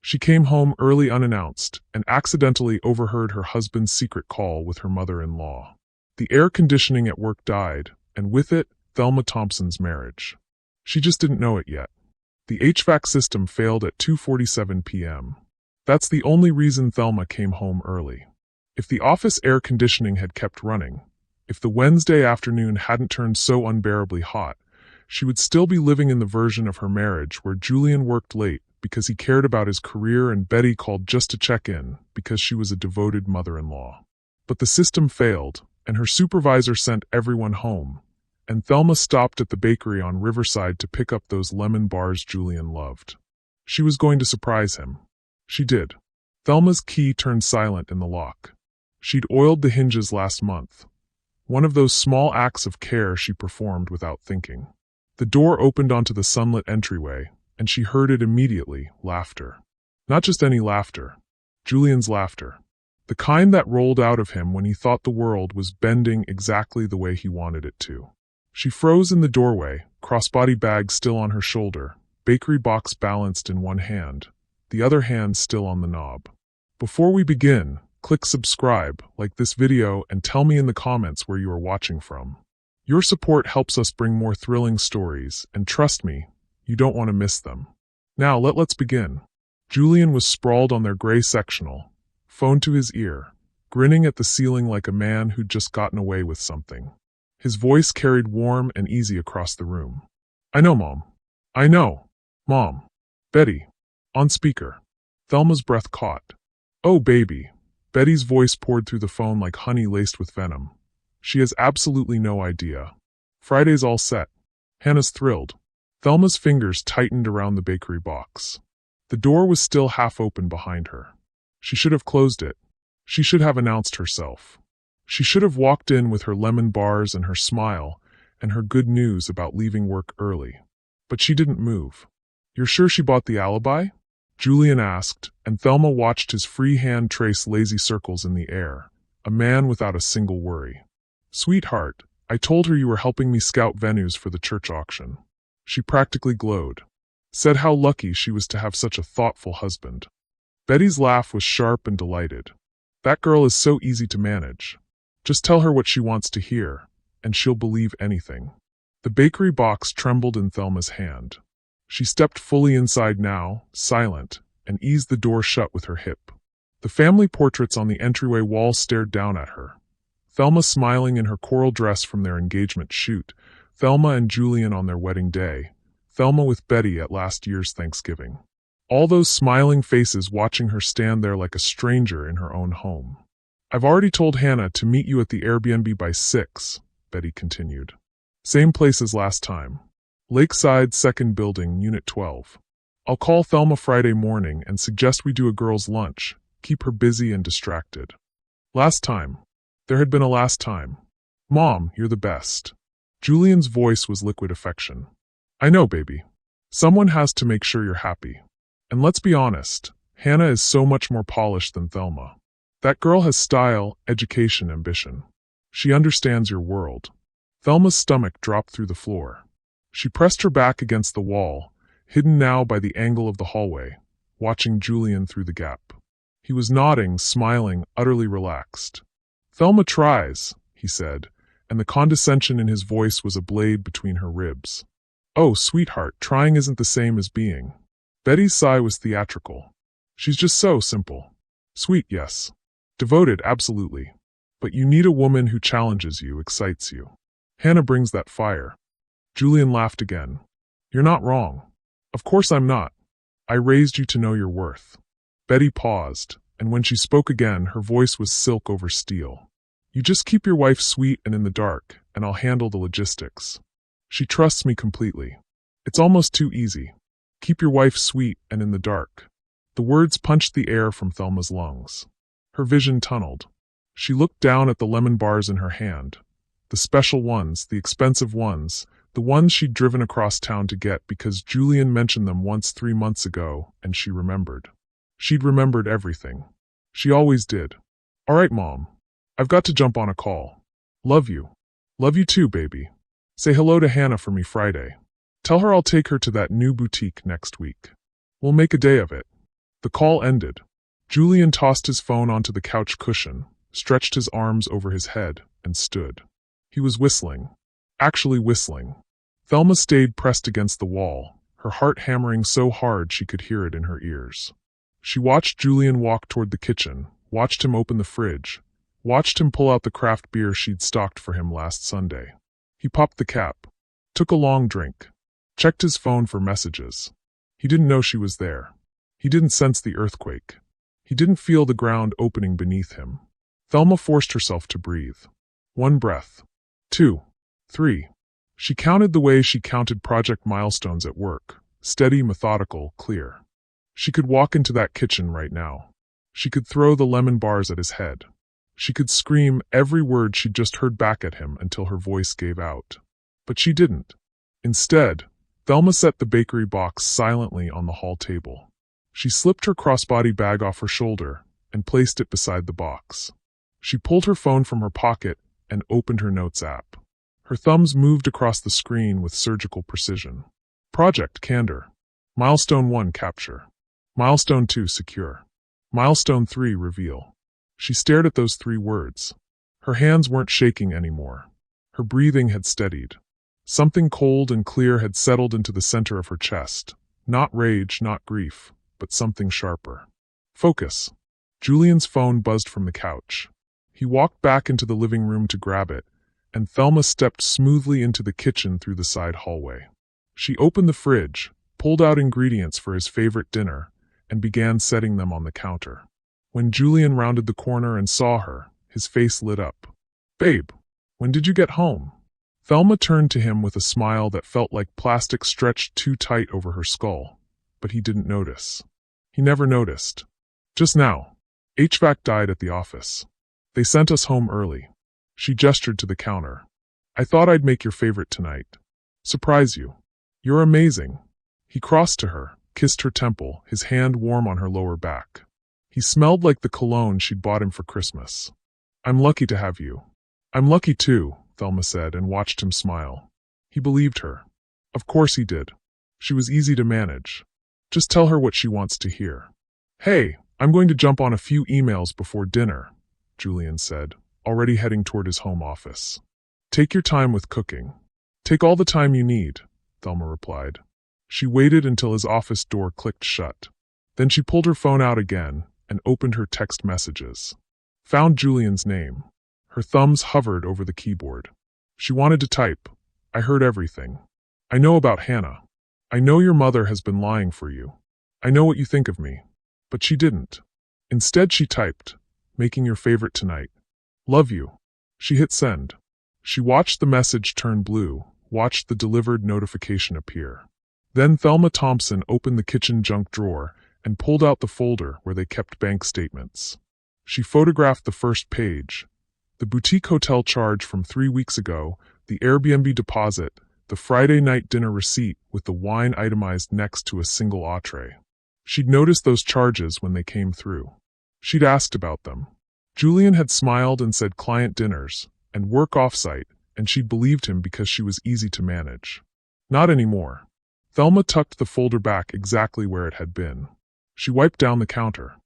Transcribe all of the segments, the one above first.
She came home early unannounced and accidentally overheard her husband's secret call with her mother-in-law. The air conditioning at work died, and with it, Thelma Thompson's marriage. She just didn't know it yet. The HVAC system failed at 2:47 p.m. That's the only reason Thelma came home early. If the office air conditioning had kept running, if the Wednesday afternoon hadn't turned so unbearably hot, she would still be living in the version of her marriage where Julian worked late because he cared about his career and Betty called just to check in because she was a devoted mother-in-law. But the system failed, and her supervisor sent everyone home, and Thelma stopped at the bakery on Riverside to pick up those lemon bars Julian loved. She was going to surprise him. She did. Thelma's key turned silent in the lock. She'd oiled the hinges last month. One of those small acts of care she performed without thinking. The door opened onto the sunlit entryway, and she heard it immediately, laughter. Not just any laughter. Julian's laughter. The kind that rolled out of him when he thought the world was bending exactly the way he wanted it to. She froze in the doorway, crossbody bag still on her shoulder, bakery box balanced in one hand, the other hand still on the knob. Before we begin, click subscribe, like this video, and tell me in the comments where you are watching from. Your support helps us bring more thrilling stories, and trust me, you don't want to miss them. Now let's begin. Julian was sprawled on their gray sectional, phone to his ear, grinning at the ceiling like a man who'd just gotten away with something. His voice carried warm and easy across the room. "I know, Mom. I know. Mom. Betty." On speaker. Thelma's breath caught. "Oh, baby." Betty's voice poured through the phone like honey laced with venom. "She has absolutely no idea. Friday's all set." Hannah's thrilled. Thelma's fingers tightened around the bakery box. The door was still half open behind her. She should have closed it. She should have announced herself. She should have walked in with her lemon bars and her smile and her good news about leaving work early. But she didn't move. "You're sure she bought the alibi?" Julian asked, and Thelma watched his free hand trace lazy circles in the air, a man without a single worry. "Sweetheart, I told her you were helping me scout venues for the church auction." She practically glowed. Said how lucky she was to have such a thoughtful husband. Betty's laugh was sharp and delighted. "That girl is so easy to manage. Just tell her what she wants to hear, and she'll believe anything." The bakery box trembled in Thelma's hand. She stepped fully inside now, silent, and eased the door shut with her hip. The family portraits on the entryway wall stared down at her. Thelma smiling in her coral dress from their engagement shoot, Thelma and Julian on their wedding day, Thelma with Betty at last year's Thanksgiving. All those smiling faces watching her stand there like a stranger in her own home. "I've already told Hannah to meet you at the Airbnb by 6, Betty continued. "Same place as last time. Lakeside, 2nd building, Unit 12. I'll call Thelma Friday morning and suggest we do a girls' lunch, keep her busy and distracted." Last time. There had been a last time. "Mom, you're the best." Julian's voice was liquid affection. "I know, baby. Someone has to make sure you're happy. And let's be honest, Hannah is so much more polished than Thelma. That girl has style, education, ambition. She understands your world." Thelma's stomach dropped through the floor. She pressed her back against the wall, hidden now by the angle of the hallway, watching Julian through the gap. He was nodding, smiling, utterly relaxed. "Thelma tries," he said, and the condescension in his voice was a blade between her ribs. "Oh, sweetheart, trying isn't the same as being." Betty's sigh was theatrical. "She's just so simple. Sweet, yes. Devoted, absolutely. But you need a woman who challenges you, excites you. Hannah brings that fire." Julian laughed again. "You're not wrong. Of course I'm not. I raised you to know your worth." Betty paused, and when she spoke again, her voice was silk over steel. "You just keep your wife sweet and in the dark, and I'll handle the logistics. She trusts me completely. It's almost too easy. Keep your wife sweet and in the dark." The words punched the air from Thelma's lungs. Her vision tunneled. She looked down at the lemon bars in her hand. The special ones, the expensive ones, the ones she'd driven across town to get because Julian mentioned them once 3 months ago, and she remembered. She'd remembered everything. She always did. "All right, Mom. I've got to jump on a call. Love you. Love you too, baby. Say hello to Hannah for me Friday. Tell her I'll take her to that new boutique next week. We'll make a day of it." The call ended. Julian tossed his phone onto the couch cushion, stretched his arms over his head, and stood. He was whistling. Actually whistling. Thelma stayed pressed against the wall, her heart hammering so hard she could hear it in her ears. She watched Julian walk toward the kitchen, watched him open the fridge, watched him pull out the craft beer she'd stocked for him last Sunday. He popped the cap, took a long drink, checked his phone for messages. He didn't know she was there. He didn't sense the earthquake. He didn't feel the ground opening beneath him. Thelma forced herself to breathe. 1 breath. 2. 3. She counted the way she counted project milestones at work. Steady, methodical, clear. She could walk into that kitchen right now. She could throw the lemon bars at his head. She could scream every word she'd just heard back at him until her voice gave out. But she didn't. Instead, Thelma set the bakery box silently on the hall table. She slipped her crossbody bag off her shoulder and placed it beside the box. She pulled her phone from her pocket and opened her notes app. Her thumbs moved across the screen with surgical precision. Project Candor. Milestone 1 Capture. Milestone 2 Secure. Milestone 3 Reveal. She stared at those 3 words. Her hands weren't shaking anymore. Her breathing had steadied. Something cold and clear had settled into the center of her chest. Not rage, not grief, but something sharper. Focus. Julian's phone buzzed from the couch. He walked back into the living room to grab it, and Thelma stepped smoothly into the kitchen through the side hallway. She opened the fridge, pulled out ingredients for his favorite dinner, and began setting them on the counter. When Julian rounded the corner and saw her, his face lit up. "Babe, when did you get home?" Thelma turned to him with a smile that felt like plastic stretched too tight over her skull, but he didn't notice. He never noticed. "Just now. HVAC died at the office. They sent us home early." She gestured to the counter. "I thought I'd make your favorite tonight. Surprise you. You're amazing." He crossed to her, kissed her temple, his hand warm on her lower back. He smelled like the cologne she'd bought him for Christmas. "I'm lucky to have you." "I'm lucky too," Thelma said and watched him smile. He believed her. Of course he did. She was easy to manage. Just tell her what she wants to hear. "Hey, I'm going to jump on a few emails before dinner," Julian said, already heading toward his home office. "Take your time with cooking." "Take all the time you need," Thelma replied. She waited until his office door clicked shut. Then she pulled her phone out again and opened her text messages. Found Julian's name. Her thumbs hovered over the keyboard. She wanted to type, "I heard everything. I know about Hannah. I know your mother has been lying for you. I know what you think of me." But she didn't. Instead she typed, "Making your favorite tonight. Love you." She hit send. She watched the message turn blue, watched the delivered notification appear. Then Thelma Thompson opened the kitchen junk drawer and pulled out the folder where they kept bank statements. She photographed the first page. The boutique hotel charge from 3 weeks ago, the Airbnb deposit, the Friday night dinner receipt with the wine itemized next to a single entree. She'd noticed those charges when they came through. She'd asked about them. Julian had smiled and said client dinners and work offsite, and she'd believed him because she was easy to manage. Not anymore. Thelma tucked the folder back exactly where it had been. She wiped down the counter.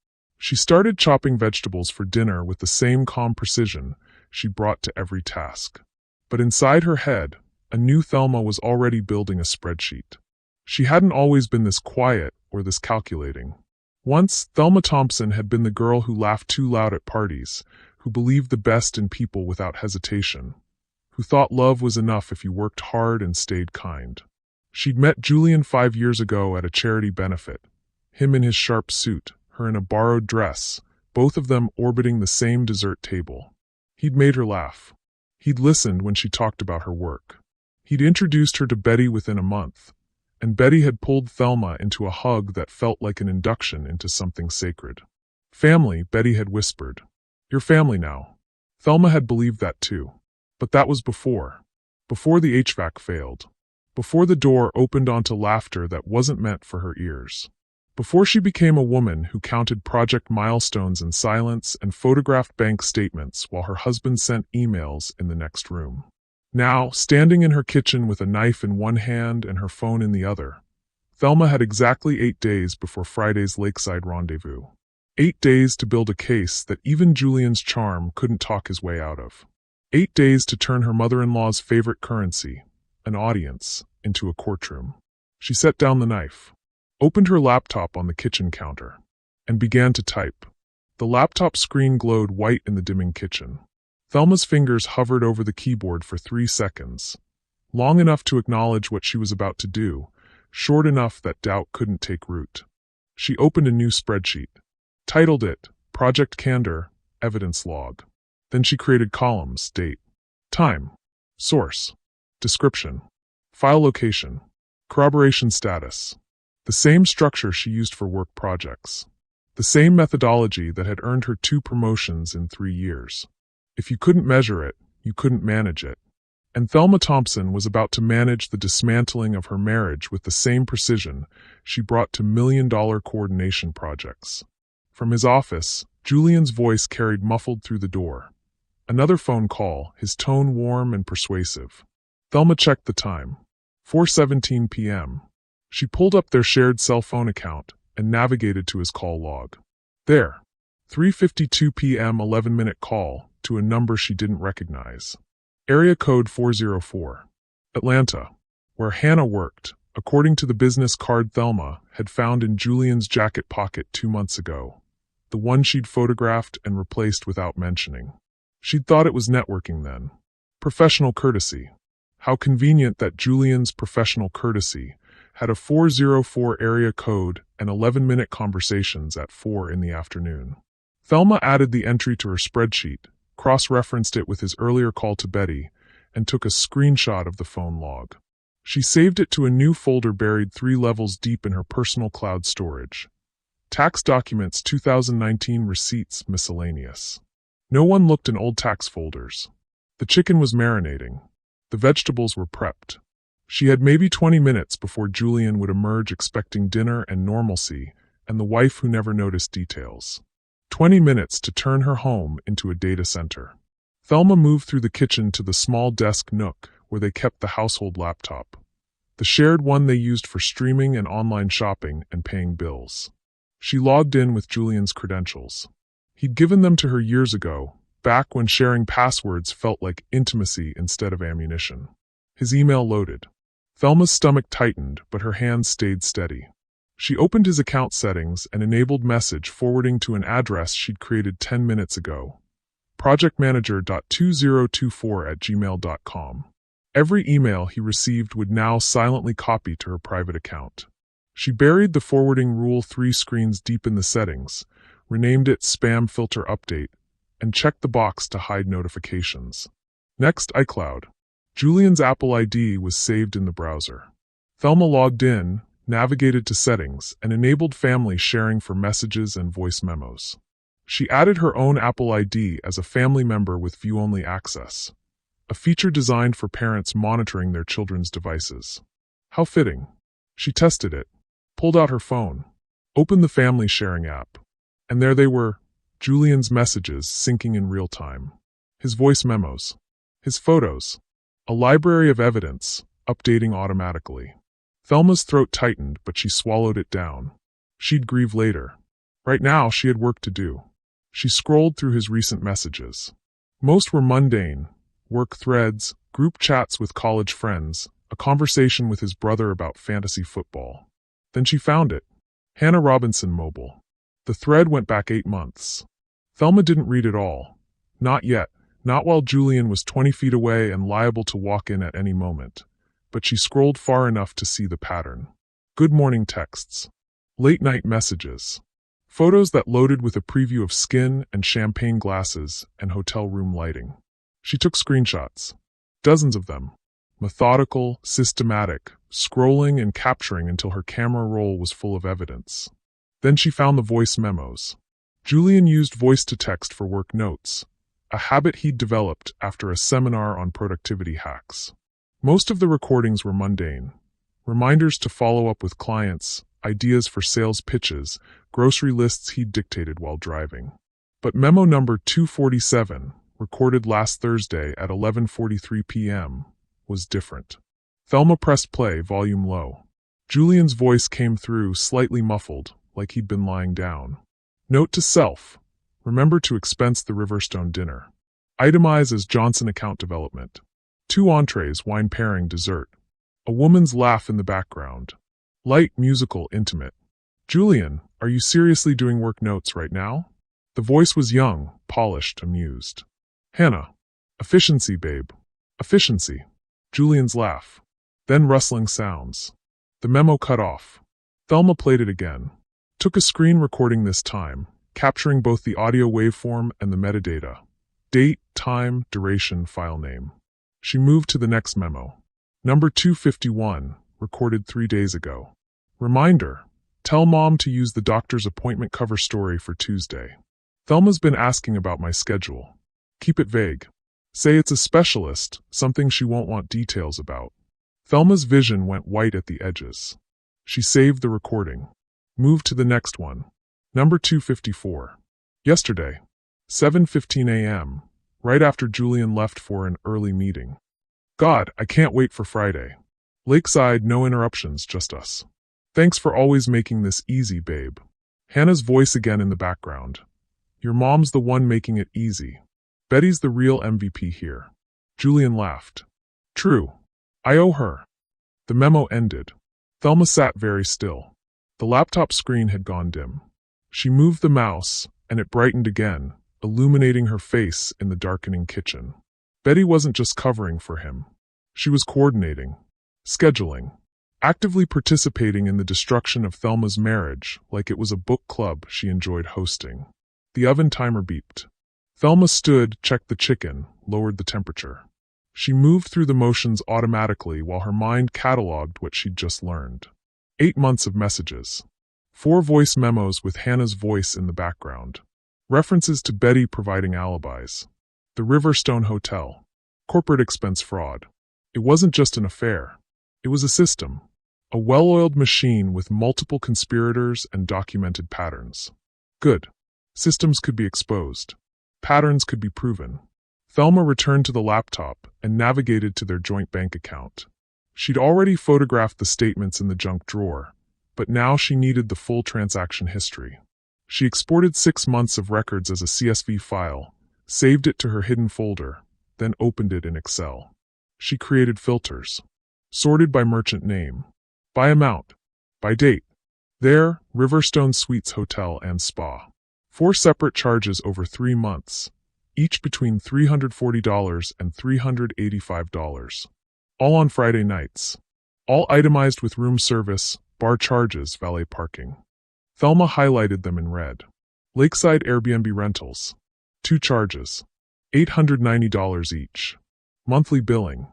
She started chopping vegetables for dinner with the same calm precision she brought to every task. But inside her head, a new Thelma was already building a spreadsheet. She hadn't always been this quiet or this calculating. Once, Thelma Thompson had been the girl who laughed too loud at parties, who believed the best in people without hesitation, who thought love was enough if you worked hard and stayed kind. She'd met Julian 5 years ago at a charity benefit, him in his sharp suit, her in a borrowed dress, both of them orbiting the same dessert table. He'd made her laugh. He'd listened when she talked about her work. He'd introduced her to Betty within a month, and Betty had pulled Thelma into a hug that felt like an induction into something sacred. "Family," Betty had whispered. "You're family now." Thelma had believed that too. But that was before. Before the HVAC failed. Before the door opened onto laughter that wasn't meant for her ears. Before she became a woman who counted project milestones in silence and photographed bank statements while her husband sent emails in the next room. Now, standing in her kitchen with a knife in one hand and her phone in the other, Thelma had exactly 8 days before Friday's lakeside rendezvous. 8 days to build a case that even Julian's charm couldn't talk his way out of. 8 days to turn her mother-in-law's favorite currency, an audience, into a courtroom. She set down the knife, opened her laptop on the kitchen counter, and began to type. The laptop screen glowed white in the dimming kitchen. Thelma's fingers hovered over the keyboard for 3 seconds, long enough to acknowledge what she was about to do, short enough that doubt couldn't take root. She opened a new spreadsheet, titled it Project Candor, Evidence Log. Then she created columns: date, time, source, description, file location, corroboration status. The same structure she used for work projects. The same methodology that had earned her 2 promotions in 3 years. If you couldn't measure it, you couldn't manage it. And Thelma Thompson was about to manage the dismantling of her marriage with the same precision she brought to million-dollar coordination projects. From his office, Julian's voice carried muffled through the door. Another phone call, his tone warm and persuasive. Thelma checked the time. 4:17 p.m. She pulled up their shared cell phone account and navigated to his call log. There. 3:52 p.m. 11-minute call to a number she didn't recognize. Area code 404. Atlanta, where Hannah worked, according to the business card Thelma had found in Julian's jacket pocket 2 months ago. The one she'd photographed and replaced without mentioning. She'd thought it was networking then. Professional courtesy. How convenient that Julian's professional courtesy had a 404 area code and 11-minute conversations at 4 in the afternoon. Thelma added the entry to her spreadsheet, cross-referenced it with his earlier call to Betty, and took a screenshot of the phone log. She saved it to a new folder buried 3 levels deep in her personal cloud storage. Tax documents 2019 receipts miscellaneous. No one looked in old tax folders. The chicken was marinating. The vegetables were prepped. She had maybe 20 minutes before Julian would emerge expecting dinner and normalcy, and the wife who never noticed details. 20 minutes to turn her home into a data center. Thelma moved through the kitchen to the small desk nook where they kept the household laptop. The shared one they used for streaming and online shopping and paying bills. She logged in with Julian's credentials. He'd given them to her years ago, back when sharing passwords felt like intimacy instead of ammunition. His email loaded. Thelma's stomach tightened, but her hands stayed steady. She opened his account settings and enabled message forwarding to an address she'd created 10 minutes ago. projectmanager.2024@gmail.com. Every email he received would now silently copy to her private account. She buried the forwarding rule 3 screens deep in the settings, renamed it Spam Filter Update, and checked the box to hide notifications. Next, iCloud. Julian's Apple ID was saved in the browser. Thelma logged in, navigated to settings, and enabled family sharing for messages and voice memos. She added her own Apple ID as a family member with view-only access, a feature designed for parents monitoring their children's devices. How fitting. She tested it, pulled out her phone, opened the family sharing app, and there they were, Julian's messages syncing in real time. His voice memos. His photos. A library of evidence, updating automatically. Thelma's throat tightened, but she swallowed it down. She'd grieve later. Right now, she had work to do. She scrolled through his recent messages. Most were mundane. Work threads, group chats with college friends, a conversation with his brother about fantasy football. Then she found it. Hannah Robinson Mobile. The thread went back 8 months. Thelma didn't read it all. Not yet. Not while Julian was 20 feet away and liable to walk in at any moment. But she scrolled far enough to see the pattern. Good morning texts. Late night messages. Photos that loaded with a preview of skin and champagne glasses and hotel room lighting. She took screenshots. Dozens of them. Methodical, systematic, scrolling and capturing until her camera roll was full of evidence. Then she found the voice memos. Julian used voice-to-text for work notes, a habit he'd developed after a seminar on productivity hacks. Most of the recordings were mundane. Reminders to follow up with clients, ideas for sales pitches, grocery lists he'd dictated while driving. But memo number 247, recorded last Thursday at 11:43 p.m., was different. Thelma pressed play, volume low. Julian's voice came through, slightly muffled, like he'd been lying down. Note to self. Remember to expense the Riverstone dinner. Itemize as Johnson account development. 2 entrees, wine pairing, dessert. A woman's laugh in the background. Light, musical, intimate. Julian, are you seriously doing work notes right now? The voice was young, polished, amused. Hannah. Efficiency, babe. Efficiency. Julian's laugh. Then rustling sounds. The memo cut off. Thelma played it again. Took a screen recording this time, capturing both the audio waveform and the metadata. Date, time, duration, file name. She moved to the next memo. Number 251, recorded 3 days ago. Reminder, tell Mom to use the doctor's appointment cover story for Tuesday. Thelma's been asking about my schedule. Keep it vague. Say it's a specialist, something she won't want details about. Thelma's vision went white at the edges. She saved the recording. Moved to the next one. Number 254. Yesterday, 7:15 a.m., right after Julian left for an early meeting. God, I can't wait for Friday. Lakeside, no interruptions, just us. Thanks for always making this easy, babe. Hannah's voice again in the background. Your mom's the one making it easy. Betty's the real MVP here. Julian laughed. True. I owe her. The memo ended. Thelma sat very still. The laptop screen had gone dim. She moved the mouse, and it brightened again, illuminating her face in the darkening kitchen. Betty wasn't just covering for him. She was coordinating, scheduling, actively participating in the destruction of Thelma's marriage like it was a book club she enjoyed hosting. The oven timer beeped. Thelma stood, checked the chicken, lowered the temperature. She moved through the motions automatically while her mind cataloged what she'd just learned. 8 months of messages. 4 voice memos with Hannah's voice in the background. References to Betty providing alibis. The Riverstone Hotel. Corporate expense fraud. It wasn't just an affair. It was a system. A well-oiled machine with multiple conspirators and documented patterns. Good. Systems could be exposed. Patterns could be proven. Thelma returned to the laptop and navigated to their joint bank account. She'd already photographed the statements in the junk drawer, but now she needed the full transaction history. She exported 6 months of records as a CSV file, saved it to her hidden folder, then opened it in Excel. She created filters. Sorted by merchant name. By amount. By date. There, Riverstone Suites Hotel and Spa. 4 separate charges over 3 months, each between $340 and $385. All on Friday nights. All itemized with room service, bar charges, valet parking. Thelma highlighted them in red. Lakeside Airbnb rentals. 2 charges. $890 each. Monthly billing.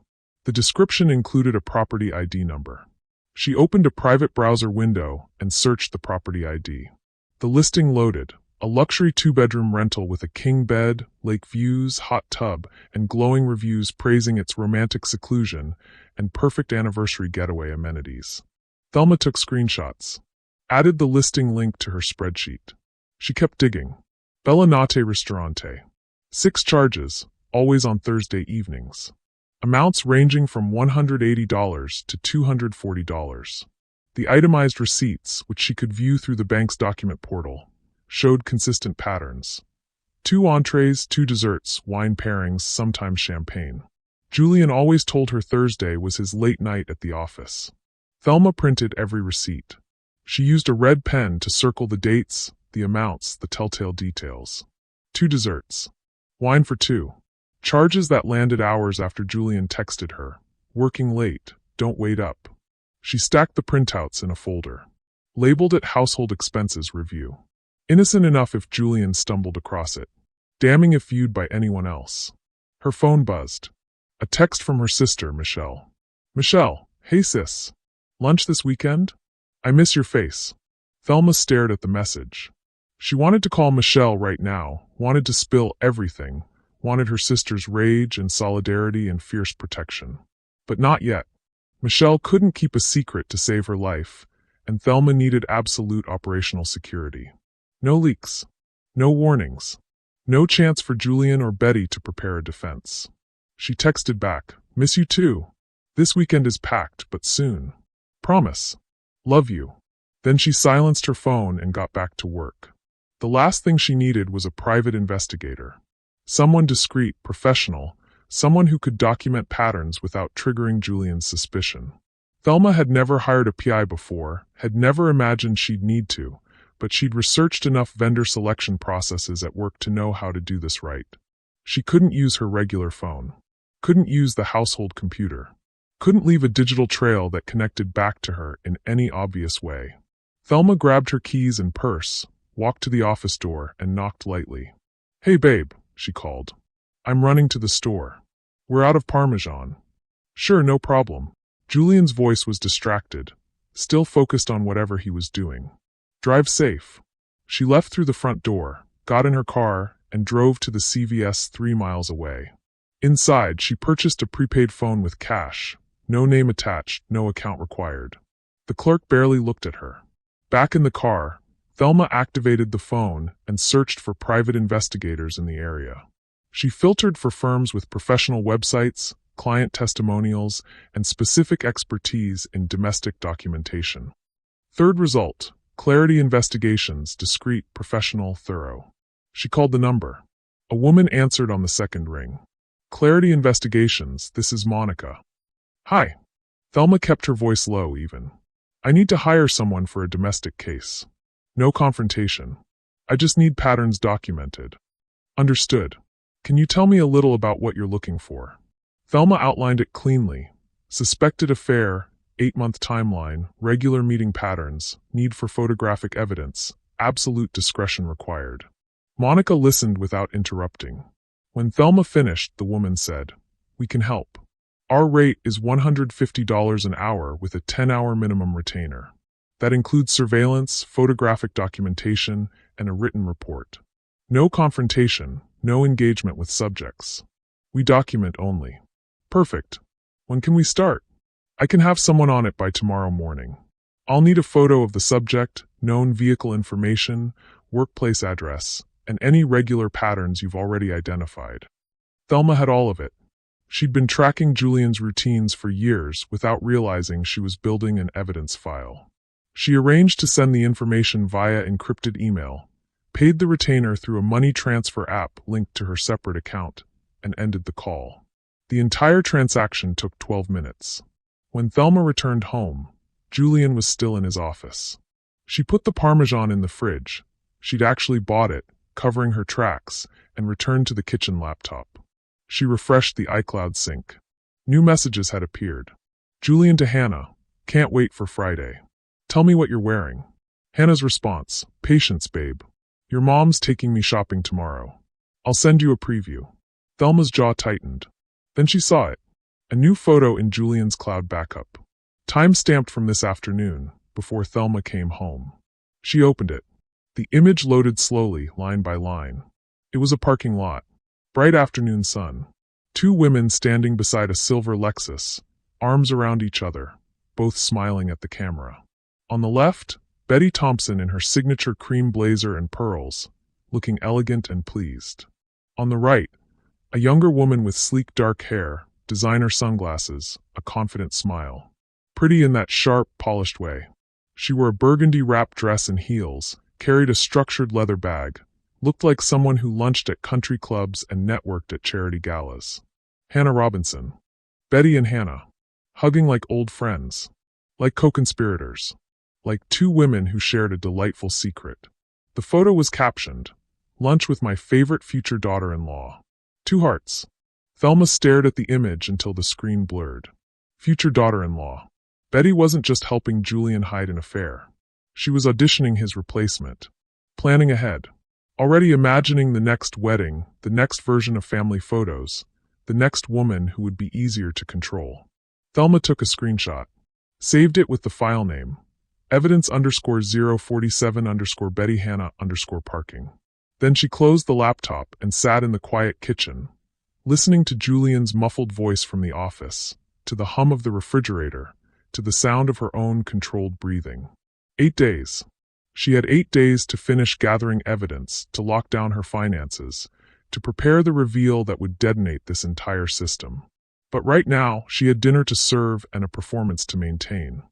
The description included a property ID number. She opened a private browser window and searched the property ID. The listing loaded. A luxury 2-bedroom rental with a king bed, lake views, hot tub, and glowing reviews praising its romantic seclusion and perfect anniversary getaway amenities. Thelma took screenshots. Added the listing link to her spreadsheet. She kept digging. Bellinate Ristorante. 6 charges, always on Thursday evenings. Amounts ranging from $180 to $240. The itemized receipts, which she could view through the bank's document portal, showed consistent patterns. 2 entrees, 2 desserts, wine pairings, sometimes champagne. Julian always told her Thursday was his late night at the office. Thelma printed every receipt. She used a red pen to circle the dates, the amounts, the telltale details. 2 desserts. Wine for 2. Charges that landed hours after Julian texted her. Working late, don't wait up. She stacked the printouts in a folder. Labeled it Household Expenses Review. Innocent enough if Julian stumbled across it. Damning if viewed by anyone else. Her phone buzzed. A text from her sister, Michelle. Michelle, hey sis. Lunch this weekend? I miss your face. Thelma stared at the message. She wanted to call Michelle right now, wanted to spill everything, wanted her sister's rage and solidarity and fierce protection. But not yet. Michelle couldn't keep a secret to save her life, and Thelma needed absolute operational security. No leaks. No warnings. No chance for Julian or Betty to prepare a defense. She texted back, miss you too. This weekend is packed, but soon. Promise. Love you. Then she silenced her phone and got back to work. The last thing she needed was a private investigator. Someone discreet, professional, someone who could document patterns without triggering Julian's suspicion. Thelma had never hired a PI before, had never imagined she'd need to, but she'd researched enough vendor selection processes at work to know how to do this right. She couldn't use her regular phone. Couldn't use the household computer. Couldn't leave a digital trail that connected back to her in any obvious way. Thelma grabbed her keys and purse, walked to the office door, and knocked lightly. "Hey babe," she called. "I'm running to the store. We're out of Parmesan." "Sure, no problem." Julian's voice was distracted, still focused on whatever he was doing. "Drive safe." She left through the front door, got in her car, and drove to the CVS 3 miles away. Inside, she purchased a prepaid phone with cash. No name attached, no account required. The clerk barely looked at her. Back in the car, Thelma activated the phone and searched for private investigators in the area. She filtered for firms with professional websites, client testimonials, and specific expertise in domestic documentation. Third result: Clarity Investigations, discreet, professional, thorough. She called the number. A woman answered on the second ring. "Clarity Investigations, this is Monica." "Hi." Thelma kept her voice low even. "I need to hire someone for a domestic case. No confrontation. I just need patterns documented." "Understood. Can you tell me a little about what you're looking for?" Thelma outlined it cleanly. Suspected affair, 8-month timeline, regular meeting patterns, need for photographic evidence, absolute discretion required. Monica listened without interrupting. When Thelma finished, the woman said, "We can help. Our rate is $150 an hour with a 10-hour minimum retainer. That includes surveillance, photographic documentation, and a written report. No confrontation, no engagement with subjects. We document only." "Perfect. When can we start?" "I can have someone on it by tomorrow morning. I'll need a photo of the subject, known vehicle information, workplace address, and any regular patterns you've already identified." Thelma had all of it. She'd been tracking Julian's routines for years without realizing she was building an evidence file. She arranged to send the information via encrypted email, paid the retainer through a money transfer app linked to her separate account, and ended the call. The entire transaction took 12 minutes. When Thelma returned home, Julian was still in his office. She put the Parmesan in the fridge. She'd actually bought it, covering her tracks, and returned to the kitchen laptop. She refreshed the iCloud sync. New messages had appeared. "Julian to Hannah, can't wait for Friday. Tell me what you're wearing." Hannah's response: "Patience, babe. Your mom's taking me shopping tomorrow. I'll send you a preview." Thelma's jaw tightened. Then she saw it. A new photo in Julian's cloud backup. Time-stamped from this afternoon, before Thelma came home. She opened it. The image loaded slowly, line by line. It was a parking lot. Bright afternoon sun. 2 women standing beside a silver Lexus, arms around each other, both smiling at the camera. On the left, Betty Thompson in her signature cream blazer and pearls, looking elegant and pleased. On the right, a younger woman with sleek dark hair, designer sunglasses, a confident smile. Pretty in that sharp, polished way. She wore a burgundy wrap dress and heels, carried a structured leather bag, looked like someone who lunched at country clubs and networked at charity galas. Hannah Robinson. Betty and Hannah. Hugging like old friends. Like co-conspirators. Like 2 women who shared a delightful secret. The photo was captioned, "Lunch with my favorite future daughter-in-law." 2 hearts. Thelma stared at the image until the screen blurred. Future daughter-in-law. Betty wasn't just helping Julian hide an affair. She was auditioning his replacement. Planning ahead. Already imagining the next wedding, the next version of family photos, the next woman who would be easier to control. Thelma took a screenshot. Saved it with the file name. Evidence_047_ Betty_Hannah_parking. Then she closed the laptop and sat in the quiet kitchen, listening to Julian's muffled voice from the office, to the hum of the refrigerator, to the sound of her own controlled breathing. 8 days. She had 8 days to finish gathering evidence, to lock down her finances, to prepare the reveal that would detonate this entire system. But right now, she had dinner to serve and a performance to maintain.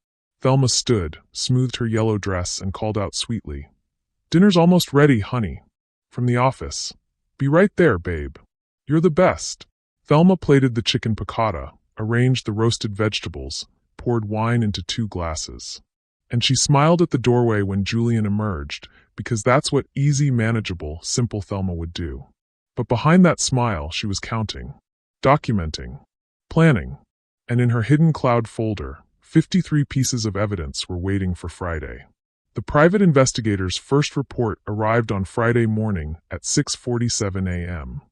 Thelma stood, smoothed her yellow dress, and called out sweetly, "Dinner's almost ready, honey." From the office. "Be right there, babe. You're the best." Thelma plated the chicken piccata, arranged the roasted vegetables, poured wine into 2 glasses. And she smiled at the doorway when Julian emerged, because that's what easy, manageable, simple Thelma would do. But behind that smile, she was counting, documenting, planning, and in her hidden cloud folder, 53 pieces of evidence were waiting for Friday. The private investigator's first report arrived on Friday morning at 6:47 a.m.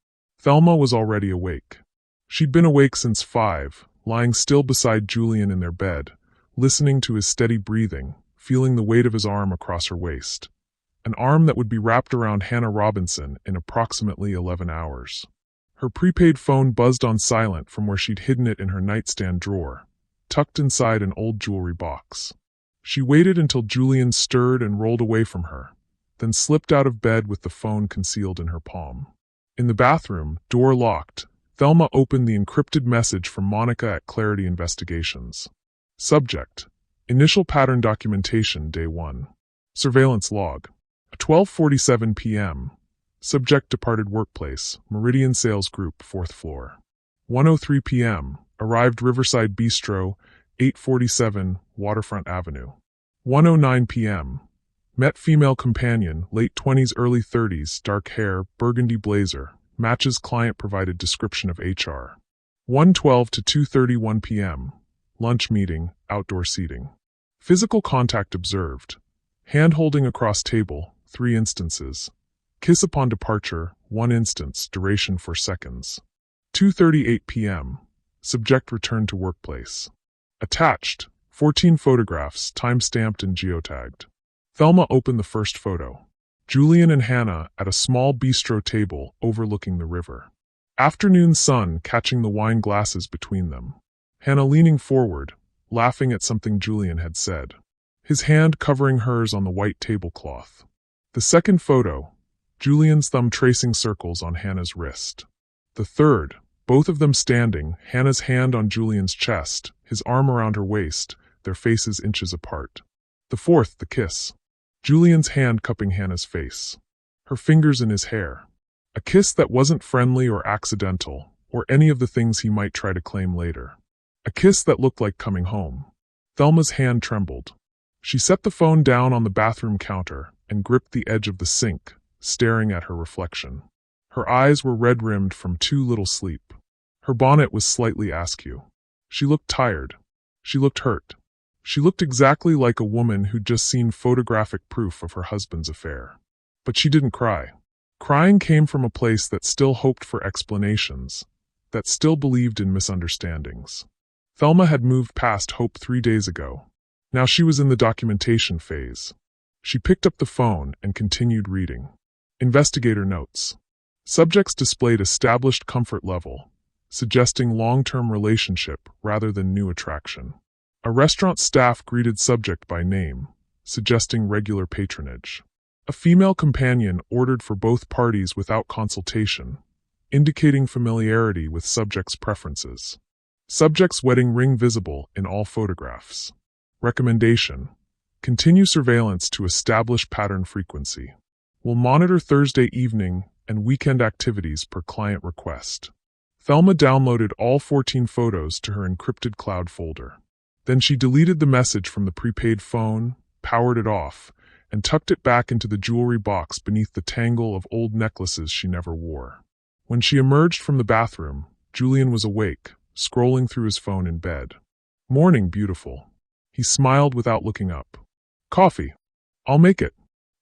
Thelma was already awake. She'd been awake since 5, lying still beside Julian in their bed, listening to his steady breathing, feeling the weight of his arm across her waist. An arm that would be wrapped around Hannah Robinson in approximately 11 hours. Her prepaid phone buzzed on silent from where she'd hidden it in her nightstand drawer, tucked inside an old jewelry box. She waited until Julian stirred and rolled away from her, then slipped out of bed with the phone concealed in her palm. In the bathroom, door locked, Thelma opened the encrypted message from Monica at Clarity Investigations. Subject: Initial pattern documentation, Day 1. Surveillance log. 12:47 p.m. Subject departed workplace, Meridian Sales Group, 4th floor. 1:03 p.m. Arrived Riverside Bistro, 847 Waterfront Avenue. 1:09 p.m. Met female companion, late 20s, early 30s, dark hair, burgundy blazer, matches client-provided description of HR. 1:12 to 2:31 p.m. Lunch meeting, outdoor seating. Physical contact observed. Hand-holding across table, 3 instances. Kiss upon departure, 1 instance, duration 4 seconds. 2:38 p.m. Subject returned to workplace. Attached, 14 photographs, time-stamped and geotagged. Thelma opened the first photo. Julian and Hannah at a small bistro table overlooking the river. Afternoon sun catching the wine glasses between them. Hannah leaning forward, laughing at something Julian had said. His hand covering hers on the white tablecloth. The second photo, Julian's thumb tracing circles on Hannah's wrist. The third, both of them standing, Hannah's hand on Julian's chest, his arm around her waist, their faces inches apart. The fourth, the kiss. Julian's hand cupping Hannah's face. Her fingers in his hair. A kiss that wasn't friendly or accidental, or any of the things he might try to claim later. A kiss that looked like coming home. Thelma's hand trembled. She set the phone down on the bathroom counter and gripped the edge of the sink, staring at her reflection. Her eyes were red-rimmed from too little sleep. Her bonnet was slightly askew. She looked tired. She looked hurt. She looked exactly like a woman who'd just seen photographic proof of her husband's affair. But she didn't cry. Crying came from a place that still hoped for explanations, that still believed in misunderstandings. Thelma had moved past hope 3 days ago. Now she was in the documentation phase. She picked up the phone and continued reading. Investigator notes. Subjects displayed established comfort level, suggesting long-term relationship rather than new attraction. A restaurant staff greeted subject by name, suggesting regular patronage. A female companion ordered for both parties without consultation, indicating familiarity with subject's preferences. Subject's wedding ring visible in all photographs. Recommendation: continue surveillance to establish pattern frequency. Will monitor Thursday evening and weekend activities per client request. Thelma downloaded all 14 photos to her encrypted cloud folder. Then she deleted the message from the prepaid phone, powered it off, and tucked it back into the jewelry box beneath the tangle of old necklaces she never wore. When she emerged from the bathroom, Julian was awake, scrolling through his phone in bed. "Morning, beautiful." He smiled without looking up. "Coffee. I'll make it."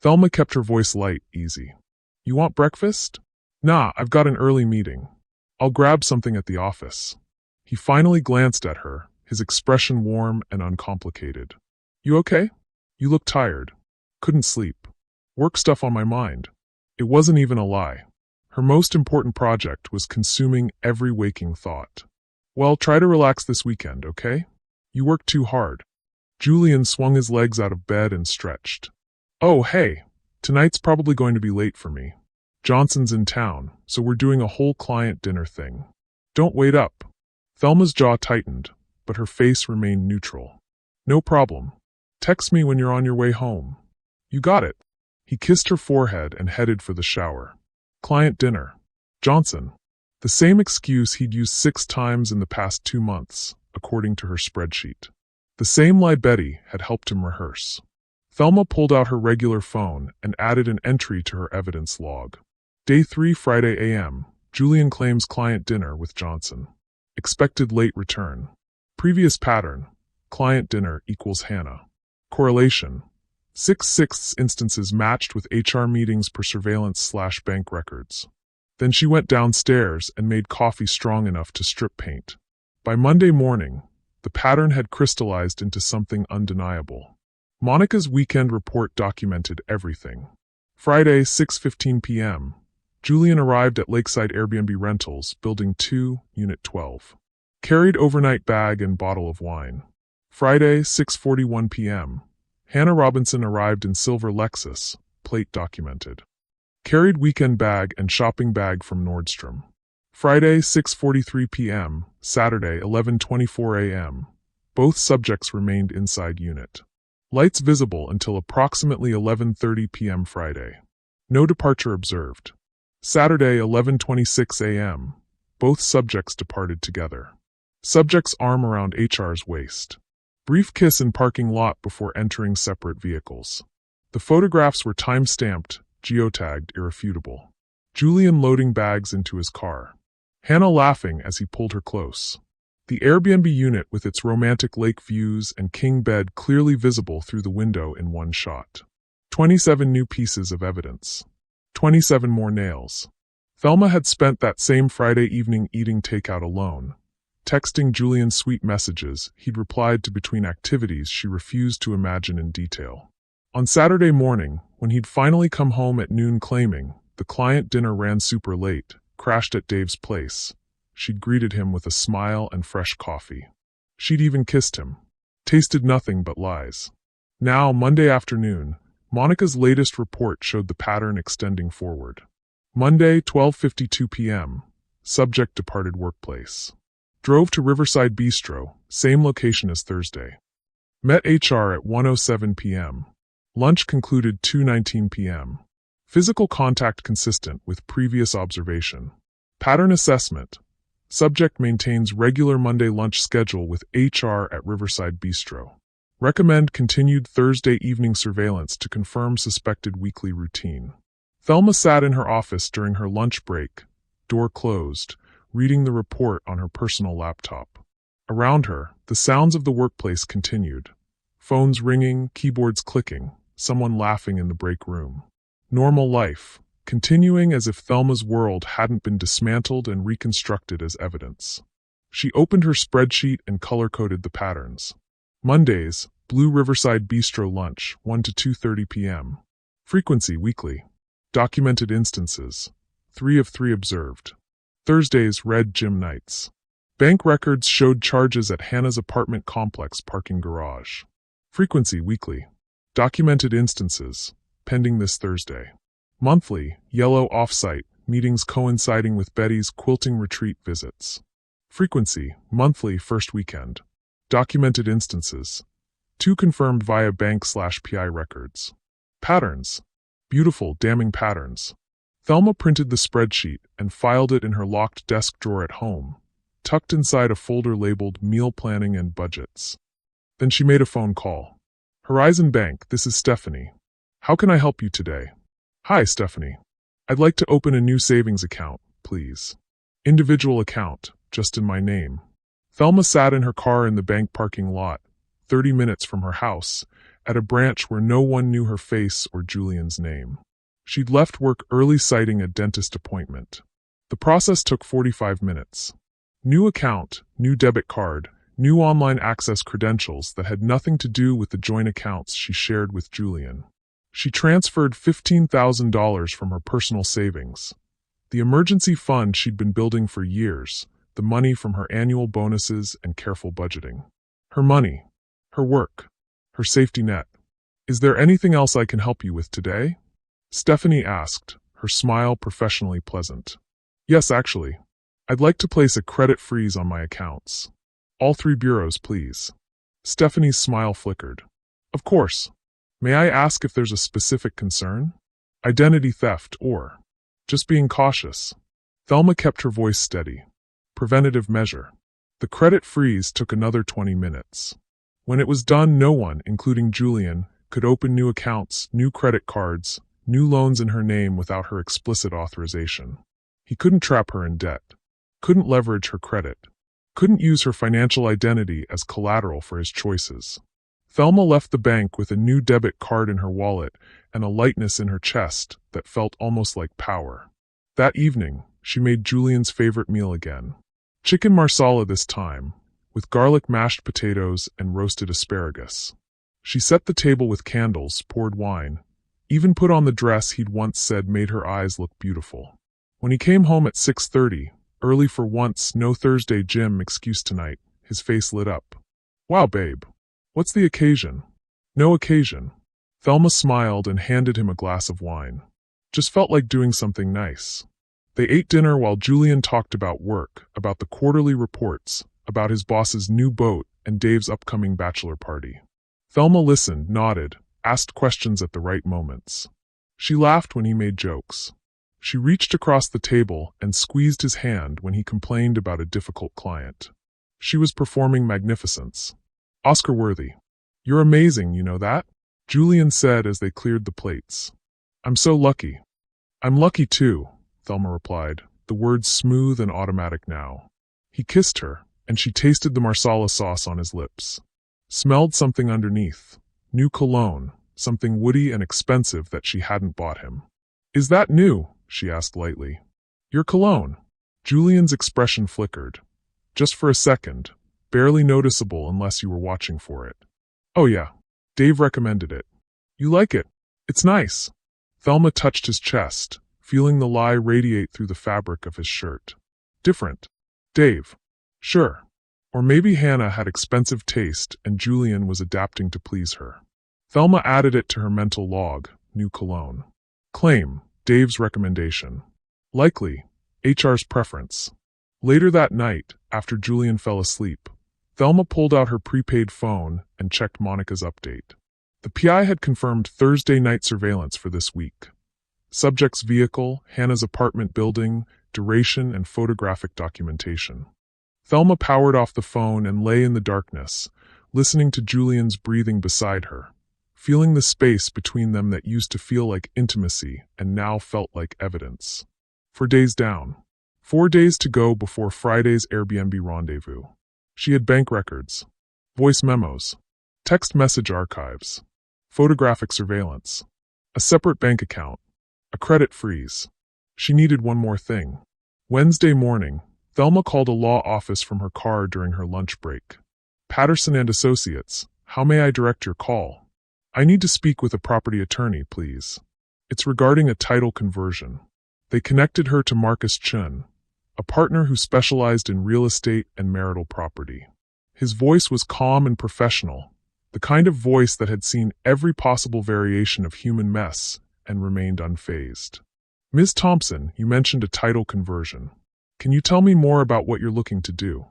Thelma kept her voice light, easy. "You want breakfast?" "Nah, I've got an early meeting. I'll grab something at the office." He finally glanced at her, his expression warm and uncomplicated. "You okay? You look tired." "Couldn't sleep. Work stuff on my mind." It wasn't even a lie. Her most important project was consuming every waking thought. "Well, try to relax this weekend, okay? You work too hard." Julian swung his legs out of bed and stretched. "Oh, hey, tonight's probably going to be late for me. Johnson's in town, so we're doing a whole client dinner thing. Don't wait up." Thelma's jaw tightened, but her face remained neutral. "No problem. Text me when you're on your way home. You got it. He kissed her forehead and headed for the shower. Client dinner. Johnson. The same excuse he'd used 6 times in the past 2 months, according to her spreadsheet. The same lie Betty had helped him rehearse. Thelma pulled out her regular phone and added an entry to her evidence log. Day 3, Friday a.m. Julian claims client dinner with Johnson. Expected late return. Previous pattern. Client dinner equals Hannah. Correlation. 6/6 instances matched with HR meetings per surveillance/bank records. Then she went downstairs and made coffee strong enough to strip paint. By Monday morning, the pattern had crystallized into something undeniable. Monica's weekend report documented everything. Friday, 6:15 p.m. Julian arrived at Lakeside Airbnb Rentals, Building 2, Unit 12. Carried overnight bag and bottle of wine. Friday, 6:41 p.m. Hannah Robinson arrived in silver Lexus, plate documented. Carried weekend bag and shopping bag from Nordstrom. Friday, 6:43 p.m., Saturday, 11:24 a.m. Both subjects remained inside unit. Lights visible until approximately 11:30 p.m. Friday. No departure observed. Saturday, 11:26 a.m. Both subjects departed together. Subject's arm around HR's waist. Brief kiss in parking lot before entering separate vehicles. The photographs were time-stamped, geotagged, irrefutable. Julian loading bags into his car. Hannah laughing as he pulled her close. The Airbnb unit with its romantic lake views and king bed clearly visible through the window in one shot. 27 new pieces of evidence. 27 more nails. Thelma had spent that same Friday evening eating takeout alone. Texting Julian sweet messages he'd replied to between activities she refused to imagine in detail. On Saturday morning, when he'd finally come home at noon claiming the client dinner ran super late, crashed at Dave's place, she'd greeted him with a smile and fresh coffee. She'd even kissed him. Tasted nothing but lies. Now, Monday afternoon, Monica's latest report showed the pattern extending forward. Monday, 12:52 p.m. Subject departed workplace. Drove to Riverside Bistro, same location as Thursday. Met HR at 1:07 p.m. Lunch concluded 2:19 p.m. Physical contact consistent with previous observation. Pattern assessment. Subject maintains regular Monday lunch schedule with HR at Riverside Bistro. Recommend continued Thursday evening surveillance to confirm suspected weekly routine. Thelma sat in her office during her lunch break, door closed, reading the report on her personal laptop. Around her, the sounds of the workplace continued. Phones ringing, keyboards clicking, someone laughing in the break room. Normal life, continuing as if Thelma's world hadn't been dismantled and reconstructed as evidence. She opened her spreadsheet and color-coded the patterns. Mondays, Blue Riverside Bistro lunch, 1 to 2:30 p.m. Frequency, weekly. Documented instances, 3 of 3 observed. Thursdays, red gym nights. Bank records showed charges at Hannah's apartment complex parking garage. Frequency, weekly. Documented instances, pending this Thursday. Monthly, yellow offsite, meetings coinciding with Betty's quilting retreat visits. Frequency, monthly, first weekend. Documented instances, 2 confirmed via bank/PI records. Patterns. Beautiful, damning patterns. Thelma printed the spreadsheet and filed it in her locked desk drawer at home, tucked inside a folder labeled Meal Planning and Budgets. Then she made a phone call. Horizon Bank, this is Stephanie. How can I help you today? Hi, Stephanie. I'd like to open a new savings account, please. Individual account, just in my name. Thelma sat in her car in the bank parking lot, 30 minutes from her house, at a branch where no one knew her face or Julian's name. She'd left work early citing a dentist appointment. The process took 45 minutes. New account, new debit card, new online access credentials that had nothing to do with the joint accounts she shared with Julian. She transferred $15,000 from her personal savings, the emergency fund she'd been building for years, the money from her annual bonuses and careful budgeting. Her money, her work, her safety net. Is there anything else I can help you with today? Stephanie asked, her smile professionally pleasant. Yes, actually. I'd like to place a credit freeze on my accounts. All 3 bureaus, please. Stephanie's smile flickered. Of course. May I ask if there's a specific concern? Identity theft or just being cautious? Thelma kept her voice steady. Preventative measure. The credit freeze took another 20 minutes. When it was done, no one, including Julian, could open new accounts, new credit cards, new loans in her name without her explicit authorization. He couldn't trap her in debt, couldn't leverage her credit, couldn't use her financial identity as collateral for his choices. Thelma left the bank with a new debit card in her wallet and a lightness in her chest that felt almost like power. That evening, she made Julian's favorite meal again. Chicken marsala this time, with garlic mashed potatoes and roasted asparagus. She set the table with candles, poured wine, even put on the dress he'd once said made her eyes look beautiful. When he came home at 6:30, early for once, no Thursday gym excuse tonight, his face lit up. Wow, babe. What's the occasion? No occasion. Thelma smiled and handed him a glass of wine. Just felt like doing something nice. They ate dinner while Julian talked about work, about the quarterly reports, about his boss's new boat and Dave's upcoming bachelor party. Thelma listened, nodded, asked questions at the right moments. She laughed when he made jokes. She reached across the table and squeezed his hand when he complained about a difficult client. She was performing magnificence. Oscar-worthy. You're amazing, you know that? Julian said as they cleared the plates. I'm so lucky. I'm lucky too, Thelma replied, the words smooth and automatic now. He kissed her, and she tasted the marsala sauce on his lips. Smelled something underneath. New cologne, something woody and expensive that she hadn't bought him. Is that new? She asked lightly. Your cologne. Julian's expression flickered. Just for a second, barely noticeable unless you were watching for it. Oh yeah, Dave recommended it. You like it? It's nice. Thelma touched his chest, feeling the lie radiate through the fabric of his shirt. Different. Dave. Sure. Or maybe Hannah had expensive taste and Julian was adapting to please her. Thelma added it to her mental log, new cologne. Claim, Dave's recommendation. Likely, HR's preference. Later that night, after Julian fell asleep, Thelma pulled out her prepaid phone and checked Monica's update. The PI had confirmed Thursday night surveillance for this week. Subject's vehicle, Hannah's apartment building, duration, and photographic documentation. Thelma powered off the phone and lay in the darkness, listening to Julian's breathing beside her, feeling the space between them that used to feel like intimacy and now felt like evidence. 4 days down. 4 days to go before Friday's Airbnb rendezvous. She had bank records, voice memos, text message archives, photographic surveillance, a separate bank account, a credit freeze. She needed one more thing. Wednesday morning, Thelma called a law office from her car during her lunch break. Patterson and Associates, how may I direct your call? I need to speak with a property attorney, please. It's regarding a title conversion. They connected her to Marcus Chun, a partner who specialized in real estate and marital property. His voice was calm and professional, the kind of voice that had seen every possible variation of human mess and remained unfazed. Ms. Thompson, you mentioned a title conversion. Can you tell me more about what you're looking to do?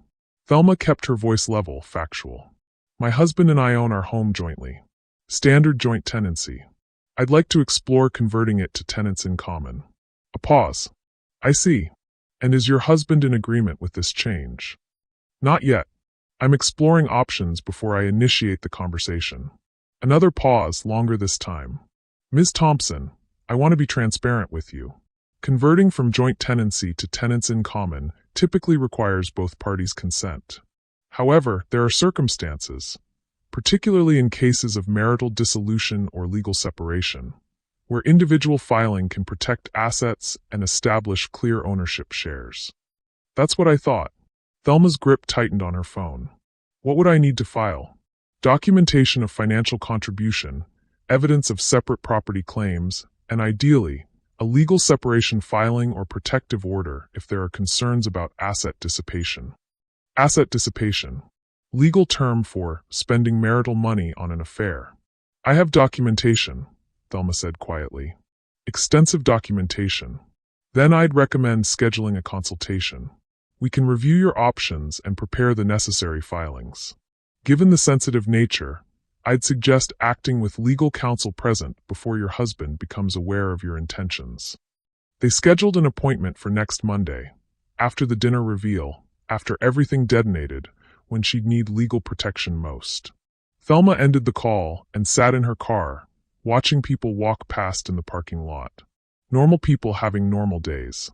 Thelma kept her voice level, factual. My husband and I own our home jointly. Standard joint tenancy. I'd like to explore converting it to tenants in common. A pause. I see. And is your husband in agreement with this change? Not yet. I'm exploring options before I initiate the conversation. Another pause, longer this time. Ms. Thompson, I want to be transparent with you. Converting from joint tenancy to tenants in common typically requires both parties' consent. However, there are circumstances, particularly in cases of marital dissolution or legal separation, where individual filing can protect assets and establish clear ownership shares. That's what I thought. Thelma's grip tightened on her phone. What would I need to file? Documentation of financial contribution, evidence of separate property claims, and ideally, a legal separation filing or protective order if there are concerns about asset dissipation. Asset dissipation. Legal term for spending marital money on an affair. I have documentation, Thelma said quietly. Extensive documentation. Then I'd recommend scheduling a consultation. We can review your options and prepare the necessary filings. Given the sensitive nature, I'd suggest acting with legal counsel present before your husband becomes aware of your intentions. They scheduled an appointment for next Monday, after the dinner reveal, after everything detonated, when she'd need legal protection most. Thelma ended the call and sat in her car, watching people walk past in the parking lot. Normal people having normal days.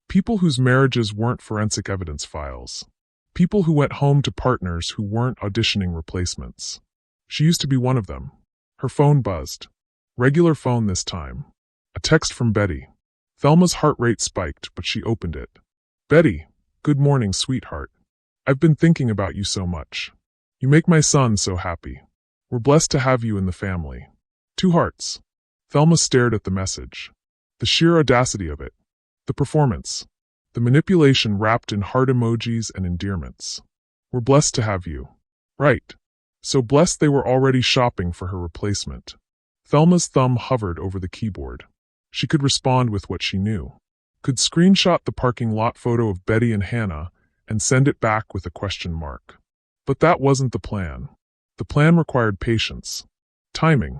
People whose marriages weren't forensic evidence files. People who went home to partners who weren't auditioning replacements. She used to be one of them. Her phone buzzed. Regular phone this time. A text from Betty. Thelma's heart rate spiked, but she opened it. Betty, good morning, sweetheart. I've been thinking about you so much. You make my son so happy. We're blessed to have you in the family. 2 hearts. Thelma stared at the message. The sheer audacity of it. The performance. The manipulation wrapped in heart emojis and endearments. We're blessed to have you. Right. So blessed they were already shopping for her replacement. Thelma's thumb hovered over the keyboard. She could respond with what she knew. Could screenshot the parking lot photo of Betty and Hannah and send it back with a question mark. But that wasn't the plan. The plan required patience, timing,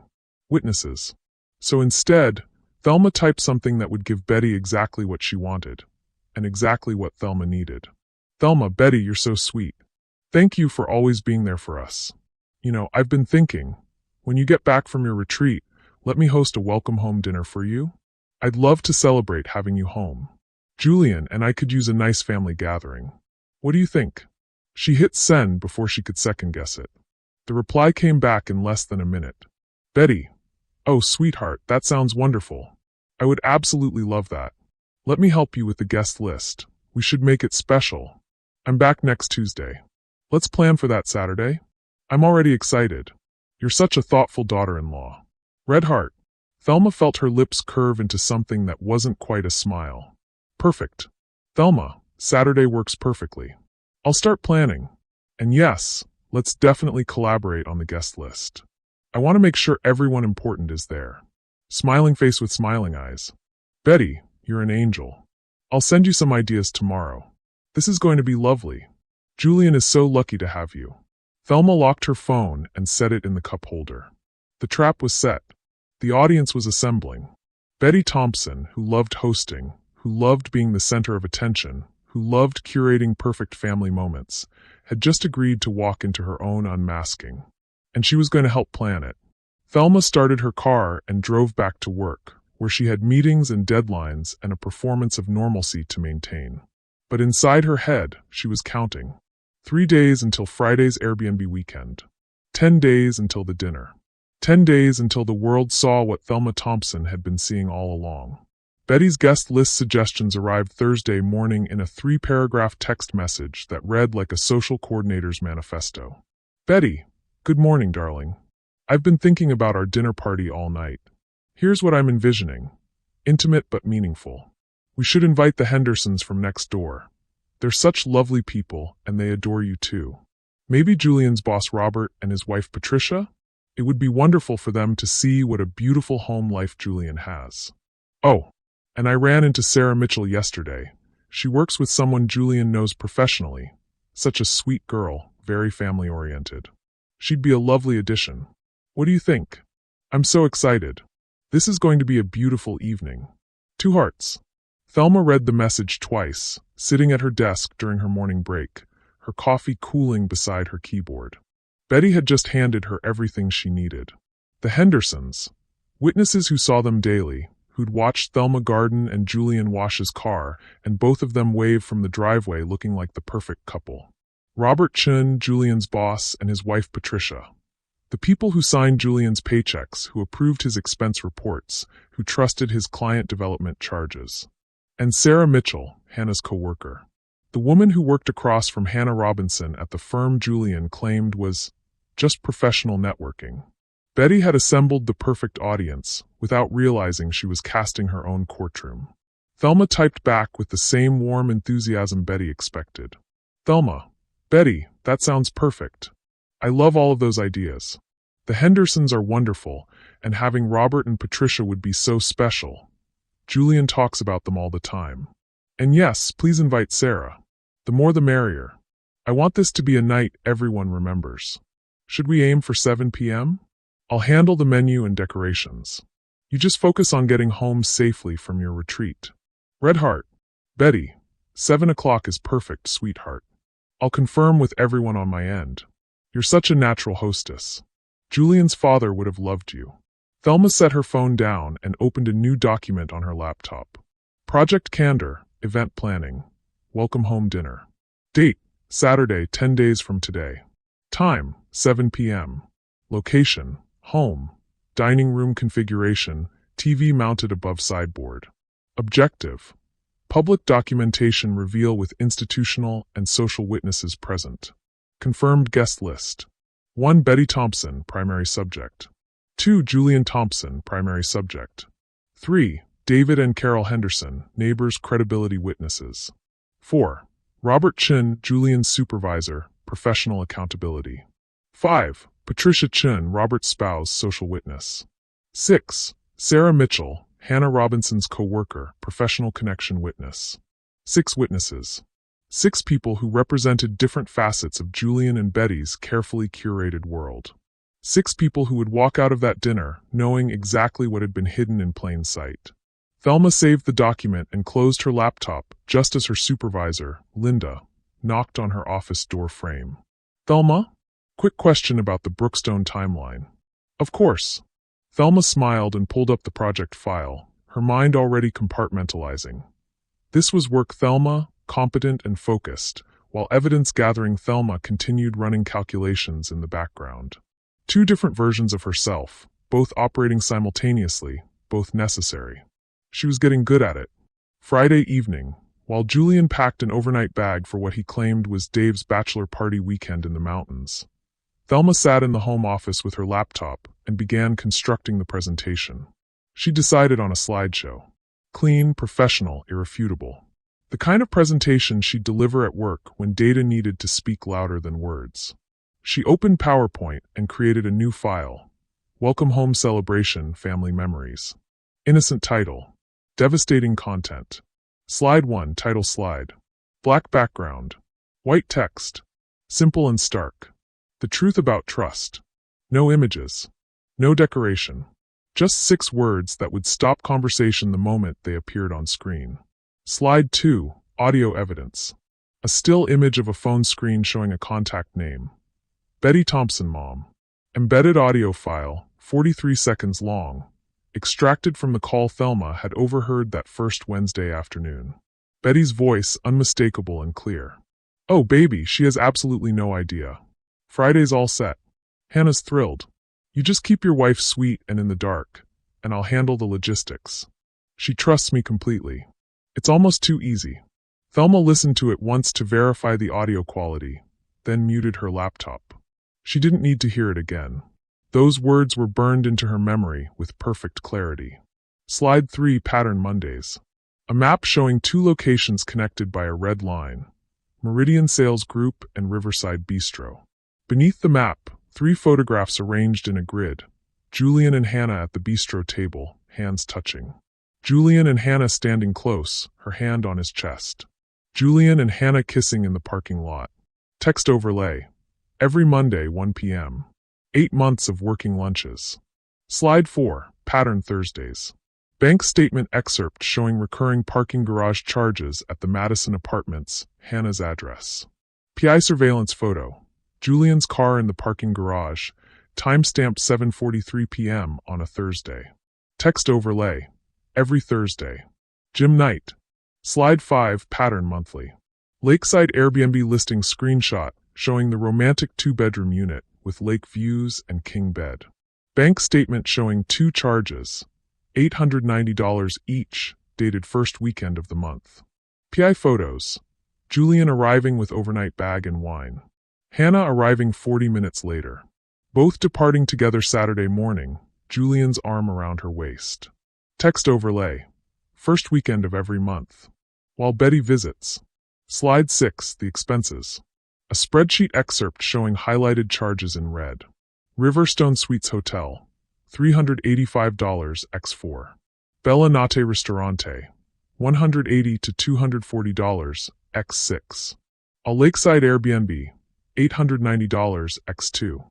witnesses. So instead, Thelma typed something that would give Betty exactly what she wanted, and exactly what Thelma needed. Thelma, Betty, you're so sweet. Thank you for always being there for us. You know, I've been thinking, when you get back from your retreat, let me host a welcome home dinner for you. I'd love to celebrate having you home. Julian and I could use a nice family gathering. What do you think? She hit send before she could second-guess it. The reply came back in less than a minute. Betty, oh, sweetheart, that sounds wonderful. I would absolutely love that. Let me help you with the guest list. We should make it special. I'm back next Tuesday. Let's plan for that Saturday. I'm already excited. You're such a thoughtful daughter-in-law. Red heart. Thelma felt her lips curve into something that wasn't quite a smile. Perfect. Thelma, Saturday works perfectly. I'll start planning. And yes, let's definitely collaborate on the guest list. I want to make sure everyone important is there. Smiling face with smiling eyes. Betty, you're an angel. I'll send you some ideas tomorrow. This is going to be lovely. Julian is so lucky to have you. Thelma locked her phone and set it in the cup holder. The trap was set. The audience was assembling. Betty Thompson, who loved hosting, who loved being the center of attention, who loved curating perfect family moments, had just agreed to walk into her own unmasking. And she was going to help plan it. Thelma started her car and drove back to work, where she had meetings and deadlines and a performance of normalcy to maintain. But inside her head, she was counting. 3 days until Friday's Airbnb weekend. 10 days until the dinner. 10 days until the world saw what Thelma Thompson had been seeing all along. Betty's guest list suggestions arrived Thursday morning in a 3-paragraph text message that read like a social coordinator's manifesto. Betty, good morning, darling. I've been thinking about our dinner party all night. Here's what I'm envisioning. Intimate but meaningful. We should invite the Hendersons from next door. They're such lovely people, and they adore you too. Maybe Julian's boss Robert and his wife Patricia? It would be wonderful for them to see what a beautiful home life Julian has. Oh, and I ran into Sarah Mitchell yesterday. She works with someone Julian knows professionally. Such a sweet girl, very family-oriented. She'd be a lovely addition. What do you think? I'm so excited. This is going to be a beautiful evening. 2 hearts. Thelma read the message twice, sitting at her desk during her morning break, her coffee cooling beside her keyboard. Betty had just handed her everything she needed. The Hendersons, witnesses who saw them daily, who'd watched Thelma garden and Julian wash his car, and both of them wave from the driveway looking like the perfect couple. Robert Chun, Julian's boss, and his wife Patricia. The people who signed Julian's paychecks, who approved his expense reports, who trusted his client development charges. And Sarah Mitchell, Hannah's co-worker. The woman who worked across from Hannah Robinson at the firm Julian claimed was just professional networking. Betty had assembled the perfect audience without realizing she was casting her own courtroom. Thelma typed back with the same warm enthusiasm Betty expected. Thelma, Betty, that sounds perfect. I love all of those ideas. The Hendersons are wonderful, and having Robert and Patricia would be so special. Julian talks about them all the time. And yes, please invite Sarah. The more the merrier. I want this to be a night everyone remembers. Should we aim for 7 p.m.? I'll handle the menu and decorations. You just focus on getting home safely from your retreat. Red heart. Betty, 7 o'clock is perfect, sweetheart. I'll confirm with everyone on my end. You're such a natural hostess. Julian's father would have loved you. Thelma set her phone down and opened a new document on her laptop. Project Candor, event planning. Welcome home dinner. Date, Saturday, 10 days from today. Time, 7 p.m. Location, home. Dining room configuration, TV mounted above sideboard. Objective, public documentation reveal with institutional and social witnesses present. Confirmed guest list. 1. Betty Thompson, primary subject. 2. Julian Thompson, primary subject. 3. David and Carol Henderson, neighbors, credibility witnesses. 4. Robert Chin, Julian's supervisor, professional accountability. 5. Patricia Chin, Robert's spouse, social witness. 6. Sarah Mitchell, Hannah Robinson's co-worker, professional connection witness. 6 witnesses. 6 people who represented different facets of Julian and Betty's carefully curated world. 6 people who would walk out of that dinner knowing exactly what had been hidden in plain sight. Thelma saved the document and closed her laptop just as her supervisor, Linda, knocked on her office door frame. Thelma? Quick question about the Brookstone timeline. Of course. Thelma smiled and pulled up the project file, her mind already compartmentalizing. This was work Thelma, competent and focused, while evidence-gathering Thelma continued running calculations in the background. 2 different versions of herself, both operating simultaneously, both necessary. She was getting good at it. Friday evening, while Julian packed an overnight bag for what he claimed was Dave's bachelor party weekend in the mountains, Thelma sat in the home office with her laptop and began constructing the presentation. She decided on a slideshow. Clean, professional, irrefutable. The kind of presentation she'd deliver at work when data needed to speak louder than words. She opened PowerPoint and created a new file. Welcome Home Celebration, Family Memories. Innocent title. Devastating content. Slide 1, title slide. Black background. White text. Simple and stark. The truth about trust. No images. No decoration. Just 6 words that would stop conversation the moment they appeared on screen. Slide 2, audio evidence. A still image of a phone screen showing a contact name. Betty Thompson, mom. Embedded audio file, 43 seconds long, extracted from the call Thelma had overheard that first Wednesday afternoon. Betty's voice unmistakable and clear. Oh baby, she has absolutely no idea. Friday's all set. Hannah's thrilled. You just keep your wife sweet and in the dark, and I'll handle the logistics. She trusts me completely. It's almost too easy. Thelma listened to it once to verify the audio quality, then muted her laptop. She didn't need to hear it again. Those words were burned into her memory with perfect clarity. Slide 3, Pattern Mondays. A map showing 2 locations connected by a red line. Meridian Sales Group and Riverside Bistro. Beneath the map, 3 photographs arranged in a grid. Julian and Hannah at the bistro table, hands touching. Julian and Hannah standing close, her hand on his chest. Julian and Hannah kissing in the parking lot. Text overlay. Every Monday, 1 p.m. 8 months of working lunches. Slide 4, Pattern Thursdays. Bank statement excerpt showing recurring parking garage charges at the Madison Apartments, Hannah's address. PI surveillance photo. Julian's car in the parking garage, timestamp 7:43 p.m. on a Thursday. Text overlay. Every Thursday. Gym night. Slide 5, Pattern Monthly. Lakeside Airbnb listing screenshot showing the romantic 2-bedroom unit with lake views and king bed. Bank statement showing 2 charges, $890 each, dated first weekend of the month. PI photos. Julian arriving with overnight bag and wine. Hannah arriving 40 minutes later. Both departing together Saturday morning, Julian's arm around her waist. Text overlay. First weekend of every month. While Betty visits. Slide 6, the expenses. A spreadsheet excerpt showing highlighted charges in red. Riverstone Suites Hotel, $385 x 4. Bella Notte Ristorante, $180 to $240 x 6. A Lakeside Airbnb, $890 x 2.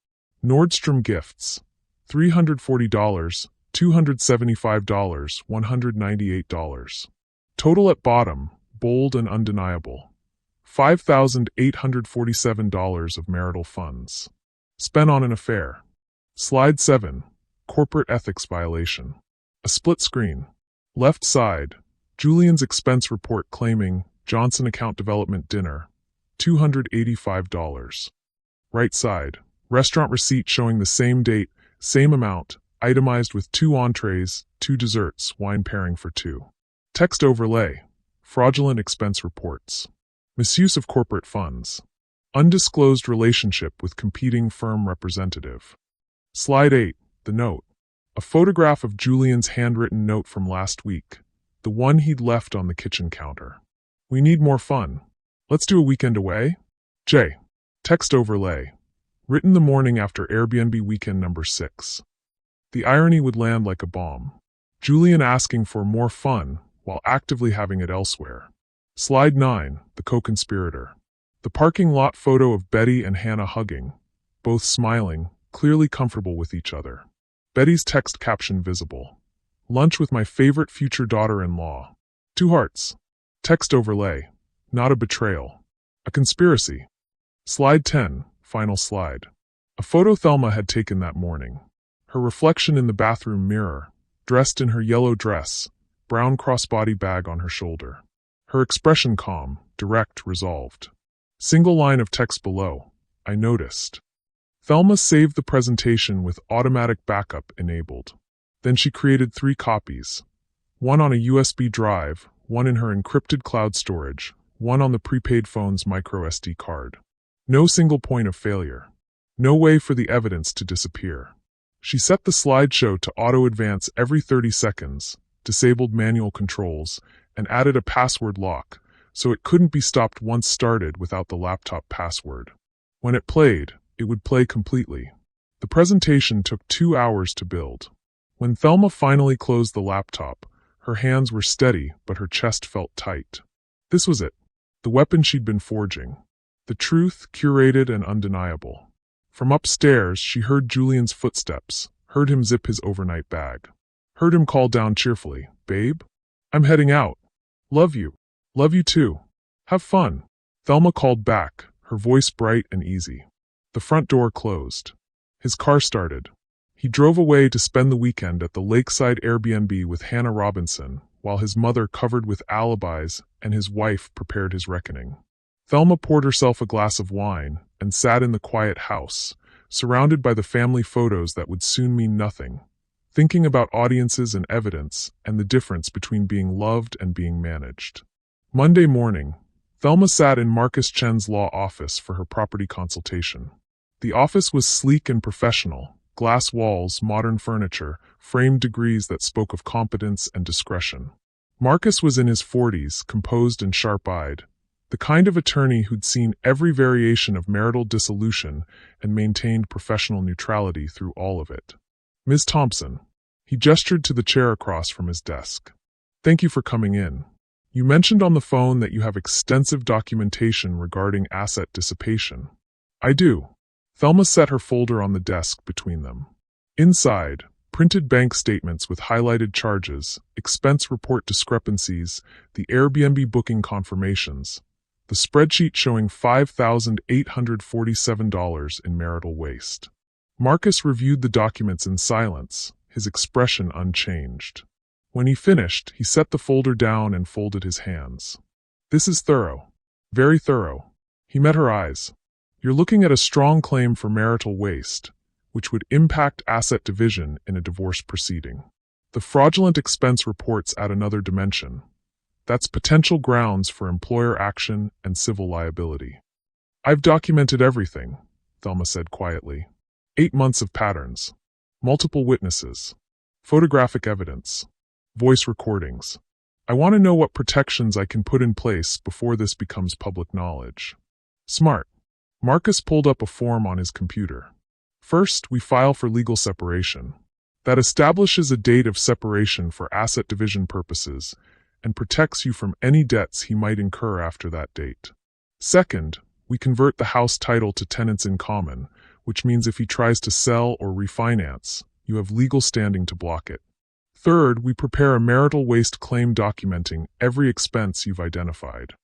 Nordstrom Gifts, $340, $275, $198. Total at bottom, bold and undeniable. $5,847 of marital funds. Spent on an affair. Slide 7. Corporate ethics violation. A split screen. Left side, Julian's expense report claiming Johnson account development dinner, $285. Right side, restaurant receipt showing the same date, same amount, itemized with 2 entrees, 2 desserts, wine pairing for 2. Text overlay. Fraudulent expense reports. Misuse of corporate funds. Undisclosed relationship with competing firm representative. Slide 8. The note. A photograph of Julian's handwritten note from last week, the one he'd left on the kitchen counter. We need more fun. Let's do a weekend away? J. Text overlay. Written the morning after Airbnb weekend number 6. The irony would land like a bomb. Julian asking for more fun while actively having it elsewhere. Slide 9. The co-conspirator. The parking lot photo of Betty and Hannah hugging, both smiling, clearly comfortable with each other. Betty's text caption visible. Lunch with my favorite future daughter-in-law. 2 hearts. Text overlay. Not a betrayal. A conspiracy. Slide 10. Final slide. A photo Thelma had taken that morning. Her reflection in the bathroom mirror, dressed in her yellow dress, brown crossbody bag on her shoulder. Her expression calm, direct, resolved. Single line of text below. I noticed. Thelma saved the presentation with automatic backup enabled. Then she created 3 copies. One on a USB drive, one in her encrypted cloud storage, one on the prepaid phone's microSD card. No single point of failure. No way for the evidence to disappear. She set the slideshow to auto-advance every 30 seconds, disabled manual controls, and added a password lock, so it couldn't be stopped once started without the laptop password. When it played, it would play completely. The presentation took 2 hours to build. When Thelma finally closed the laptop, her hands were steady, but her chest felt tight. This was it. The weapon she'd been forging. The truth, curated and undeniable. From upstairs, she heard Julian's footsteps, heard him zip his overnight bag. Heard him call down cheerfully, "Babe? I'm heading out. Love you. Love you too. Have fun." Thelma called back, her voice bright and easy. The front door closed. His car started. He drove away to spend the weekend at the lakeside Airbnb with Hannah Robinson, while his mother covered with alibis and his wife prepared his reckoning. Thelma poured herself a glass of wine and sat in the quiet house, surrounded by the family photos that would soon mean nothing, thinking about audiences and evidence and the difference between being loved and being managed. Monday morning, Thelma sat in Marcus Chen's law office for her property consultation. The office was sleek and professional, glass walls, modern furniture, framed degrees that spoke of competence and discretion. Marcus was in his 40s, composed and sharp-eyed, the kind of attorney who'd seen every variation of marital dissolution and maintained professional neutrality through all of it. "Ms. Thompson." He gestured to the chair across from his desk. "Thank you for coming in. You mentioned on the phone that you have extensive documentation regarding asset dissipation." "I do." Thelma set her folder on the desk between them. Inside, printed bank statements with highlighted charges, expense report discrepancies, the Airbnb booking confirmations, the spreadsheet showing $5,847 in marital waste. Marcus reviewed the documents in silence, his expression unchanged. When he finished, he set the folder down and folded his hands. "This is thorough. Very thorough." He met her eyes. "You're looking at a strong claim for marital waste, which would impact asset division in a divorce proceeding. The fraudulent expense reports add another dimension. That's potential grounds for employer action and civil liability." "I've documented everything," Thelma said quietly. 8 months of patterns. Multiple witnesses. Photographic evidence. Voice recordings. I want to know what protections I can put in place before this becomes public knowledge." "Smart." Marcus pulled up a form on his computer. "First, we file for legal separation. That establishes a date of separation for asset division purposes and protects you from any debts he might incur after that date. Second, we convert the house title to tenants in common, which means if he tries to sell or refinance, You have legal standing to block it. Third, we prepare a marital waste claim documenting every expense you've identified.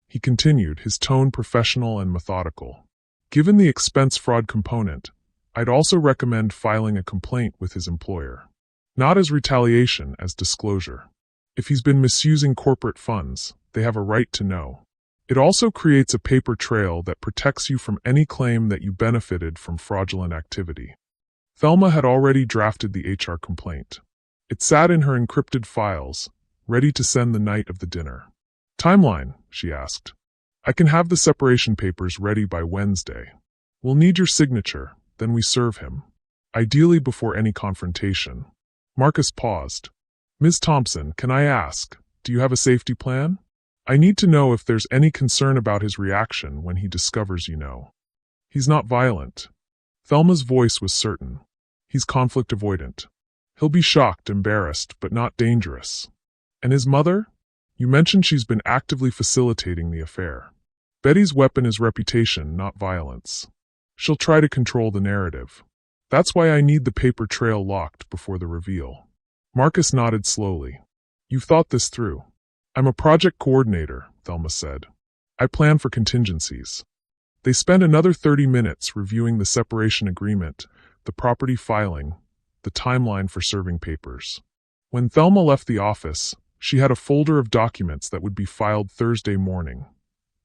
He continued, his tone professional and methodical. Given the expense fraud component, I'd also recommend filing a complaint with his employer. Not as retaliation, as disclosure. If he's been misusing corporate funds, they have a right to know. It also creates a paper trail that protects you from any claim that you benefited from fraudulent activity. Thelma had already drafted the HR complaint. It sat in her encrypted files, ready to send the night of the dinner. Timeline, she asked. I can have the separation papers ready by Wednesday. We'll need your signature, then we serve him. Ideally before any confrontation. Marcus paused. Ms. Thompson, can I ask, do you have a safety plan? I need to know if there's any concern about his reaction when he discovers you know. He's not violent. Thelma's voice was certain. He's conflict avoidant. He'll be shocked, embarrassed, but not dangerous. And his mother? You mentioned she's been actively facilitating the affair. Betty's weapon is reputation, not violence. She'll try to control the narrative. That's why I need the paper trail locked before the reveal. Marcus nodded slowly. You've thought this through. I'm a project coordinator, Thelma said. I plan for contingencies. They spent another 30 minutes reviewing the separation agreement, the property filing, the timeline for serving papers. When Thelma left the office, she had a folder of documents that would be filed Thursday morning,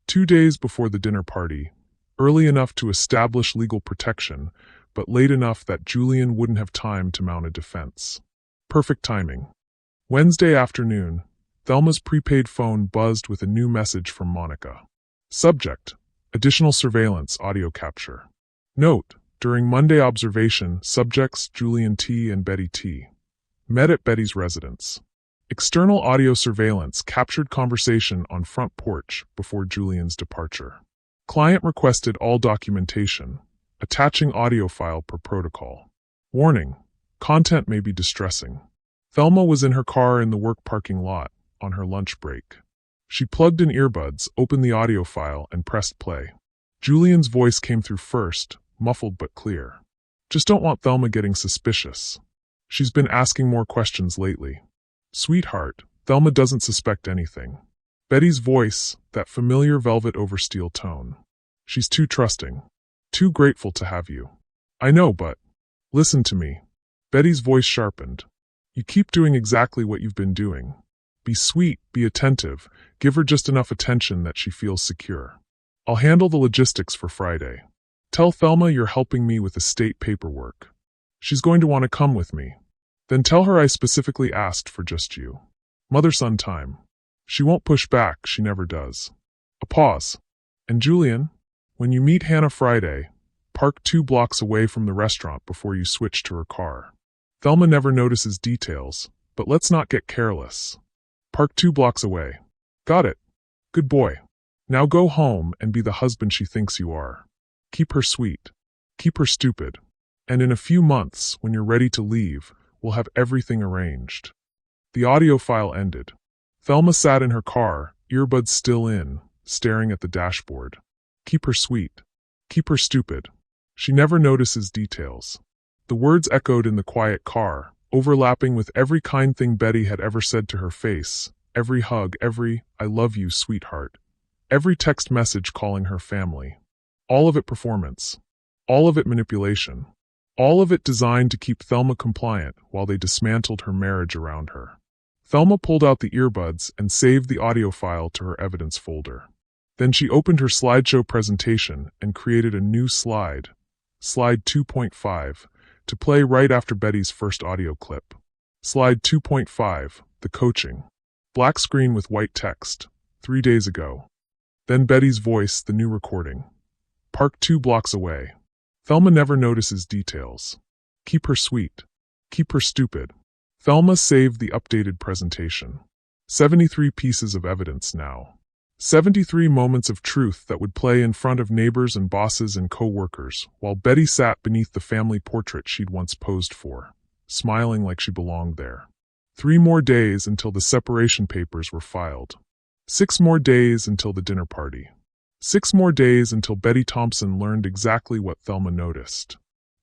2 days before the dinner party, early enough to establish legal protection, but late enough that Julian wouldn't have time to mount a defense. Perfect timing. Wednesday afternoon, Thelma's prepaid phone buzzed with a new message from Monica. Subject: additional surveillance audio capture. Note: during Monday observation, subjects Julian T. and Betty T. met at Betty's residence. External audio surveillance captured conversation on front porch before Julian's departure. Client requested all documentation, attaching audio file per protocol. Warning: content may be distressing. Thelma was in her car in the work parking lot, on her lunch break. She plugged in earbuds, opened the audio file, and pressed play. Julian's voice came through first, muffled but clear. Just don't want Thelma getting suspicious. She's been asking more questions lately. Sweetheart, Thelma doesn't suspect anything. Betty's voice, that familiar velvet over steel tone. She's too trusting. Too grateful to have you. I know, but listen to me. Betty's voice sharpened. You keep doing exactly what you've been doing. Be sweet, be attentive, give her just enough attention that she feels secure. I'll handle the logistics for Friday. Tell Thelma you're helping me with estate paperwork. She's going to want to come with me. Then tell her I specifically asked for just you. Mother-son time. She won't push back, she never does. A pause. And Julian, when you meet Hannah Friday, park 2 blocks away from the restaurant before you switch to her car. Thelma never notices details, but let's not get careless. Park 2 blocks away. Got it. Good boy. Now go home and be the husband she thinks you are. Keep her sweet. Keep her stupid. And in a few months, when you're ready to leave, we'll have everything arranged. The audio file ended. Thelma sat in her car, earbuds still in, staring at the dashboard. Keep her sweet. Keep her stupid. She never notices details. The words echoed in the quiet car, overlapping with every kind thing Betty had ever said to her face, every hug, every "I love you, sweetheart," every text message calling her family. All of it performance. All of it manipulation. All of it designed to keep Thelma compliant while they dismantled her marriage around her. Thelma pulled out the earbuds and saved the audio file to her evidence folder. Then she opened her slideshow presentation and created a new slide, Slide 2.5, to play right after Betty's first audio clip. Slide 2.5, the coaching. Black screen with white text, 3 days ago. Then Betty's voice, the new recording. Park 2 blocks away. Thelma never notices details. Keep her sweet. Keep her stupid. Thelma saved the updated presentation. 73 pieces of evidence now. 73 moments of truth that would play in front of neighbors and bosses and co-workers, while Betty sat beneath the family portrait she'd once posed for, smiling like she belonged there. 3 more days until the separation papers were filed. 6 more days until the dinner party. 6 more days until Betty Thompson learned exactly what Thelma noticed.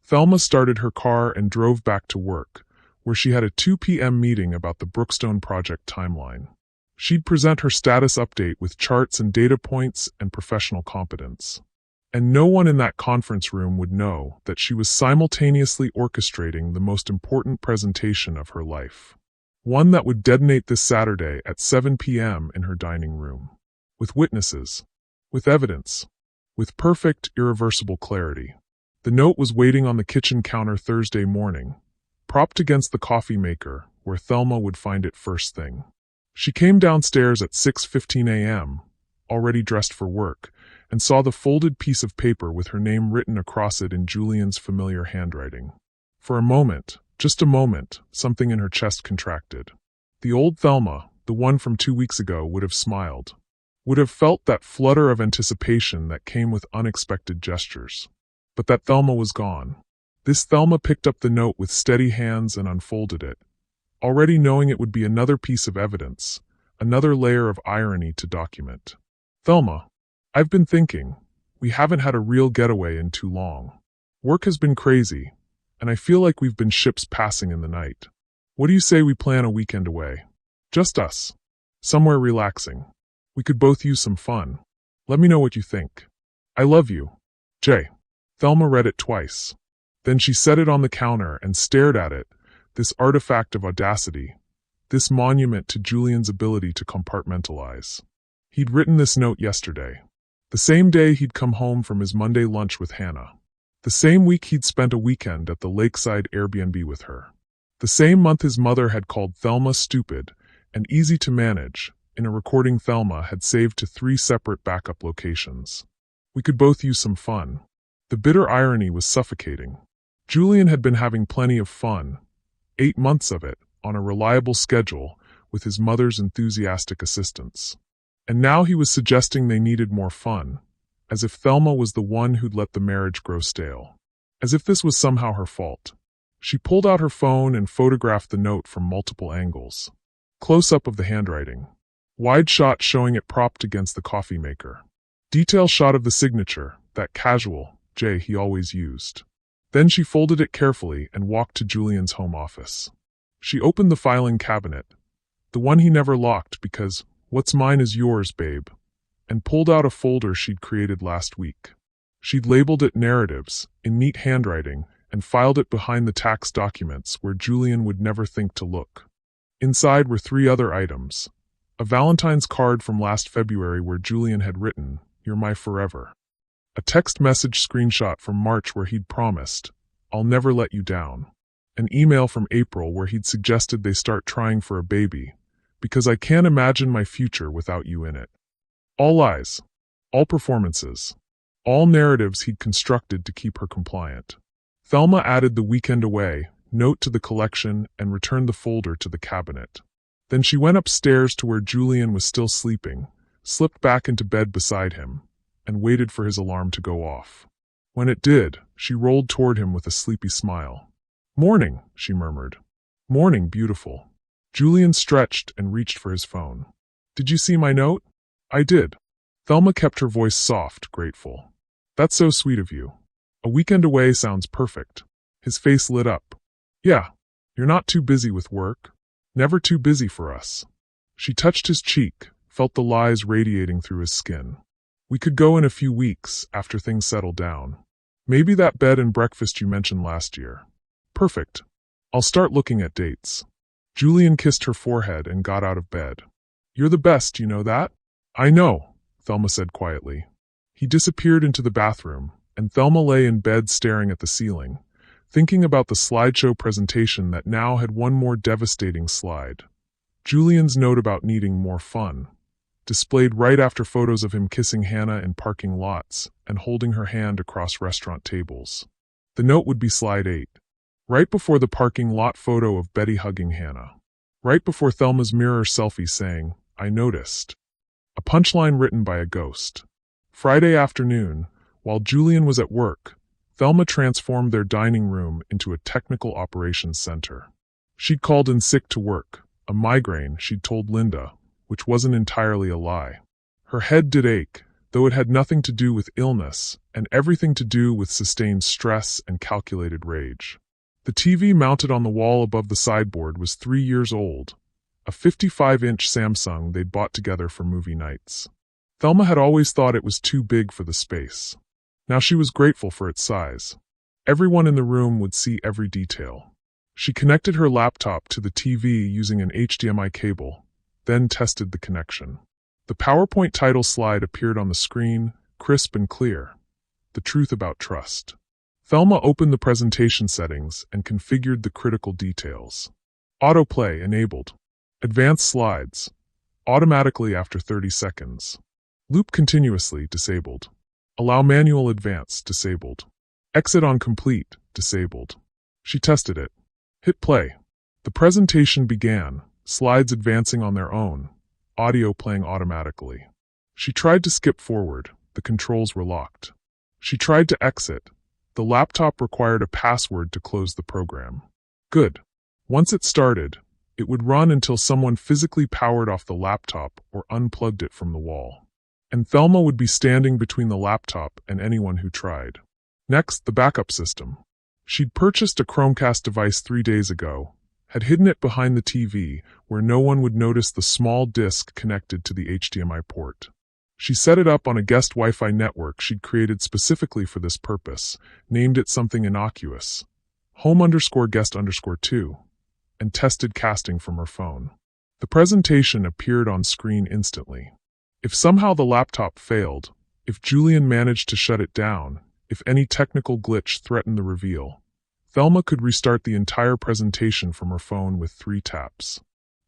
Thelma started her car and drove back to work, where she had a 2 p.m. meeting about the Brookstone project timeline. She'd present her status update with charts and data points and professional competence. And no one in that conference room would know that she was simultaneously orchestrating the most important presentation of her life. One that would detonate this Saturday at 7 p.m. in her dining room. With witnesses. With evidence. With perfect, irreversible clarity. The note was waiting on the kitchen counter Thursday morning, propped against the coffee maker, where Thelma would find it first thing. She came downstairs at 6:15 a.m., already dressed for work, and saw the folded piece of paper with her name written across it in Julian's familiar handwriting. For a moment, just a moment, something in her chest contracted. The old Thelma, the one from 2 weeks ago, would have smiled. Would have felt that flutter of anticipation that came with unexpected gestures. But that Thelma was gone. This Thelma picked up the note with steady hands and unfolded it, already knowing it would be another piece of evidence, another layer of irony to document. Thelma, I've been thinking, we haven't had a real getaway in too long. Work has been crazy, and I feel like we've been ships passing in the night. What do you say we plan a weekend away? Just us. Somewhere relaxing. We could both use some fun. Let me know what you think. I love you. Jay. Thelma read it twice. Then she set it on the counter and stared at it, this artifact of audacity, this monument to Julian's ability to compartmentalize. He'd written this note yesterday. The same day he'd come home from his Monday lunch with Hannah. The same week he'd spent a weekend at the lakeside Airbnb with her. The same month his mother had called Thelma stupid and easy to manage, in a recording Thelma had saved to 3 separate backup locations. We could both use some fun. The bitter irony was suffocating. Julian had been having plenty of fun, 8 months of it, on a reliable schedule, with his mother's enthusiastic assistance. And now he was suggesting they needed more fun, as if Thelma was the one who'd let the marriage grow stale. As if this was somehow her fault. She pulled out her phone and photographed the note from multiple angles. Close-up of the handwriting. Wide shot showing it propped against the coffee maker. Detail shot of the signature, that casual J he always used. Then she folded it carefully and walked to Julian's home office. She opened the filing cabinet, the one he never locked because, what's mine is yours, babe, and pulled out a folder she'd created last week. She'd labeled it Narratives, in neat handwriting, and filed it behind the tax documents where Julian would never think to look. Inside were 3 other items. A Valentine's card from last February where Julian had written, "You're my forever." A text message screenshot from March where he'd promised, "I'll never let you down." An email from April where he'd suggested they start trying for a baby, because I can't imagine my future without you in it. All lies. All performances. All narratives he'd constructed to keep her compliant. Thelma added the weekend away, note to the collection, and returned the folder to the cabinet. Then she went upstairs to where Julian was still sleeping, slipped back into bed beside him, and waited for his alarm to go off. When it did, she rolled toward him with a sleepy smile. "Morning," she murmured. "Morning, beautiful." Julian stretched and reached for his phone. "Did you see my note?" "I did." Thelma kept her voice soft, grateful. "That's so sweet of you. A weekend away sounds perfect." His face lit up. "Yeah, you're not too busy with work. Never too busy for us." She touched his cheek, felt the lies radiating through his skin. "We could go in a few weeks, after things settle down. Maybe that bed and breakfast you mentioned last year." "Perfect. I'll start looking at dates." Julian kissed her forehead and got out of bed. "You're the best, you know that?" "I know," Thelma said quietly. He disappeared into the bathroom, and Thelma lay in bed staring at the ceiling, thinking about the slideshow presentation that now had one more devastating slide. Julian's note about needing more fun, displayed right after photos of him kissing Hannah in parking lots and holding her hand across restaurant tables. The note would be slide 8. Right before the parking lot photo of Betty hugging Hannah. Right before Thelma's mirror selfie saying, "I noticed." A punchline written by a ghost. Friday afternoon, while Julian was at work, Thelma transformed their dining room into a technical operations center. She'd called in sick to work, a migraine, she'd told Linda, which wasn't entirely a lie. Her head did ache, though it had nothing to do with illness and everything to do with sustained stress and calculated rage. The TV mounted on the wall above the sideboard was 3 years old, a 55-inch Samsung they'd bought together for movie nights. Thelma had always thought it was too big for the space. Now she was grateful for its size. Everyone in the room would see every detail. She connected her laptop to the TV using an HDMI cable, then tested the connection. The PowerPoint title slide appeared on the screen, crisp and clear. The truth about trust. Thelma opened the presentation settings and configured the critical details. Autoplay enabled. Advanced slides. Automatically after 30 seconds. Loop continuously disabled. Allow manual advance disabled. Exit on complete disabled. She tested it. Hit play. The presentation began, slides advancing on their own, audio playing automatically. She tried to skip forward. The controls were locked. She tried to exit. The laptop required a password to close the program. Good. Once it started, it would run until someone physically powered off the laptop or unplugged it from the wall. And Thelma would be standing between the laptop and anyone who tried. Next, the backup system. She'd purchased a Chromecast device 3 days ago, had hidden it behind the TV where no one would notice the small disc connected to the HDMI port. She set it up on a guest Wi-Fi network she'd created specifically for this purpose, named it something innocuous, home_guest_2, and tested casting from her phone. The presentation appeared on screen instantly. If somehow the laptop failed, if Julian managed to shut it down, if any technical glitch threatened the reveal, Thelma could restart the entire presentation from her phone with 3 taps.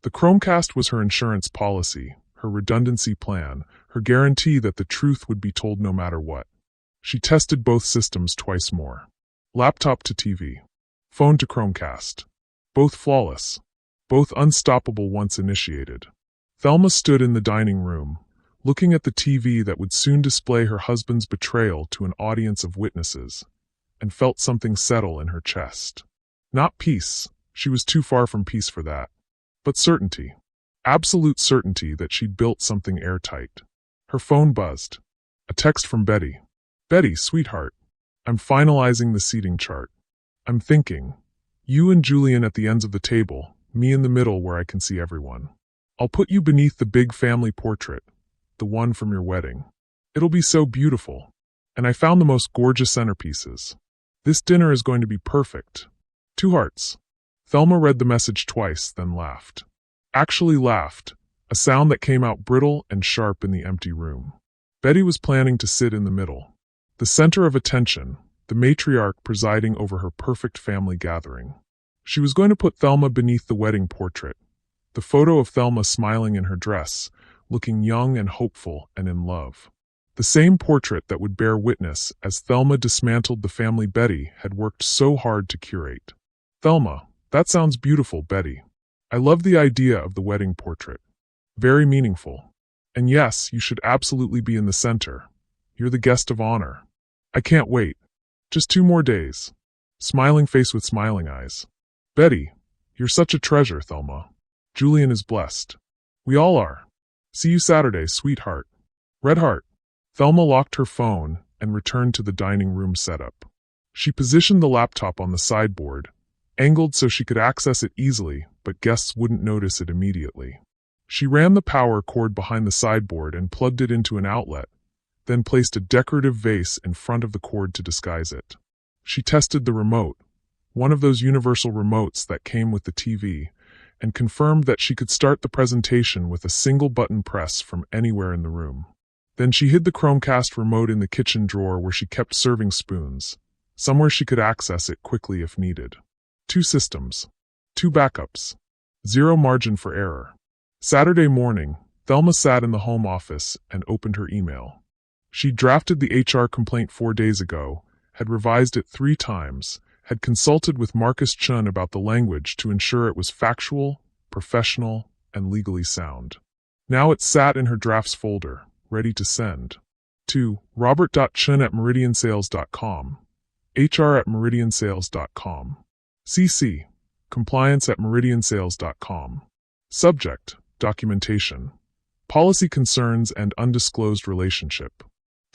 The Chromecast was her insurance policy, her redundancy plan, her guarantee that the truth would be told no matter what. She tested both systems twice more. Laptop to TV. Phone to Chromecast. Both flawless. Both unstoppable once initiated. Thelma stood in the dining room, looking at the TV that would soon display her husband's betrayal to an audience of witnesses, and felt something settle in her chest. Not peace, she was too far from peace for that, but certainty. Absolute certainty that she'd built something airtight. Her phone buzzed. A text from Betty. Betty, sweetheart. I'm finalizing the seating chart. I'm thinking. You and Julian at the ends of the table, me in the middle where I can see everyone. I'll put you beneath the big family portrait, the one from your wedding. It'll be so beautiful. And I found the most gorgeous centerpieces. This dinner is going to be perfect. 2 hearts. Thelma read the message twice, then laughed. Actually laughed, a sound that came out brittle and sharp in the empty room. Betty was planning to sit in the middle, the center of attention, the matriarch presiding over her perfect family gathering. She was going to put Thelma beneath the wedding portrait, the photo of Thelma smiling in her dress, looking young and hopeful and in love. The same portrait that would bear witness as Thelma dismantled the family Betty had worked so hard to curate. Thelma, that sounds beautiful, Betty. I love the idea of the wedding portrait. Very meaningful. And yes, you should absolutely be in the center. You're the guest of honor. I can't wait. Just 2 more days. Smiling face with smiling eyes. Betty, you're such a treasure, Thelma. Julian is blessed. We all are. See you Saturday, sweetheart. Red heart. Thelma locked her phone and returned to the dining room setup. She positioned the laptop on the sideboard, angled so she could access it easily, but guests wouldn't notice it immediately. She ran the power cord behind the sideboard and plugged it into an outlet, then placed a decorative vase in front of the cord to disguise it. She tested the remote, one of those universal remotes that came with the TV, and confirmed that she could start the presentation with a single button press from anywhere in the room. Then she hid the Chromecast remote in the kitchen drawer where she kept serving spoons, somewhere she could access it quickly if needed. 2 systems. 2 backups. 0 margin for error. Saturday morning, Thelma sat in the home office and opened her email. She drafted the HR complaint 4 days ago, had revised it 3 times, had consulted with Marcus Chun about the language to ensure it was factual, professional, and legally sound. Now it sat in her drafts folder, ready to send. To robert.chun@meridiansales.com, hr@meridiansales.com. CC, compliance@meridiansales.com. Subject, documentation. Policy concerns and undisclosed relationship.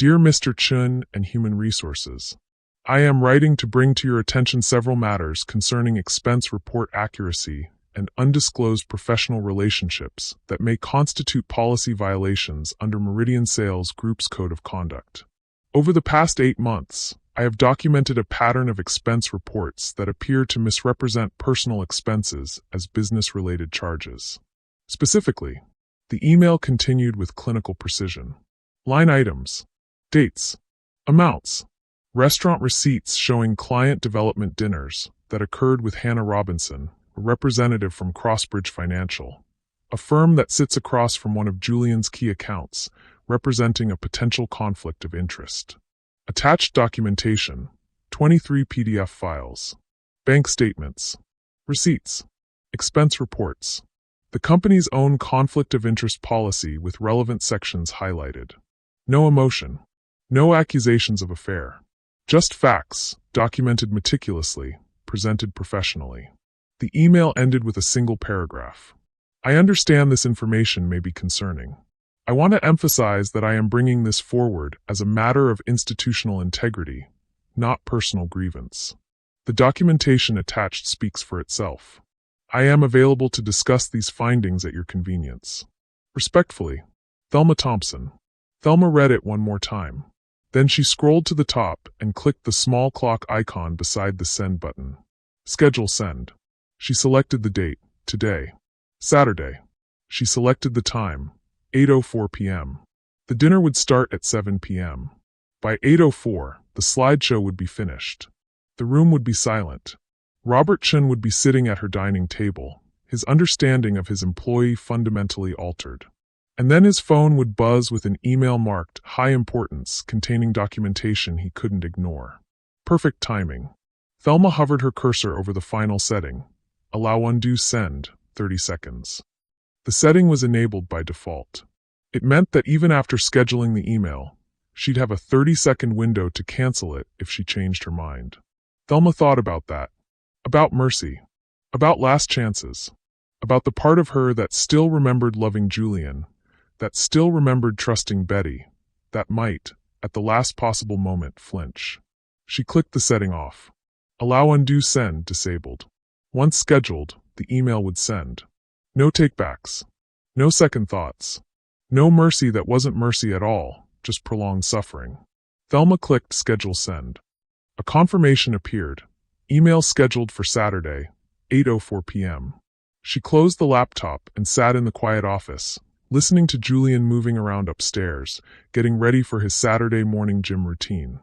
Dear Mr. Chun and Human Resources, I am writing to bring to your attention several matters concerning expense report accuracy and undisclosed professional relationships that may constitute policy violations under Meridian Sales Group's Code of Conduct. Over the past 8 months, I have documented a pattern of expense reports that appear to misrepresent personal expenses as business-related charges. Specifically, the email continued with clinical precision. Line items, dates, amounts, restaurant receipts showing client development dinners that occurred with Hannah Robinson, a representative from Crossbridge Financial, a firm that sits across from one of Julian's key accounts, representing a potential conflict of interest. Attached documentation, 23 PDF files, bank statements, receipts, expense reports, the company's own conflict of interest policy with relevant sections highlighted. No emotion, no accusations of affair. Just facts, documented meticulously, presented professionally. The email ended with a single paragraph. I understand this information may be concerning. I want to emphasize that I am bringing this forward as a matter of institutional integrity, not personal grievance. The documentation attached speaks for itself. I am available to discuss these findings at your convenience. Respectfully, Thelma Thompson. Thelma read it one more time. Then she scrolled to the top and clicked the small clock icon beside the send button. Schedule send. She selected the date, today, Saturday. She selected the time, 8:04 p.m. The dinner would start at 7 p.m. By 8:04, the slideshow would be finished. The room would be silent. Robert Chun would be sitting at her dining table, his understanding of his employee fundamentally altered. And then his phone would buzz with an email marked high importance containing documentation he couldn't ignore. Perfect timing. Thelma hovered her cursor over the final setting. Allow undo send, 30 seconds. The setting was enabled by default. It meant that even after scheduling the email, she'd have a 30-second window to cancel it if she changed her mind. Thelma thought about that. About mercy. About last chances. About the part of her that still remembered loving Julian, that still remembered trusting Betty, that might, at the last possible moment, flinch. She clicked the setting off. Allow undo send disabled. Once scheduled, the email would send. No takebacks. No second thoughts. No mercy that wasn't mercy at all, just prolonged suffering. Thelma clicked schedule send. A confirmation appeared. Email scheduled for Saturday, 8:04 p.m. She closed the laptop and sat in the quiet office, listening to Julian moving around upstairs, getting ready for his Saturday morning gym routine,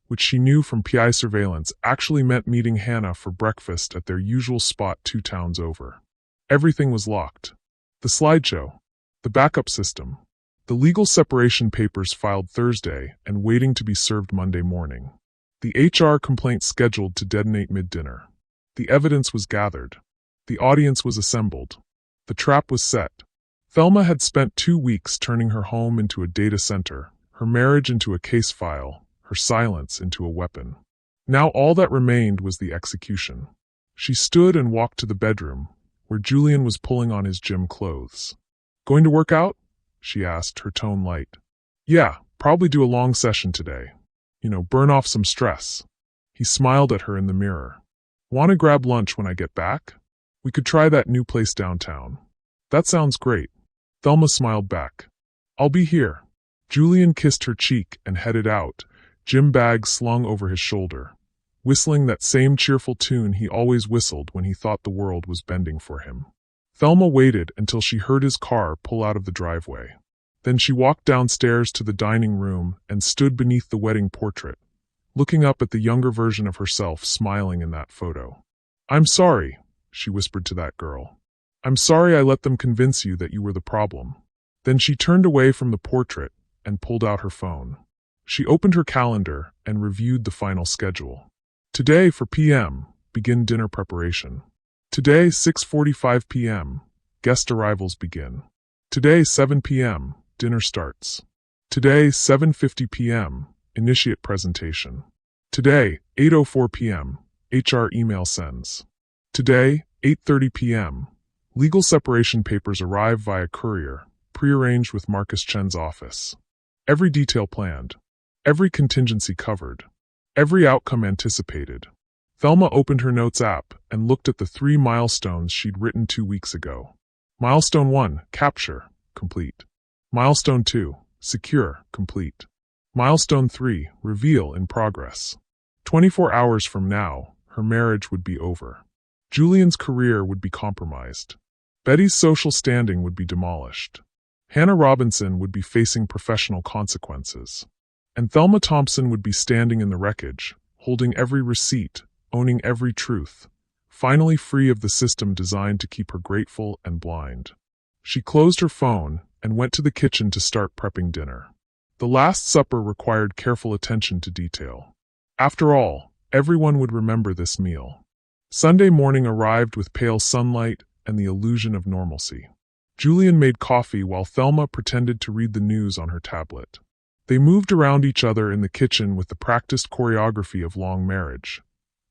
which she knew from PI surveillance actually meant meeting Hannah for breakfast at their usual spot 2 towns over. Everything was locked. The slideshow, the backup system, the legal separation papers filed Thursday and waiting to be served Monday morning. The HR complaint scheduled to detonate mid-dinner. The evidence was gathered. The audience was assembled. The trap was set. Thelma had spent 2 weeks turning her home into a data center, her marriage into a case file, her silence into a weapon. Now all that remained was the execution. She stood and walked to the bedroom, where Julian was pulling on his gym clothes. Going to work out? She asked, her tone light. Yeah, probably do a long session today. Burn off some stress. He smiled at her in the mirror. Want to grab lunch when I get back? We could try that new place downtown. That sounds great. Thelma smiled back. I'll be here. Julian kissed her cheek and headed out, gym bag slung over his shoulder, whistling that same cheerful tune he always whistled when he thought the world was bending for him. Thelma waited until she heard his car pull out of the driveway. Then she walked downstairs to the dining room and stood beneath the wedding portrait, looking up at the younger version of herself smiling in that photo. I'm sorry, she whispered to that girl. I'm sorry I let them convince you that you were the problem. Then she turned away from the portrait and pulled out her phone. She opened her calendar and reviewed the final schedule. Today, 4 p.m., begin dinner preparation. Today, 6:45 p.m., guest arrivals begin. Today, 7 p.m., dinner starts. Today, 7:50 p.m., initiate presentation. Today, 8:04 p.m., HR email sends. Today, 8:30 p.m., legal separation papers arrive via courier, prearranged with Marcus Chen's office. Every detail planned. Every contingency covered. Every outcome anticipated. Thelma opened her notes app and looked at the 3 milestones she'd written 2 weeks ago. Milestone 1, capture, complete. Milestone 2, secure, complete. Milestone 3, reveal in progress. 24 hours from now, her marriage would be over. Julian's career would be compromised. Betty's social standing would be demolished. Hannah Robinson would be facing professional consequences. And Thelma Thompson would be standing in the wreckage, holding every receipt, owning every truth, finally free of the system designed to keep her grateful and blind. She closed her phone and went to the kitchen to start prepping dinner. The Last Supper required careful attention to detail. After all, everyone would remember this meal. Sunday morning arrived with pale sunlight and the illusion of normalcy. Julian made coffee while Thelma pretended to read the news on her tablet. They moved around each other in the kitchen with the practiced choreography of long marriage.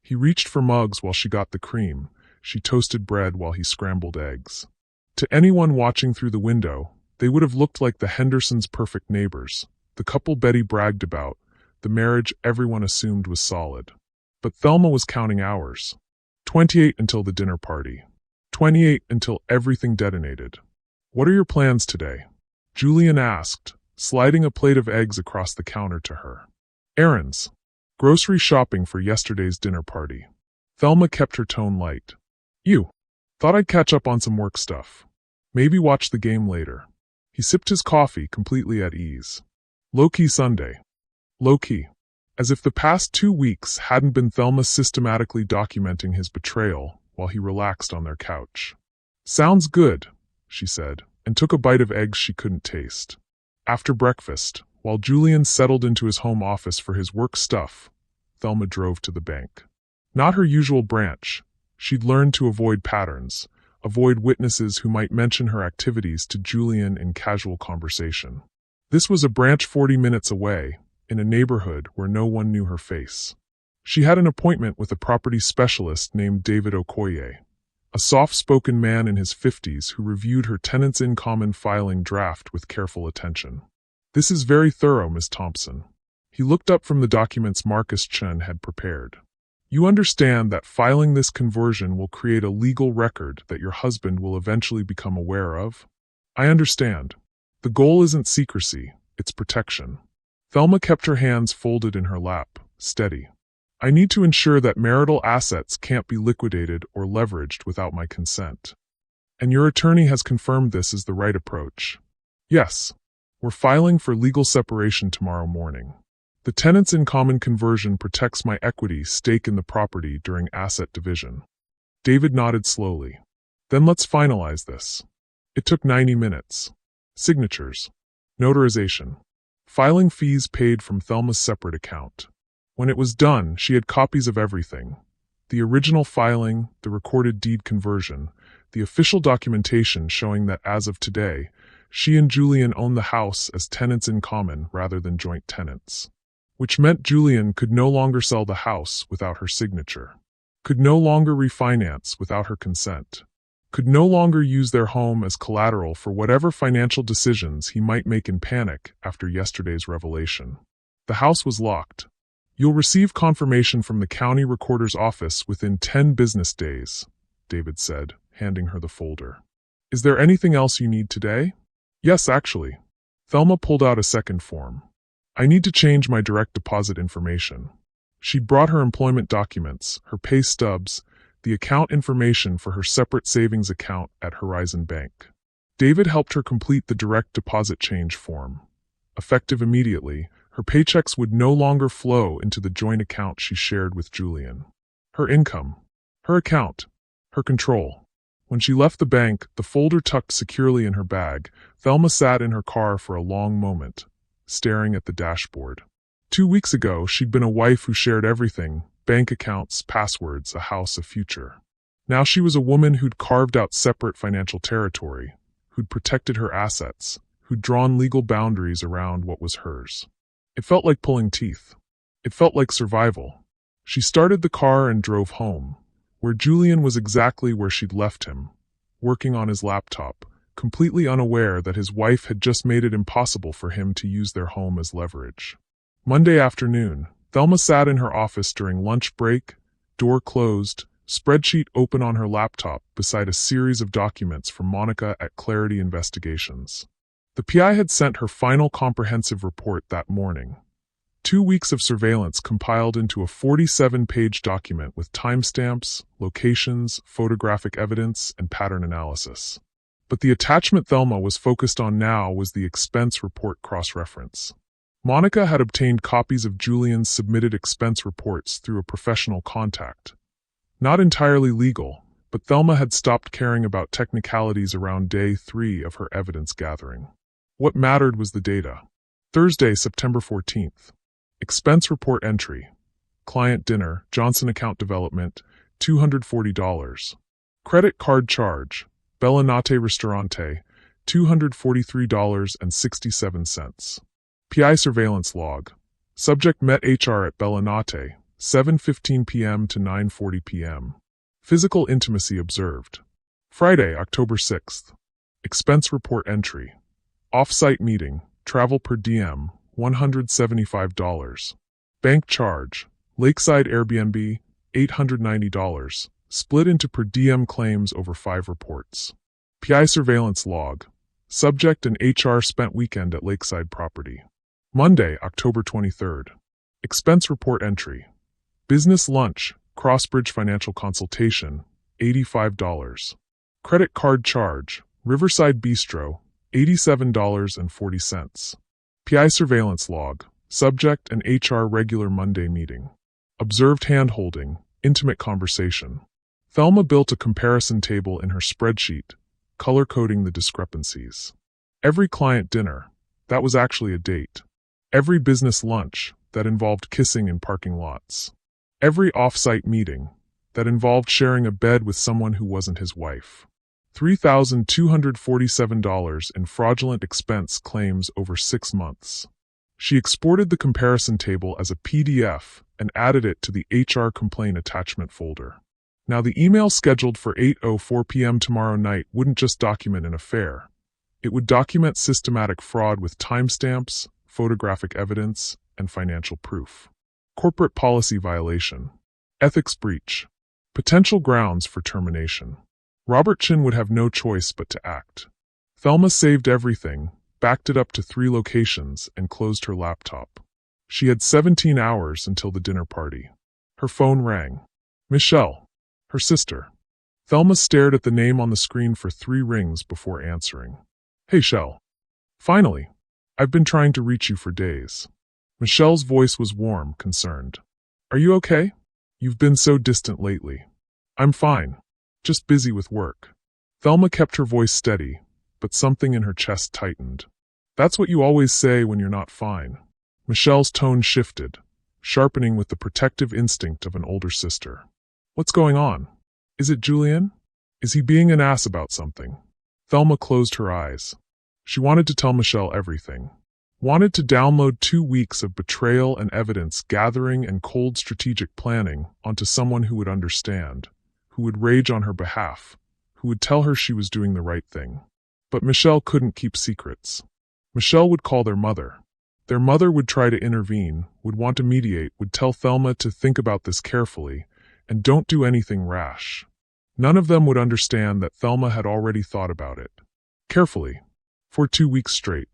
He reached for mugs while she got the cream. She toasted bread while he scrambled eggs. To anyone watching through the window, they would have looked like the Hendersons' perfect neighbors, the couple Betty bragged about, the marriage everyone assumed was solid. But Thelma was counting hours. 28 until the dinner party. 28 until everything detonated. "What are your plans today?" Julian asked, sliding a plate of eggs across the counter to her. "Errands. Grocery shopping for yesterday's dinner party." Thelma kept her tone light. "You. Thought I'd catch up on some work stuff. Maybe watch the game later." He sipped his coffee, completely at ease. Low-key Sunday. Low-key. As if the past 2 weeks hadn't been Thelma systematically documenting his betrayal while he relaxed on their couch. "Sounds good," she said, and took a bite of eggs she couldn't taste. After breakfast, while Julian settled into his home office for his work stuff, Thelma drove to the bank. Not her usual branch. She'd learned to avoid patterns, avoid witnesses who might mention her activities to Julian in casual conversation. This was a branch 40 minutes away, in a neighborhood where no one knew her face. She had an appointment with a property specialist named David Okoye, a soft-spoken man in his 50s who reviewed her tenants' in common filing draft with careful attention. "This is very thorough, Miss Thompson." He looked up from the documents Marcus Chen had prepared. "You understand that filing this conversion will create a legal record that your husband will eventually become aware of?" "I understand. The goal isn't secrecy, it's protection." Thelma kept her hands folded in her lap, steady. "I need to ensure that marital assets can't be liquidated or leveraged without my consent. And your attorney has confirmed this is the right approach." "Yes. We're filing for legal separation tomorrow morning. The tenants in common conversion protects my equity stake in the property during asset division." David nodded slowly. "Then let's finalize this." It took 90 minutes. Signatures. Notarization. Filing fees paid from Thelma's separate account. When it was done, she had copies of everything. The original filing, the recorded deed conversion, the official documentation showing that as of today, she and Julian owned the house as tenants in common rather than joint tenants. Which meant Julian could no longer sell the house without her signature, could no longer refinance without her consent, could no longer use their home as collateral for whatever financial decisions he might make in panic after yesterday's revelation. The house was locked. "You'll receive confirmation from the county recorder's office within 10 business days," David said, handing her the folder. "Is there anything else you need today?" "Yes, actually." Thelma pulled out a second form. "I need to change my direct deposit information." She'd brought her employment documents, her pay stubs, the account information for her separate savings account at Horizon Bank. David helped her complete the direct deposit change form. Effective immediately, her paychecks would no longer flow into the joint account she shared with Julian. Her income, her account, her control. When she left the bank, the folder tucked securely in her bag, Thelma sat in her car for a long moment, staring at the dashboard. 2 weeks ago, she'd been a wife who shared everything: bank accounts, passwords, a house, a future. Now she was a woman who'd carved out separate financial territory, who'd protected her assets, who'd drawn legal boundaries around what was hers. It felt like pulling teeth. It felt like survival. She started the car and drove home, where Julian was exactly where she'd left him, working on his laptop, completely unaware that his wife had just made it impossible for him to use their home as leverage. Monday afternoon, Thelma sat in her office during lunch break, door closed, spreadsheet open on her laptop beside a series of documents from Monica at Clarity Investigations. The PI had sent her final comprehensive report that morning. 2 weeks of surveillance compiled into a 47-page document with timestamps, locations, photographic evidence, and pattern analysis. But the attachment Thelma was focused on now was the expense report cross-reference. Monica had obtained copies of Julian's submitted expense reports through a professional contact. Not entirely legal, but Thelma had stopped caring about technicalities around day 3 of her evidence gathering. What mattered was the data. Thursday, September 14th. Expense report entry. Client dinner, Johnson Account Development, $240. Credit card charge, Bellinate Ristorante, $243.67. PI surveillance log. Subject met HR at Bellinate, 7:15 p.m. to 9:40 p.m. Physical intimacy observed. Friday, October 6th. Expense report entry. Off-site meeting, travel per diem, $175. Bank charge, Lakeside Airbnb, $890, split into per diem claims over 5 reports. PI surveillance log. Subject and HR spent weekend at Lakeside property. Monday, October 23rd. Expense report entry. Business lunch, Crossbridge Financial Consultation, $85. Credit card charge, Riverside Bistro, $87.40. PI surveillance log. Subject and HR regular Monday meeting. Observed hand-holding, intimate conversation. Thelma built a comparison table in her spreadsheet, color-coding the discrepancies. Every client dinner, that was actually a date. Every business lunch, that involved kissing in parking lots. Every off-site meeting, that involved sharing a bed with someone who wasn't his wife. $3,247 in fraudulent expense claims over 6 months. She exported the comparison table as a PDF and added it to the HR complaint attachment folder. Now the email scheduled for 8:04 p.m. tomorrow night wouldn't just document an affair. It would document systematic fraud with timestamps, photographic evidence, and financial proof. Corporate policy violation. Ethics breach. Potential grounds for termination. Robert Chin would have no choice but to act. Thelma saved everything, backed it up to 3 locations, and closed her laptop. She had 17 hours until the dinner party. Her phone rang. Michelle, her sister. Thelma stared at the name on the screen for 3 rings before answering. Hey, Shell. Finally. I've been trying to reach you for days. Michelle's voice was warm, concerned. Are you okay? You've been so distant lately. I'm fine. Just busy with work. Thelma kept her voice steady, but something in her chest tightened. That's what you always say when you're not fine. Michelle's tone shifted, sharpening with the protective instinct of an older sister. What's going on? Is it Julian? Is he being an ass about something? Thelma closed her eyes. She wanted to tell Michelle everything. Wanted to download 2 weeks of betrayal and evidence gathering and cold strategic planning onto someone who would understand, who would rage on her behalf, who would tell her she was doing the right thing. But Michelle couldn't keep secrets. Michelle would call their mother. Their mother would try to intervene, would want to mediate, would tell Thelma to think about this carefully, and don't do anything rash. None of them would understand that Thelma had already thought about it. Carefully. For 2 weeks straight.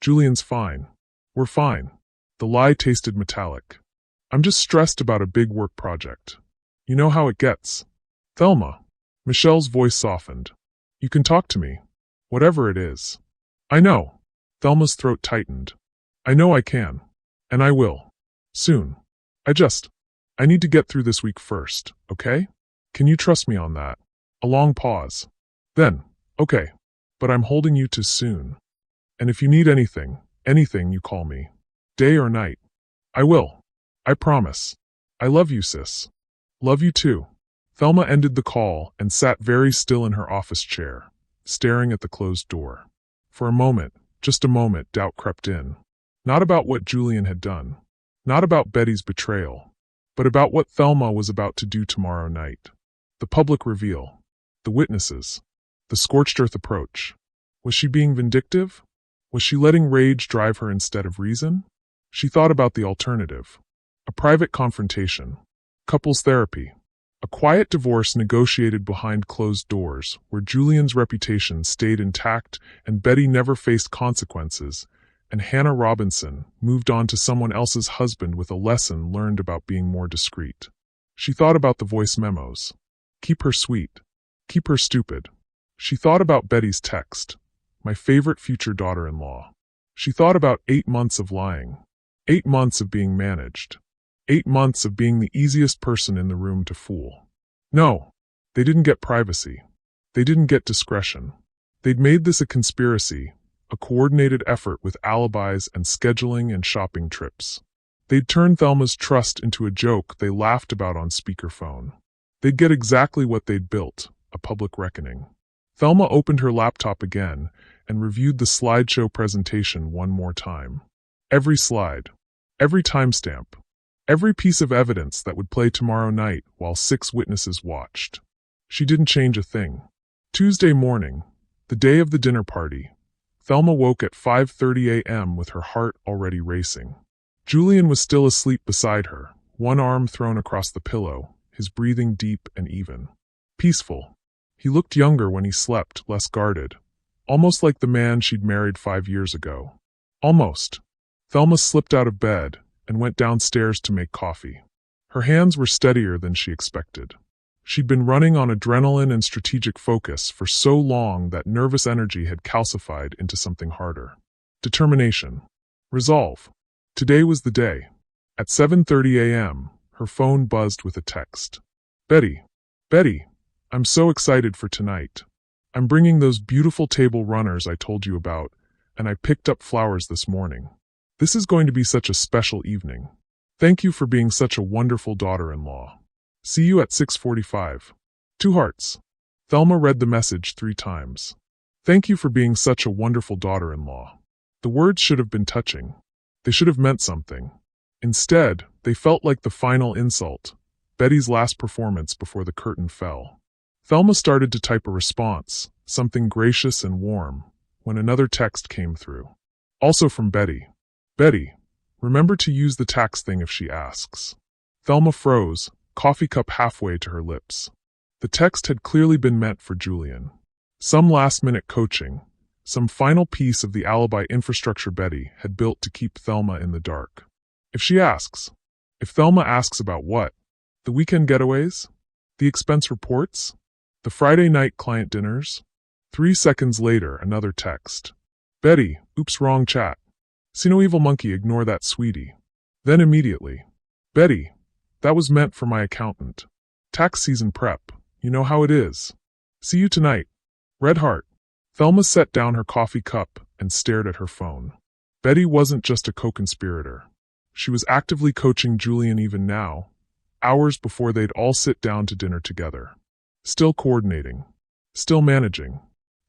Julian's fine. We're fine. The lie tasted metallic. I'm just stressed about a big work project. You know how it gets. Thelma. Michelle's voice softened. You can talk to me. Whatever it is. I know. Thelma's throat tightened. I know I can. And I will. Soon. I need to get through this week first, okay? Can you trust me on that? A long pause. Then, okay. But I'm holding you to soon. And if you need anything, you call me. Day or night. I will. I promise. I love you, sis. Love you too. Thelma ended the call and sat very still in her office chair, staring at the closed door. For a moment, just a moment, doubt crept in. Not about what Julian had done. Not about Betty's betrayal. But about what Thelma was about to do tomorrow night. The public reveal. The witnesses. The scorched earth approach. Was she being vindictive? Was she letting rage drive her instead of reason? She thought about the alternative. A private confrontation. Couples therapy. A quiet divorce negotiated behind closed doors, where Julian's reputation stayed intact and Betty never faced consequences, and Hannah Robinson moved on to someone else's husband with a lesson learned about being more discreet. She thought about the voice memos. Keep her sweet. Keep her stupid. She thought about Betty's text. My favorite future daughter-in-law. She thought about 8 months of lying. 8 months of being managed. 8 months of being the easiest person in the room to fool. No, they didn't get privacy. They didn't get discretion. They'd made this a conspiracy, a coordinated effort with alibis and scheduling and shopping trips. They'd turned Thelma's trust into a joke they laughed about on speakerphone. They'd get exactly what they'd built, a public reckoning. Thelma opened her laptop again and reviewed the slideshow presentation one more time. Every slide, every timestamp, every piece of evidence that would play tomorrow night while 6 witnesses watched. She didn't change a thing. Tuesday morning, the day of the dinner party, Thelma woke at 5:30 a.m. with her heart already racing. Julian was still asleep beside her, one arm thrown across the pillow, his breathing deep and even. Peaceful. He looked younger when he slept, less guarded, almost like the man she'd married 5 years ago. Almost. Thelma slipped out of bed and went downstairs to make coffee. Her hands were steadier than she expected. She'd been running on adrenaline and strategic focus for so long that nervous energy had calcified into something harder. Determination. Resolve. Today was the day. At 7:30 a.m., her phone buzzed with a text. Betty. Betty, I'm so excited for tonight. I'm bringing those beautiful table runners I told you about, and I picked up flowers this morning. This is going to be such a special evening. Thank you for being such a wonderful daughter-in-law. See you at 6:45. 2 hearts. Thelma read the message 3 times. Thank you for being such a wonderful daughter-in-law. The words should have been touching. They should have meant something. Instead, they felt like the final insult, Betty's last performance before the curtain fell. Thelma started to type a response, something gracious and warm, when another text came through. Also from Betty. Betty, remember to use the tax thing if she asks. Thelma froze, coffee cup halfway to her lips. The text had clearly been meant for Julian. Some last-minute coaching, some final piece of the alibi infrastructure Betty had built to keep Thelma in the dark. If she asks. If Thelma asks about what? The weekend getaways? The expense reports? The Friday night client dinners? 3 seconds later, another text. Betty, oops, wrong chat. See no evil monkey, ignore that sweetie. Then immediately. Betty, that was meant for my accountant. Tax season prep, you know how it is. See you tonight. Red heart. Thelma set down her coffee cup and stared at her phone. Betty wasn't just a co-conspirator. She was actively coaching Julian even now, hours before they'd all sit down to dinner together. Still coordinating. Still managing.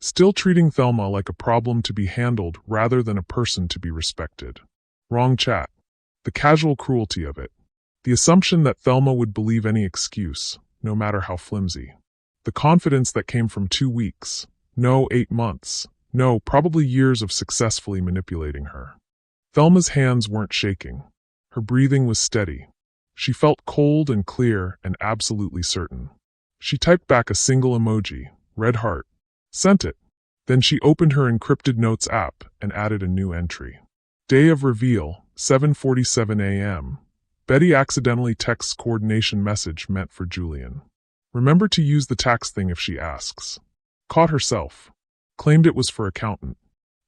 Still treating Thelma like a problem to be handled rather than a person to be respected. Wrong chat. The casual cruelty of it. The assumption that Thelma would believe any excuse, no matter how flimsy. The confidence that came from 2 weeks. No, 8 months. No, probably years of successfully manipulating her. Thelma's hands weren't shaking. Her breathing was steady. She felt cold and clear and absolutely certain. She typed back a single emoji, red heart. Sent it. Then she opened her encrypted notes app and added a new entry. Day of reveal, 7:47 a.m. Betty accidentally texts coordination message meant for Julian. Remember to use the tax thing if she asks. Caught herself. Claimed it was for accountant.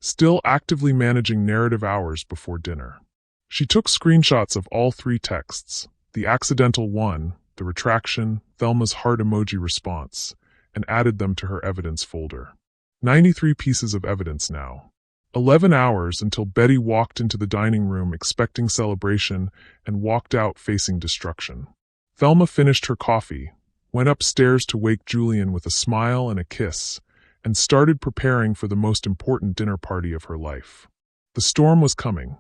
Still actively managing narrative hours before dinner. She took screenshots of all 3 texts, the accidental one, the retraction, Thelma's heart emoji response, and added them to her evidence folder. 93 pieces of evidence now. 11 hours until Betty walked into the dining room expecting celebration and walked out facing destruction. Thelma finished her coffee, went upstairs to wake Julian with a smile and a kiss, and started preparing for the most important dinner party of her life. The storm was coming,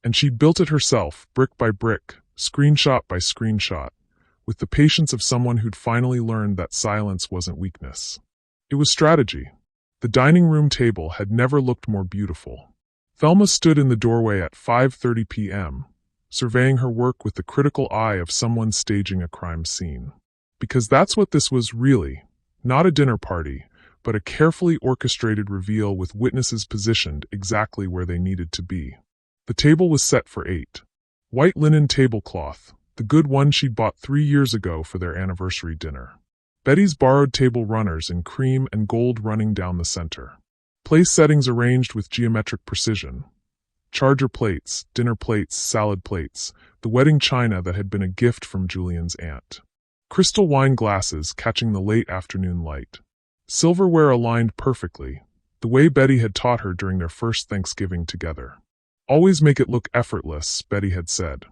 and she'd built it herself, brick by brick, screenshot by screenshot, with the patience of someone who'd finally learned that silence wasn't weakness. It was strategy. The dining room table had never looked more beautiful. Thelma stood in the doorway at 5:30 p.m., surveying her work with the critical eye of someone staging a crime scene. Because that's what this was really, not a dinner party, but a carefully orchestrated reveal with witnesses positioned exactly where they needed to be. The table was set for 8. White linen tablecloth, the good one she'd bought 3 years ago for their anniversary dinner. Betty's borrowed table runners in cream and gold running down the center. Place settings arranged with geometric precision. Charger plates, dinner plates, salad plates, the wedding china that had been a gift from Julian's aunt. Crystal wine glasses catching the late afternoon light. Silverware aligned perfectly, the way Betty had taught her during their first Thanksgiving together. Always make it look effortless, Betty had said.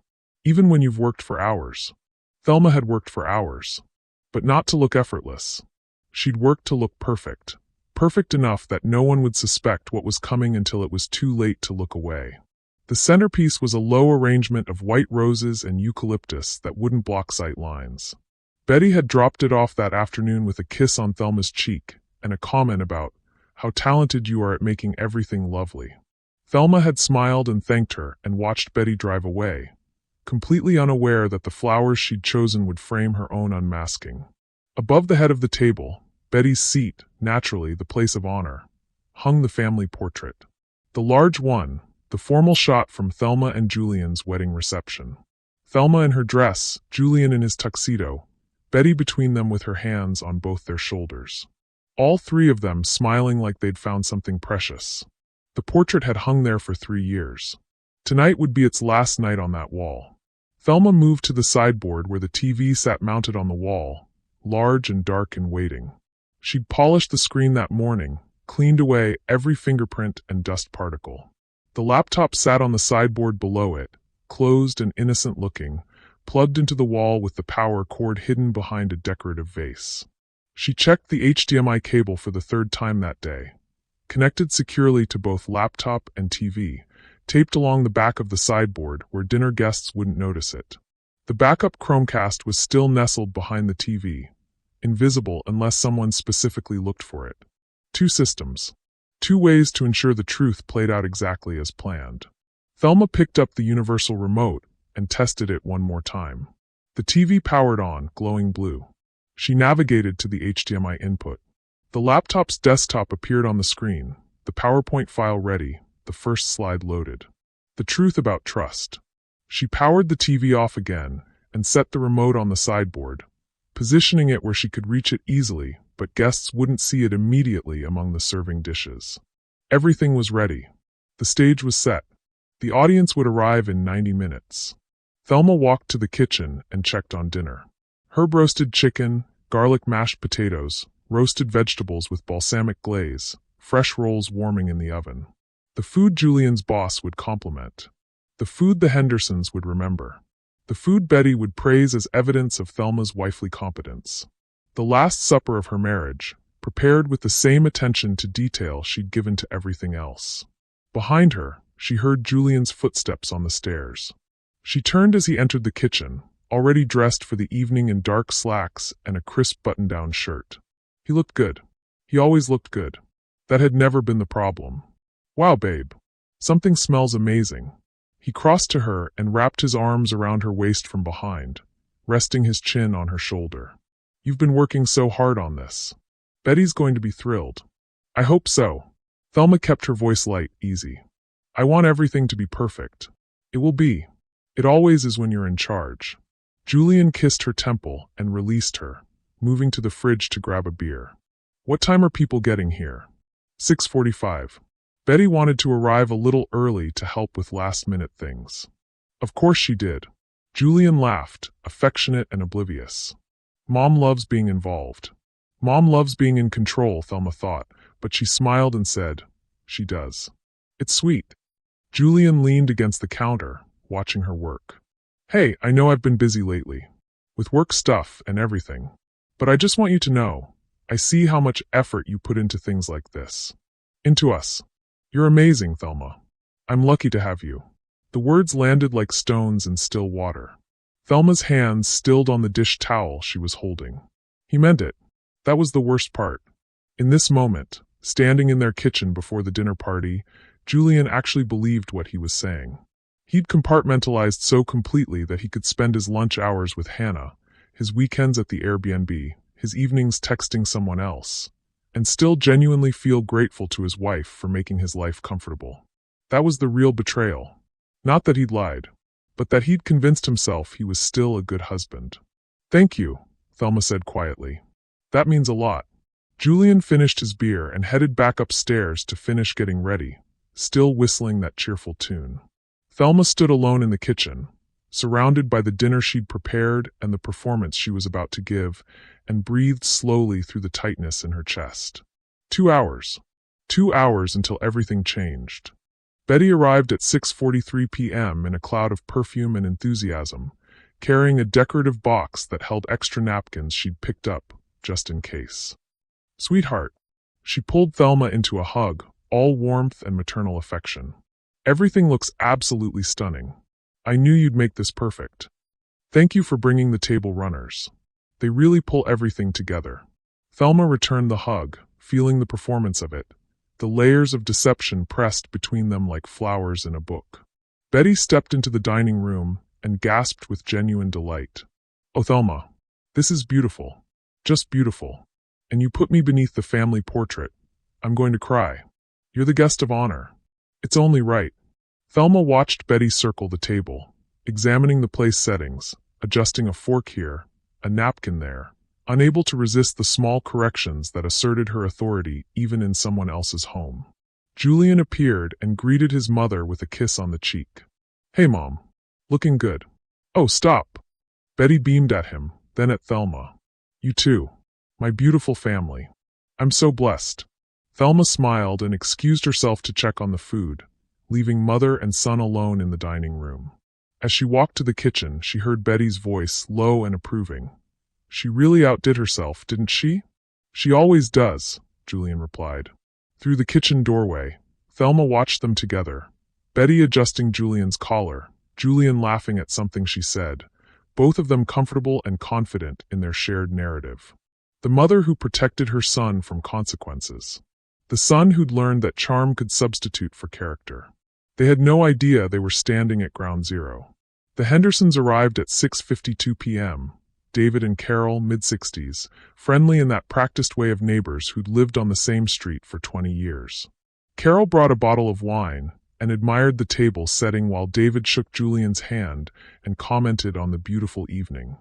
Even when you've worked for hours. Thelma had worked for hours. But not to look effortless. She'd worked to look perfect. Perfect enough that no one would suspect what was coming until it was too late to look away. The centerpiece was a low arrangement of white roses and eucalyptus that wouldn't block sight lines. Betty had dropped it off that afternoon with a kiss on Thelma's cheek and a comment about how talented you are at making everything lovely. Thelma had smiled and thanked her and watched Betty drive away, completely unaware that the flowers she'd chosen would frame her own unmasking. Above the head of the table, Betty's seat, naturally the place of honor, hung the family portrait. The large one, the formal shot from Thelma and Julian's wedding reception. Thelma in her dress, Julian in his tuxedo, Betty between them with her hands on both their shoulders. All three of them smiling like they'd found something precious. The portrait had hung there for 3 years. Tonight would be its last night on that wall. Thelma moved to the sideboard where the TV sat mounted on the wall, large and dark and waiting. She'd polished the screen that morning, cleaned away every fingerprint and dust particle. The laptop sat on the sideboard below it, closed and innocent-looking, plugged into the wall with the power cord hidden behind a decorative vase. She checked the HDMI cable for the 3rd time that day, connected securely to both laptop and TV, taped along the back of the sideboard where dinner guests wouldn't notice it. The backup Chromecast was still nestled behind the TV, invisible unless someone specifically looked for it. 2 systems. 2 ways to ensure the truth played out exactly as planned. Thelma picked up the universal remote and tested it one more time. The TV powered on, glowing blue. She navigated to the HDMI input. The laptop's desktop appeared on the screen, the PowerPoint file ready, the first slide loaded. The truth about trust. She powered the TV off again and set the remote on the sideboard, positioning it where she could reach it easily, but guests wouldn't see it immediately among the serving dishes. Everything was ready. The stage was set. The audience would arrive in 90 minutes. Thelma walked to the kitchen and checked on dinner. Herb roasted chicken, garlic mashed potatoes, roasted vegetables with balsamic glaze, fresh rolls warming in the oven. The food Julian's boss would compliment. The food the Hendersons would remember. The food Betty would praise as evidence of Thelma's wifely competence. The last supper of her marriage, prepared with the same attention to detail she'd given to everything else. Behind her, she heard Julian's footsteps on the stairs. She turned as he entered the kitchen, already dressed for the evening in dark slacks and a crisp button-down shirt. He looked good. He always looked good. That had never been the problem. Wow, babe. Something smells amazing. He crossed to her and wrapped his arms around her waist from behind, resting his chin on her shoulder. You've been working so hard on this. Betty's going to be thrilled. I hope so. Thelma kept her voice light, easy. I want everything to be perfect. It will be. It always is when you're in charge. Julian kissed her temple and released her, moving to the fridge to grab a beer. What time are people getting here? 6:45. Betty wanted to arrive a little early to help with last-minute things. Of course she did. Julian laughed, affectionate and oblivious. Mom loves being involved. Mom loves being in control, Thelma thought, but she smiled and said, she does. It's sweet. Julian leaned against the counter, watching her work. Hey, I know I've been busy lately, with work stuff and everything, but I just want you to know, I see how much effort you put into things like this. Into us. You're amazing, Thelma. I'm lucky to have you. The words landed like stones in still water. Thelma's hands stilled on the dish towel she was holding. He meant it. That was the worst part. In this moment, standing in their kitchen before the dinner party, Julian actually believed what he was saying. He'd compartmentalized so completely that he could spend his lunch hours with Hannah, his weekends at the Airbnb, his evenings texting someone else, and still genuinely feel grateful to his wife for making his life comfortable. That was the real betrayal. Not that he'd lied, but that he'd convinced himself he was still a good husband. "Thank you," Thelma said quietly. "That means a lot." Julian finished his beer and headed back upstairs to finish getting ready, still whistling that cheerful tune. Thelma stood alone in the kitchen, surrounded by the dinner she'd prepared and the performance she was about to give, and breathed slowly through the tightness in her chest. 2 hours. 2 hours until everything changed. Betty arrived at 6:43 p.m. in a cloud of perfume and enthusiasm, carrying a decorative box that held extra napkins she'd picked up, just in case. "Sweetheart." She pulled Thelma into a hug, all warmth and maternal affection. "Everything looks absolutely stunning. I knew you'd make this perfect. Thank you for bringing the table runners. They really pull everything together." Thelma returned the hug, feeling the performance of it, the layers of deception pressed between them like flowers in a book. Betty stepped into the dining room and gasped with genuine delight. "Oh, Thelma, this is beautiful. Just beautiful. And you put me beneath the family portrait. I'm going to cry. You're the guest of honor. It's only right." Thelma watched Betty circle the table, examining the place settings, adjusting a fork here, a napkin there, unable to resist the small corrections that asserted her authority even in someone else's home. Julian appeared and greeted his mother with a kiss on the cheek. "Hey, Mom. Looking good." "Oh, stop." Betty beamed at him, then at Thelma. "You too. My beautiful family. I'm so blessed." Thelma smiled and excused herself to check on the food, leaving mother and son alone in the dining room. As she walked to the kitchen, she heard Betty's voice, low and approving. "She really outdid herself, didn't she?" "She always does," Julian replied. Through the kitchen doorway, Thelma watched them together, Betty adjusting Julian's collar, Julian laughing at something she said, both of them comfortable and confident in their shared narrative. The mother who protected her son from consequences. The son who'd learned that charm could substitute for character. They had no idea they were standing at ground zero. The Hendersons arrived at 6:52 p.m., David and Carol, mid-60s, friendly in that practiced way of neighbors who'd lived on the same street for 20 years. Carol brought a bottle of wine and admired the table setting while David shook Julian's hand and commented on the beautiful evening.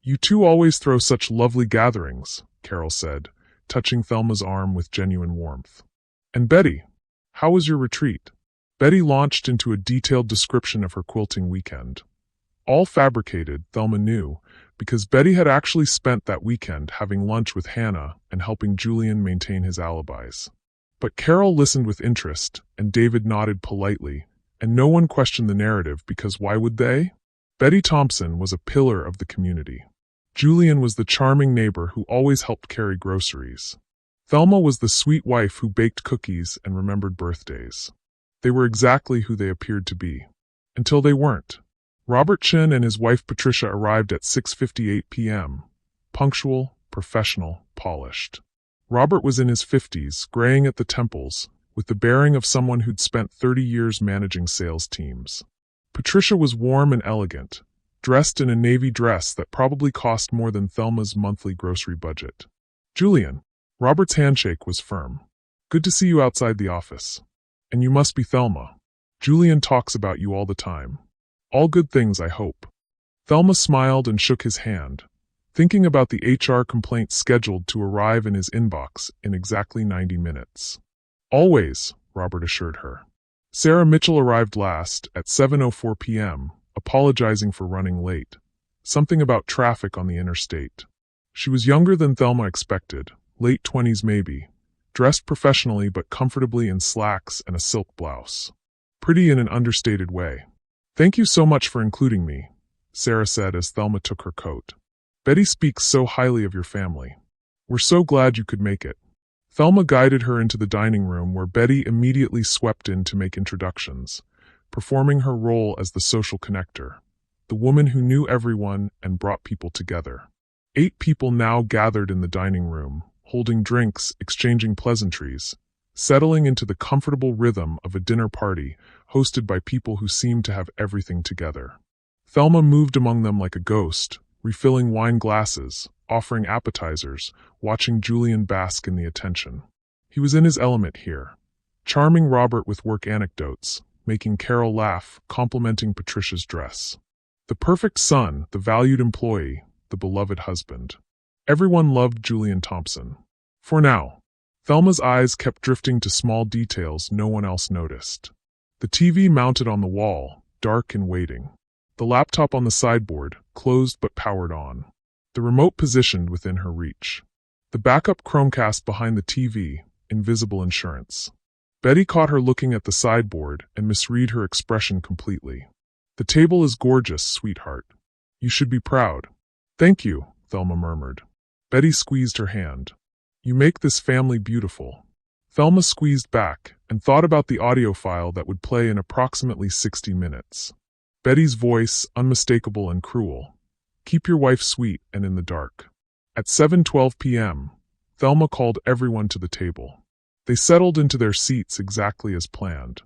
"You two always throw such lovely gatherings," Carol said, touching Thelma's arm with genuine warmth. "And Betty, how was your retreat?" Betty launched into a detailed description of her quilting weekend. All fabricated, Thelma knew, because Betty had actually spent that weekend having lunch with Hannah and helping Julian maintain his alibis. But Carol listened with interest, and David nodded politely, and no one questioned the narrative because why would they? Betty Thompson was a pillar of the community. Julian was the charming neighbor who always helped carry groceries. Thelma was the sweet wife who baked cookies and remembered birthdays. They were exactly who they appeared to be. Until they weren't. Robert Chin and his wife Patricia arrived at 6:58 p.m., punctual, professional, polished. Robert was in his 50s, graying at the temples, with the bearing of someone who'd spent 30 years managing sales teams. Patricia was warm and elegant, dressed in a navy dress that probably cost more than Thelma's monthly grocery budget. "Julian." Robert's handshake was firm. "Good to see you outside the office. And you must be Thelma. Julian talks about you all the time. All good things, I hope." Thelma smiled and shook his hand, thinking about the HR complaint scheduled to arrive in his inbox in exactly 90 minutes. "Always," Robert assured her. Sarah Mitchell arrived last, at 7:04 p.m., apologizing for running late. Something about traffic on the interstate. She was younger than Thelma expected, late 20s maybe, dressed professionally but comfortably in slacks and a silk blouse. Pretty in an understated way. "Thank you so much for including me," Sarah said as Thelma took her coat. "Betty speaks so highly of your family. We're so glad you could make it." Thelma guided her into the dining room where Betty immediately swept in to make introductions, performing her role as the social connector, the woman who knew everyone and brought people together. 8 people now gathered in the dining room, holding drinks, exchanging pleasantries, settling into the comfortable rhythm of a dinner party hosted by people who seemed to have everything together. Thelma moved among them like a ghost, refilling wine glasses, offering appetizers, watching Julian bask in the attention. He was in his element here, charming Robert with work anecdotes, making Carol laugh, complimenting Patricia's dress. The perfect son, the valued employee, the beloved husband. Everyone loved Julian Thompson. For now. Thelma's eyes kept drifting to small details no one else noticed. The TV mounted on the wall, dark and waiting. The laptop on the sideboard, closed but powered on. The remote positioned within her reach. The backup Chromecast behind the TV, invisible insurance. Betty caught her looking at the sideboard and misread her expression completely. The table is gorgeous, sweetheart. You should be proud. Thank you, Thelma murmured. Betty squeezed her hand. You make this family beautiful. Thelma squeezed back and thought about the audio file that would play in approximately 60 minutes. Betty's voice, unmistakable and cruel. Keep your wife sweet and in the dark. At 7:12 p.m., Thelma called everyone to the table. They settled into their seats exactly as planned.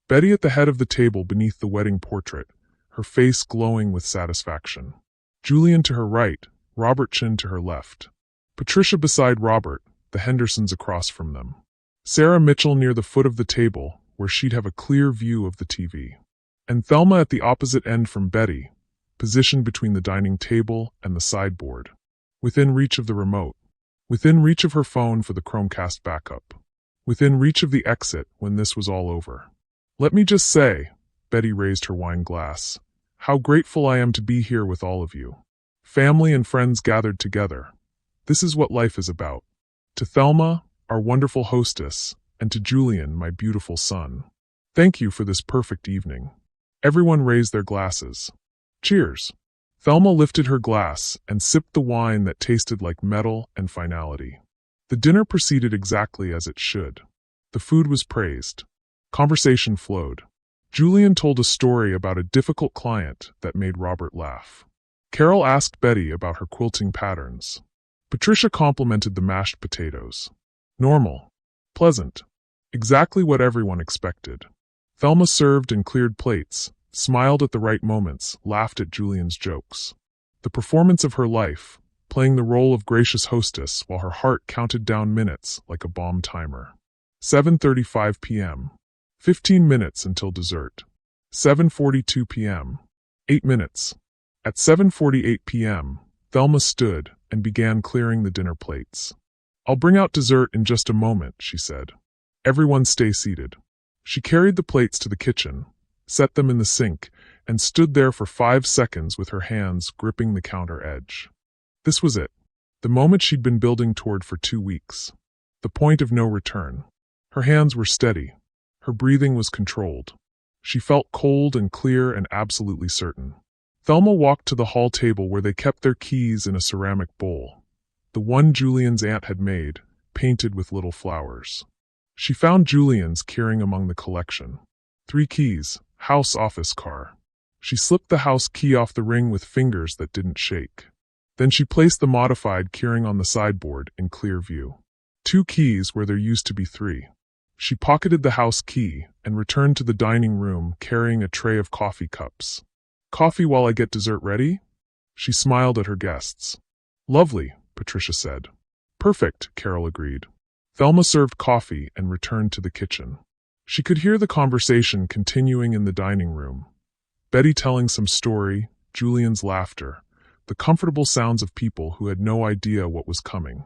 Betty at the head of the table beneath the wedding portrait, her face glowing with satisfaction. Julian to her right, Robert Chin to her left. Patricia beside Robert, the Hendersons across from them. Sarah Mitchell near the foot of the table, where she'd have a clear view of the TV. And Thelma at the opposite end from Betty, positioned between the dining table and the sideboard. Within reach of the remote. Within reach of her phone for the Chromecast backup. Within reach of the exit when this was all over. Let me just say, Betty raised her wine glass, how grateful I am to be here with all of you. Family and friends gathered together. This is what life is about. To Thelma, our wonderful hostess, and to Julian, my beautiful son. Thank you for this perfect evening. Everyone raised their glasses. Cheers. Thelma lifted her glass and sipped the wine that tasted like metal and finality. The dinner proceeded exactly as it should. The food was praised. Conversation flowed. Julian told a story about a difficult client that made Robert laugh. Carol asked Betty about her quilting patterns. Patricia complimented the mashed potatoes. Normal. Pleasant. Exactly what everyone expected. Thelma served and cleared plates, smiled at the right moments, laughed at Julian's jokes. The performance of her life, playing the role of gracious hostess while her heart counted down minutes like a bomb timer. 7:35 p.m. 15 minutes until dessert. 7:42 p.m. 8 minutes. At 7:48 p.m., Thelma stood and began clearing the dinner plates. I'll bring out dessert in just a moment, she said. Everyone stay seated. She carried the plates to the kitchen, set them in the sink, and stood there for 5 seconds with her hands gripping the counter edge. This was it. The moment she'd been building toward for 2 weeks. The point of no return. Her hands were steady. Her breathing was controlled. She felt cold and clear and absolutely certain. Thelma walked to the hall table where they kept their keys in a ceramic bowl. The one Julian's aunt had made, painted with little flowers. She found Julian's keyring among the collection. 3 keys, house office car. She slipped the house key off the ring with fingers that didn't shake. Then she placed the modified keyring on the sideboard in clear view. 2 keys where there used to be 3. She pocketed the house key and returned to the dining room carrying a tray of coffee cups. Coffee while I get dessert ready? She smiled at her guests. Lovely, Patricia said. Perfect, Carol agreed. Thelma served coffee and returned to the kitchen. She could hear the conversation continuing in the dining room. Betty telling some story, Julian's laughter, the comfortable sounds of people who had no idea what was coming.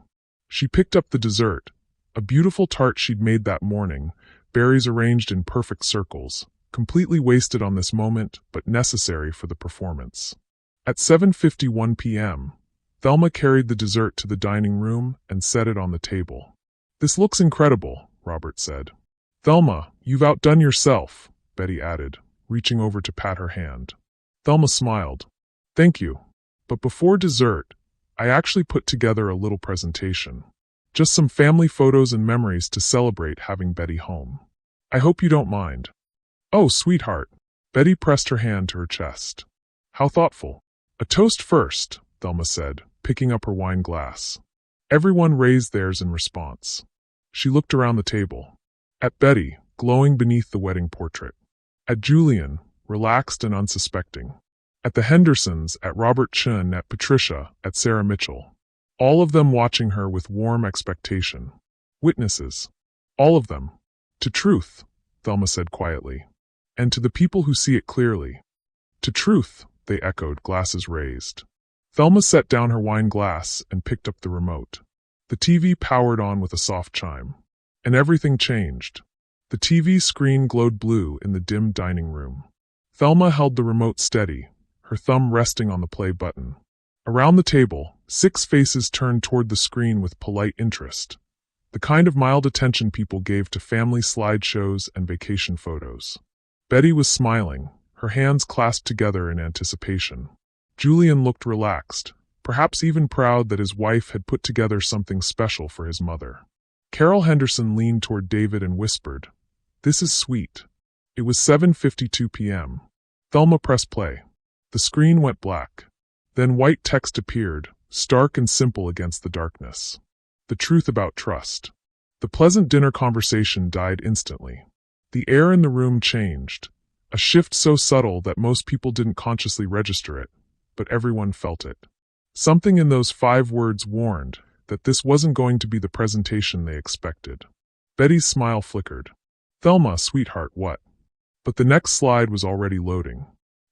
She picked up the dessert, a beautiful tart she'd made that morning, berries arranged in perfect circles, completely wasted on this moment but necessary for the performance. At 7:51 p.m., Thelma carried the dessert to the dining room and set it on the table. This looks incredible, Robert said. Thelma, you've outdone yourself, Betty added, reaching over to pat her hand. Thelma smiled. Thank you. But before dessert, I actually put together a little presentation. Just some family photos and memories to celebrate having Betty home. I hope you don't mind. Oh, sweetheart. Betty pressed her hand to her chest. How thoughtful. A toast first, Thelma said, picking up her wine glass. Everyone raised theirs in response. She looked around the table. At Betty, glowing beneath the wedding portrait. At Julian, relaxed and unsuspecting. At the Hendersons, at Robert Chun, at Patricia, at Sarah Mitchell. All of them watching her with warm expectation. Witnesses. All of them. To truth, Thelma said quietly. And to the people who see it clearly. To truth, they echoed, glasses raised. Thelma set down her wine glass and picked up the remote. The TV powered on with a soft chime. And everything changed. The TV screen glowed blue in the dim dining room. Thelma held the remote steady, her thumb resting on the play button. Around the table, 6 faces turned toward the screen with polite interest. The kind of mild attention people gave to family slideshows and vacation photos. Betty was smiling, her hands clasped together in anticipation. Julian looked relaxed, perhaps even proud that his wife had put together something special for his mother. Carol Henderson leaned toward David and whispered, "This is sweet." It was 7:52 p.m. Thelma pressed play. The screen went black. Then white text appeared, stark and simple against the darkness. The truth about trust. The pleasant dinner conversation died instantly. The air in the room changed, a shift so subtle that most people didn't consciously register it, but everyone felt it. Something in those 5 words warned that this wasn't going to be the presentation they expected. Betty's smile flickered. "Thelma, sweetheart, what?" But the next slide was already loading.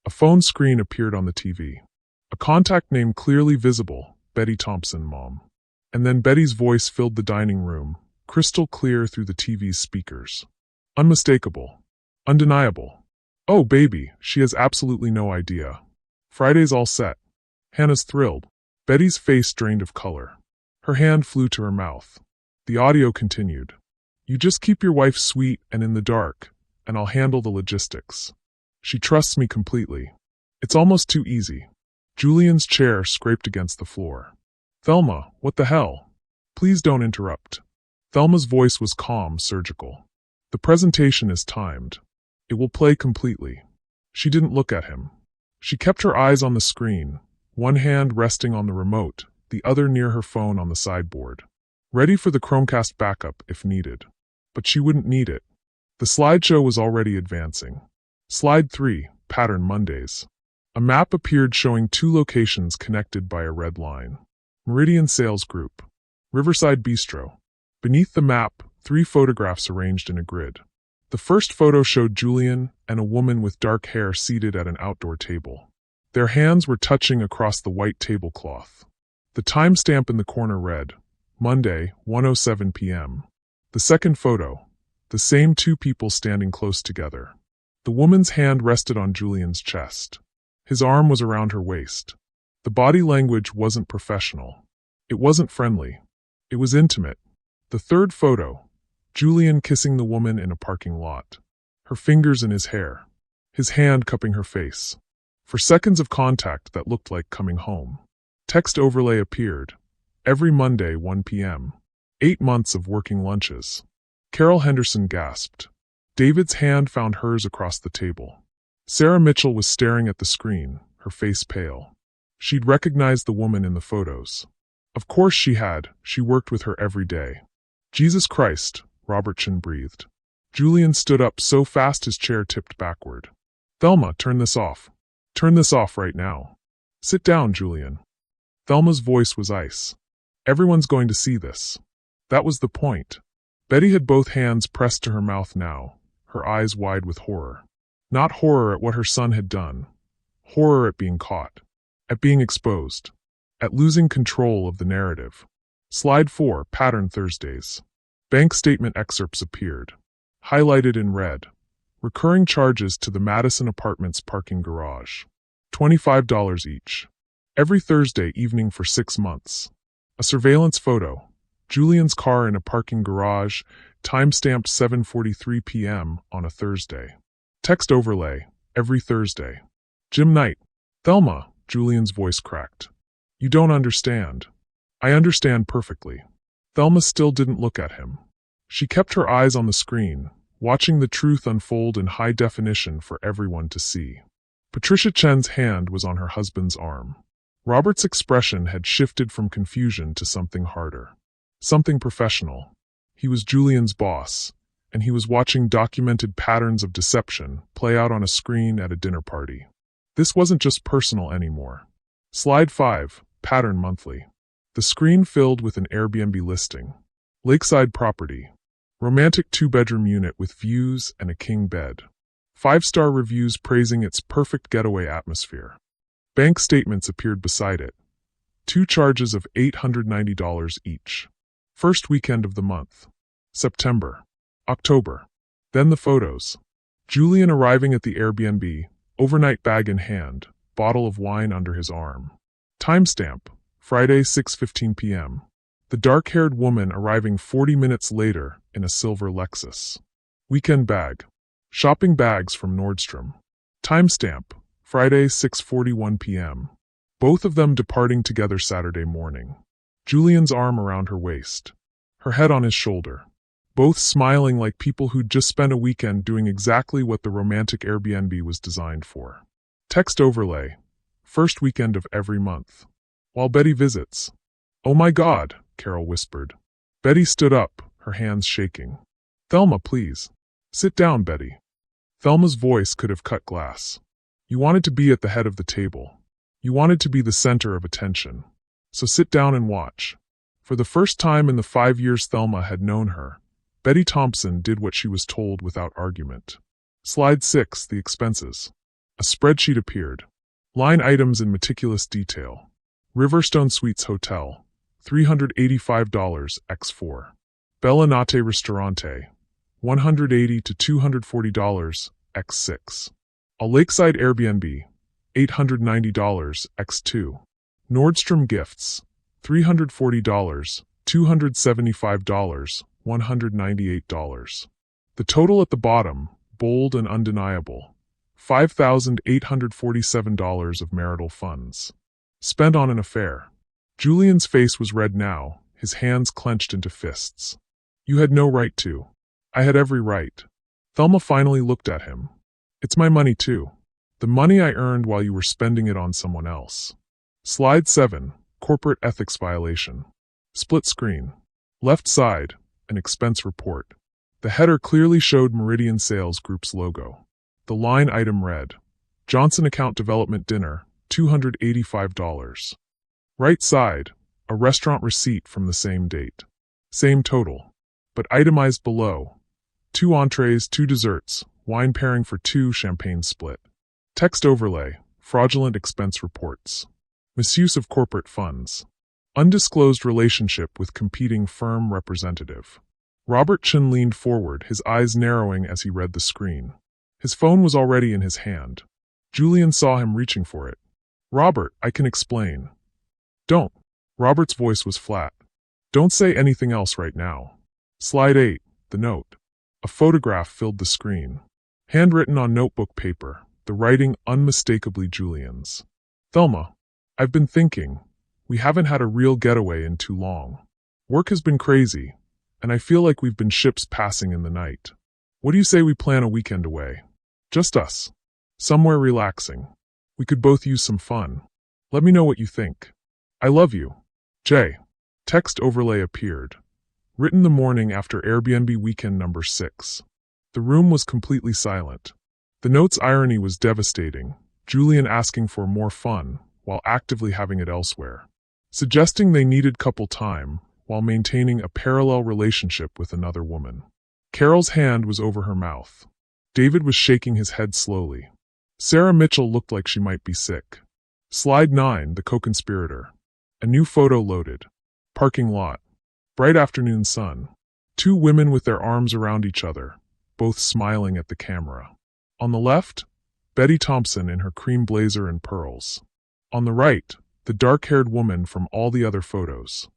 A phone screen appeared on the TV. A contact name clearly visible, Betty Thompson, Mom. And then Betty's voice filled the dining room, crystal clear through the TV's speakers. Unmistakable. Undeniable. "Oh, baby, she has absolutely no idea. Friday's all set." Hannah's thrilled. Betty's face drained of color. Her hand flew to her mouth. The audio continued. "You just keep your wife sweet and in the dark, and I'll handle the logistics. She trusts me completely. It's almost too easy." Julian's chair scraped against the floor. "Thelma, what the hell? Please don't interrupt." Thelma's voice was calm, surgical. "The presentation is timed. It will play completely." She didn't look at him. She kept her eyes on the screen, one hand resting on the remote, the other near her phone on the sideboard. Ready for the Chromecast backup if needed. But she wouldn't need it. The slideshow was already advancing. Slide 3, Pattern Mondays. A map appeared showing 2 locations connected by a red line. Meridian Sales Group. Riverside Bistro. Beneath the map, 3 photographs arranged in a grid. The first photo showed Julian and a woman with dark hair seated at an outdoor table. Their hands were touching across the white tablecloth. The timestamp in the corner read, Monday, 1:07 p.m. The second photo, the same 2 people standing close together. The woman's hand rested on Julian's chest. His arm was around her waist. The body language wasn't professional. It wasn't friendly. It was intimate. The third photo, Julian kissing the woman in a parking lot. Her fingers in his hair. His hand cupping her face. For seconds of contact that looked like coming home. Text overlay appeared. Every Monday, 1 p.m. 8 months of working lunches. Carol Henderson gasped. David's hand found hers across the table. Sarah Mitchell was staring at the screen, her face pale. She'd recognized the woman in the photos. Of course she had, she worked with her every day. Jesus Christ, Robertson breathed. Julian stood up so fast his chair tipped backward. Thelma, turn this off. Turn this off right now. Sit down, Julian. Thelma's voice was ice. Everyone's going to see this. That was the point. Betty had both hands pressed to her mouth now, her eyes wide with horror. Not horror at what her son had done. Horror at being caught. At being exposed. At losing control of the narrative. Slide 4, Pattern Thursdays. Bank statement excerpts appeared. Highlighted in red. Recurring charges to the Madison Apartments parking garage. $25 each. Every Thursday evening for 6 months. A surveillance photo. Julian's car in a parking garage, timestamped 7:43 p.m. on a Thursday. Text overlay, every Thursday. Gym night. Thelma, Julian's voice cracked. You don't understand. I understand perfectly. Thelma still didn't look at him. She kept her eyes on the screen, watching the truth unfold in high definition for everyone to see. Patricia Chen's hand was on her husband's arm. Robert's expression had shifted from confusion to something harder. Something professional. He was Julian's boss, and he was watching documented patterns of deception play out on a screen at a dinner party. This wasn't just personal anymore. Slide 5, Pattern Monthly. The screen filled with an Airbnb listing. Lakeside property. Romantic 2-bedroom unit with views and a king bed. 5-star reviews praising its perfect getaway atmosphere. Bank statements appeared beside it. 2 charges of $890 each. First weekend of the month. September. October. Then the photos. Julian arriving at the Airbnb, overnight bag in hand, bottle of wine under his arm. Timestamp, Friday 6:15 p.m. The dark-haired woman arriving 40 minutes later in a silver Lexus. Weekend bag. Shopping bags from Nordstrom. Timestamp, Friday 6:41 p.m. Both of them departing together Saturday morning. Julian's arm around her waist. Her head on his shoulder. Both smiling like people who'd just spent a weekend doing exactly what the romantic Airbnb was designed for. Text overlay. First weekend of every month. While Betty visits. "Oh my God," Carol whispered. Betty stood up, her hands shaking. "Thelma, please. Sit down, Betty." Thelma's voice could have cut glass. "You wanted to be at the head of the table. You wanted to be the center of attention. So sit down and watch." For the first time in the 5 years Thelma had known her, Betty Thompson did what she was told without argument. Slide 6, The expenses. A spreadsheet appeared. Line items in meticulous detail. Riverstone Suites Hotel, $385 x 4. Bella Notte Ristorante, $180 to $240 x 6. A Lakeside Airbnb, $890 x 2. Nordstrom Gifts, $340, $275, $198. The total at the bottom, bold and undeniable, $5,847 of marital funds. Spent on an affair. Julian's face was red now, his hands clenched into fists. "You had no right to." "I had every right." Thelma finally looked at him. "It's my money too. The money I earned while you were spending it on someone else." Slide 7, Corporate Ethics Violation. Split screen. Left side, an expense report. The header clearly showed Meridian Sales Group's logo. The line item read, Johnson Account Development Dinner, $285. Right side, a restaurant receipt from the same date. Same total, but itemized below. 2 entrees, 2 desserts, wine pairing for 2, champagne split. Text overlay, fraudulent expense reports. Misuse of corporate funds. Undisclosed relationship with competing firm representative. Robert Chin leaned forward, his eyes narrowing as he read the screen. His phone was already in his hand. Julian saw him reaching for it. "Robert, I can explain." "Don't." Robert's voice was flat. "Don't say anything else right now." Slide 8, the note. A photograph filled the screen. Handwritten on notebook paper, the writing unmistakably Julian's. "Thelma, I've been thinking. We haven't had a real getaway in too long. Work has been crazy, and I feel like we've been ships passing in the night. What do you say we plan a weekend away? Just us. Somewhere relaxing. We could both use some fun. Let me know what you think. I love you. Jay." Text overlay appeared. Written the morning after Airbnb weekend number 6. The room was completely silent. The note's irony was devastating, Julian asking for more fun while actively having it elsewhere. Suggesting they needed couple time while maintaining a parallel relationship with another woman. Carol's hand was over her mouth. David was shaking his head slowly. Sarah Mitchell looked like she might be sick. Slide 9, The Co-Conspirator. A new photo loaded. Parking lot. Bright afternoon sun. 2 women with their arms around each other, both smiling at the camera. On the left, Betty Thompson in her cream blazer and pearls. On the right, the dark-haired woman from all the other photos.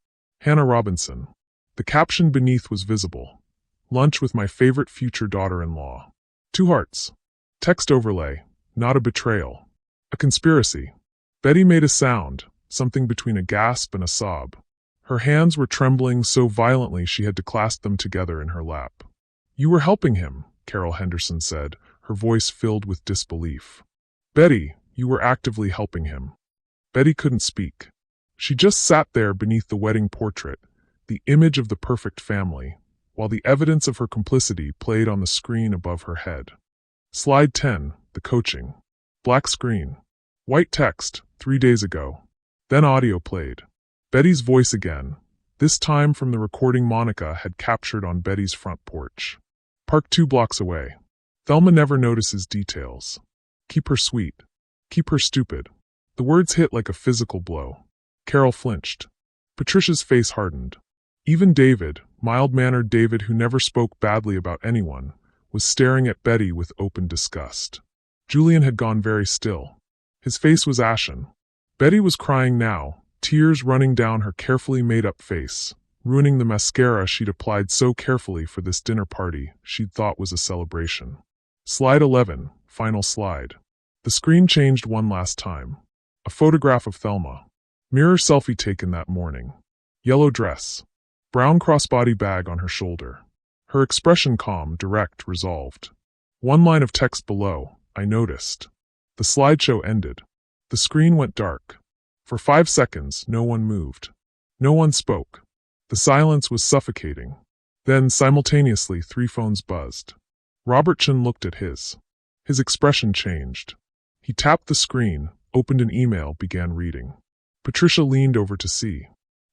Hannah Robinson. The caption beneath was visible. Lunch with my favorite future daughter-in-law. 2 hearts. Text overlay, not a betrayal. A conspiracy. Betty made a sound, something between a gasp and a sob. Her hands were trembling so violently she had to clasp them together in her lap. "You were helping him," Carol Henderson said, her voice filled with disbelief. "Betty, you were actively helping him." Betty couldn't speak. She just sat there beneath the wedding portrait, the image of the perfect family, while the evidence of her complicity played on the screen above her head. Slide 10, the coaching. Black screen. White text, 3 days ago. Then audio played. Betty's voice again, this time from the recording Monica had captured on Betty's front porch. Parked 2 blocks away. Thelma never notices details. Keep her sweet. Keep her stupid. The words hit like a physical blow. Carol flinched. Patricia's face hardened. Even David, mild-mannered David who never spoke badly about anyone, was staring at Betty with open disgust. Julian had gone very still. His face was ashen. Betty was crying now, tears running down her carefully made-up face, ruining the mascara she'd applied so carefully for this dinner party she'd thought was a celebration. Slide 11, final slide. The screen changed one last time. A photograph of Thelma. Mirror selfie taken that morning. Yellow dress. Brown crossbody bag on her shoulder. Her expression calm, direct, resolved. One line of text below, I noticed. The slideshow ended. The screen went dark. For 5 seconds, no one moved. No one spoke. The silence was suffocating. Then, simultaneously, 3 phones buzzed. Robertson looked at his. His expression changed. He tapped the screen, opened an email, began reading. Patricia leaned over to see.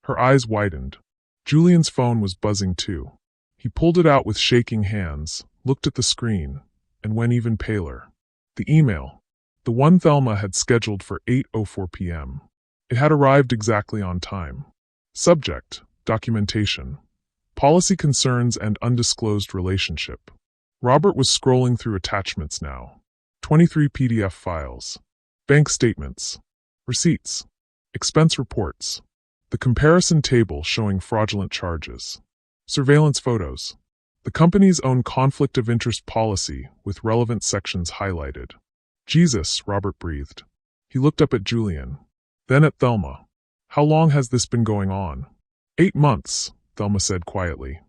Her eyes widened. Julian's phone was buzzing too. He pulled it out with shaking hands, looked at the screen, and went even paler. The email. The one Thelma had scheduled for 8:04 p.m. It had arrived exactly on time. Subject, documentation. Policy concerns and undisclosed relationship. Robert was scrolling through attachments now. 23 PDF files. Bank statements. Receipts. Expense reports. The comparison table showing fraudulent charges. Surveillance photos. The company's own conflict of interest policy with relevant sections highlighted. Jesus, Robert breathed. He looked up at Julian. Then at Thelma. How long has this been going on? 8 months, Thelma said quietly.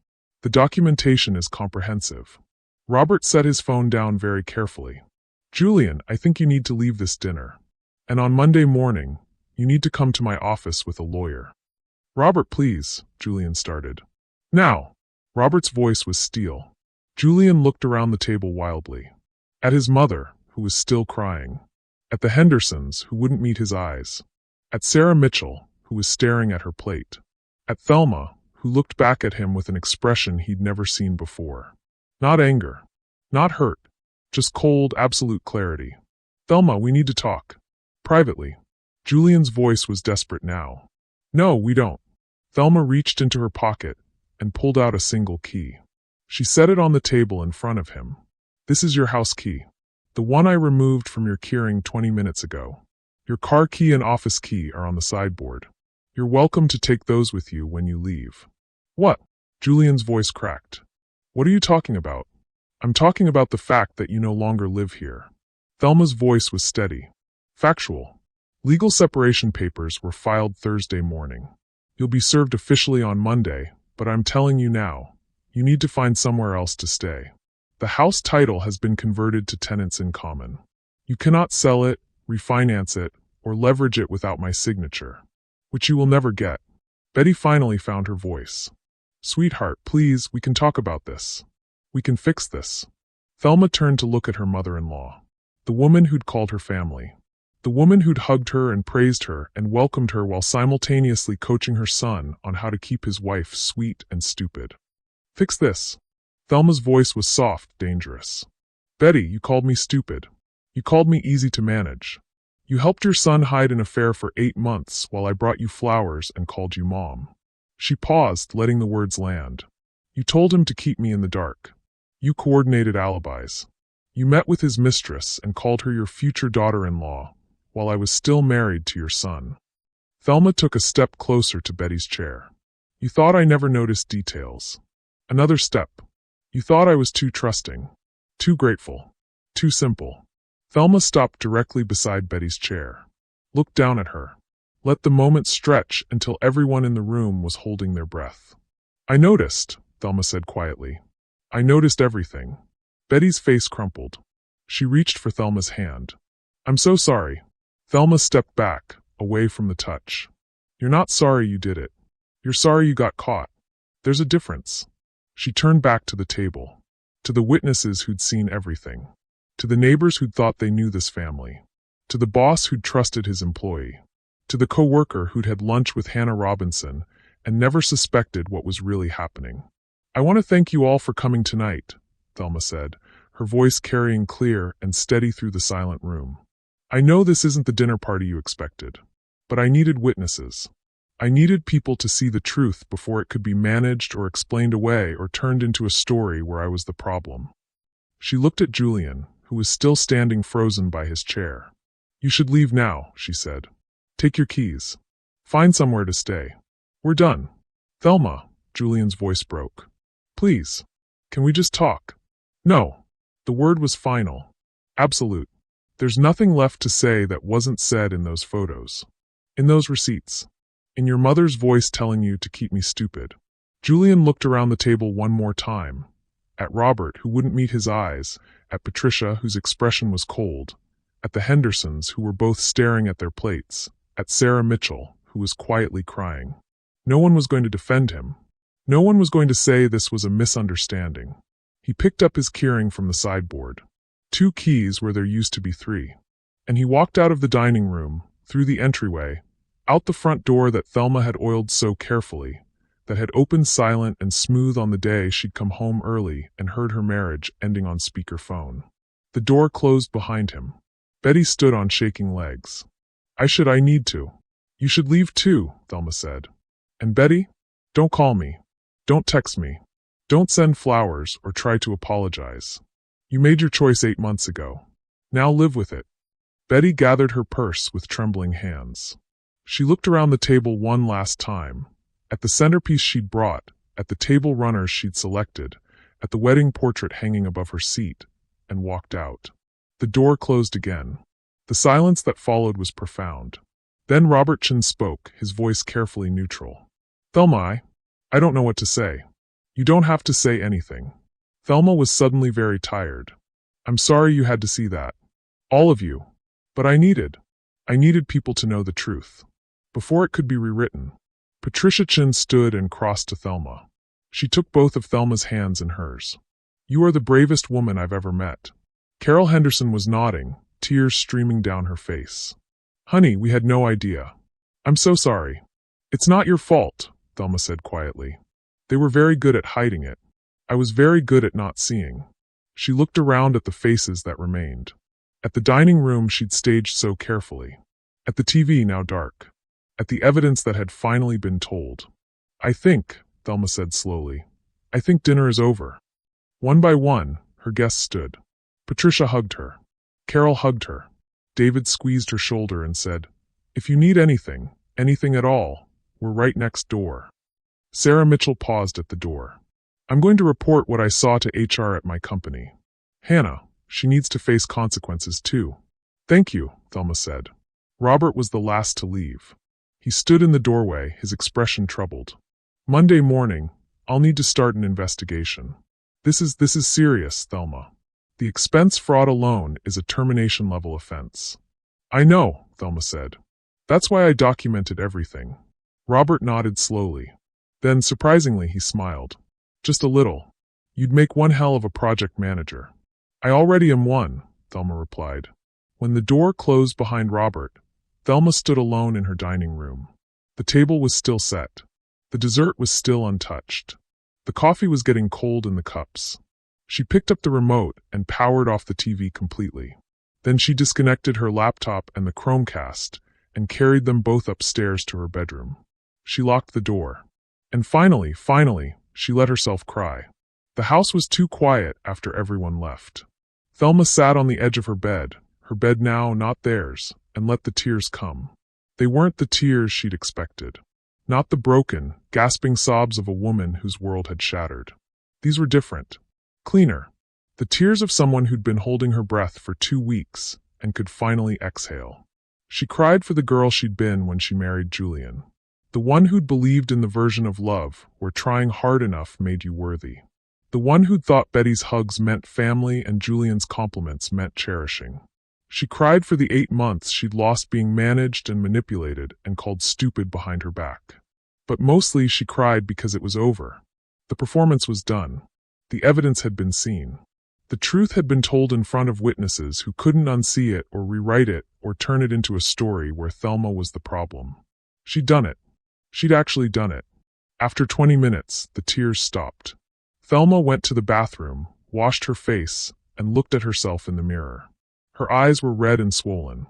The documentation is comprehensive. Robert set his phone down very carefully. Julian, I think you need to leave this dinner. And on Monday morning, you need to come to my office with a lawyer. Robert, please, Julian started. Now. Robert's voice was steel. Julian looked around the table wildly. At his mother, who was still crying. At the Hendersons, who wouldn't meet his eyes. At Sarah Mitchell, who was staring at her plate. At Thelma, who looked back at him with an expression he'd never seen before. Not anger. Not hurt. Just cold, absolute clarity. Thelma, we need to talk. Privately. Julian's voice was desperate now. No, we don't. Thelma reached into her pocket and pulled out a single key. She set it on the table in front of him. This is your house key. The one I removed from your keyring 20 minutes ago. Your car key and office key are on the sideboard. You're welcome to take those with you when you leave. What? Julian's voice cracked. What are you talking about? I'm talking about the fact that you no longer live here. Thelma's voice was steady. Factual. Legal separation papers were filed Thursday morning. You'll be served officially on Monday, but I'm telling you now, you need to find somewhere else to stay. The house title has been converted to tenants in common. You cannot sell it, refinance it, or leverage it without my signature, which you will never get. Betty finally found her voice. Sweetheart, please, we can talk about this. We can fix this. Thelma turned to look at her mother-in-law, the woman who'd called her family, the woman who'd hugged her and praised her and welcomed her while simultaneously coaching her son on how to keep his wife sweet and stupid. Fix this. Thelma's voice was soft, dangerous. Betty, you called me stupid. You called me easy to manage. You helped your son hide an affair for 8 months while I brought you flowers and called you mom. She paused, letting the words land. You told him to keep me in the dark. You coordinated alibis. You met with his mistress and called her your future daughter-in-law while I was still married to your son. Thelma took a step closer to Betty's chair. You thought I never noticed details. Another step. You thought I was too trusting, too grateful, too simple. Thelma stopped directly beside Betty's chair. Looked down at her. Let the moment stretch until everyone in the room was holding their breath. I noticed, Thelma said quietly. I noticed everything. Betty's face crumpled. She reached for Thelma's hand. I'm so sorry. Thelma stepped back, away from the touch. You're not sorry you did it. You're sorry you got caught. There's a difference. She turned back to the table. To the witnesses who'd seen everything. To the neighbors who'd thought they knew this family. To the boss who'd trusted his employee. To the co-worker who'd had lunch with Hannah Robinson and never suspected what was really happening. "I want to thank you all for coming tonight," Thelma said, her voice carrying clear and steady through the silent room. "I know this isn't the dinner party you expected, but I needed witnesses. I needed people to see the truth before it could be managed or explained away or turned into a story where I was the problem." She looked at Julian, who was still standing frozen by his chair. "You should leave now," she said. "Take your keys. Find somewhere to stay. We're done." "Thelma," Julian's voice broke. "Please. Can we just talk?" "No." The word was final. Absolute. There's nothing left to say that wasn't said in those photos. In those receipts. In your mother's voice telling you to keep me stupid. Julian looked around the table one more time. At Robert, who wouldn't meet his eyes. At Patricia, whose expression was cold. At the Hendersons, who were both staring at their plates. At Sarah Mitchell, who was quietly crying. No one was going to defend him. No one was going to say this was a misunderstanding. He picked up his keyring from the sideboard. 2 keys where there used to be 3. And he walked out of the dining room, through the entryway, out the front door that Thelma had oiled so carefully, that had opened silent and smooth on the day she'd come home early and heard her marriage ending on speakerphone. The door closed behind him. Betty stood on shaking legs. I need to. "You should leave too," Thelma said. "And Betty? Don't call me. Don't text me. Don't send flowers or try to apologize. You made your choice 8 months ago. Now live with it." Betty gathered her purse with trembling hands. She looked around the table one last time, at the centerpiece she'd brought, at the table runners she'd selected, at the wedding portrait hanging above her seat, and walked out. The door closed again. The silence that followed was profound. Then Robert Chin spoke, his voice carefully neutral. "Thelma, I don't know what to say." "You don't have to say anything." Thelma was suddenly very tired. "I'm sorry you had to see that. All of you. But I needed people to know the truth. Before it could be rewritten." Patricia Chin stood and crossed to Thelma. She took both of Thelma's hands in hers. "You are the bravest woman I've ever met." Carol Henderson was nodding, tears streaming down her face. "Honey, we had no idea. I'm so sorry." "It's not your fault," Thelma said quietly. "They were very good at hiding it. I was very good at not seeing." She looked around at the faces that remained. At the dining room she'd staged so carefully. At the TV now dark. At the evidence that had finally been told. "I think," Thelma said slowly, "I think dinner is over." One by one, her guests stood. Patricia hugged her. Carol hugged her. David squeezed her shoulder and said, "If you need anything at all, we're right next door." Sarah Mitchell paused at the door. "I'm going to report what I saw to HR at my company. Hannah, she needs to face consequences too." "Thank you," Thelma said. Robert was the last to leave. He stood in the doorway, his expression troubled. "Monday morning, I'll need to start an investigation. This is serious, Thelma. The expense fraud alone is a termination-level offense." "I know," Thelma said. "That's why I documented everything." Robert nodded slowly. Then, surprisingly, he smiled. "Just a little. You'd make one hell of a project manager." "I already am one," Thelma replied. When the door closed behind Robert, Thelma stood alone in her dining room. The table was still set. The dessert was still untouched. The coffee was getting cold in the cups. She picked up the remote and powered off the TV completely. Then she disconnected her laptop and the Chromecast and carried them both upstairs to her bedroom. She locked the door. And finally, she let herself cry. The house was too quiet after everyone left. Thelma sat on the edge of her bed now not theirs, and let the tears come. They weren't the tears she'd expected. Not the broken, gasping sobs of a woman whose world had shattered. These were different. Cleaner. The tears of someone who'd been holding her breath for 2 weeks and could finally exhale. She cried for the girl she'd been when she married Julian. The one who'd believed in the version of love where trying hard enough made you worthy. The one who'd thought Betty's hugs meant family and Julian's compliments meant cherishing. She cried for the 8 months she'd lost being managed and manipulated and called stupid behind her back. But mostly she cried because it was over. The performance was done. The evidence had been seen. The truth had been told in front of witnesses who couldn't unsee it or rewrite it or turn it into a story where Thelma was the problem. She'd done it. She'd actually done it. After 20 minutes, the tears stopped. Thelma went to the bathroom, washed her face, and looked at herself in the mirror. Her eyes were red and swollen.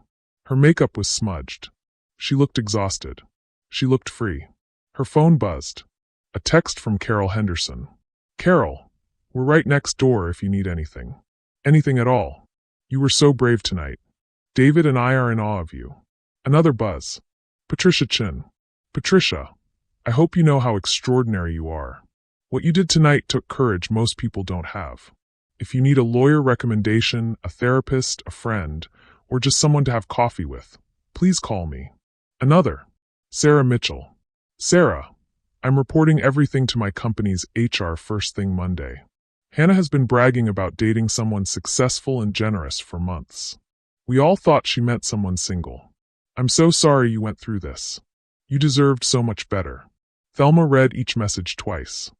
Her makeup was smudged. She looked exhausted. She looked free. Her phone buzzed. A text from Carol Henderson. "Carol, we're right next door if you need anything. Anything at all. You were so brave tonight. David and I are in awe of you." Another buzz. Patricia Chin. "Patricia, I hope you know how extraordinary you are. What you did tonight took courage most people don't have. If you need a lawyer recommendation, a therapist, a friend, or just someone to have coffee with, please call me." Another. Sarah Mitchell. "Sarah, I'm reporting everything to my company's HR first thing Monday. Hannah has been bragging about dating someone successful and generous for months. We all thought she meant someone single. I'm so sorry you went through this. You deserved so much better." Thelma read each message twice.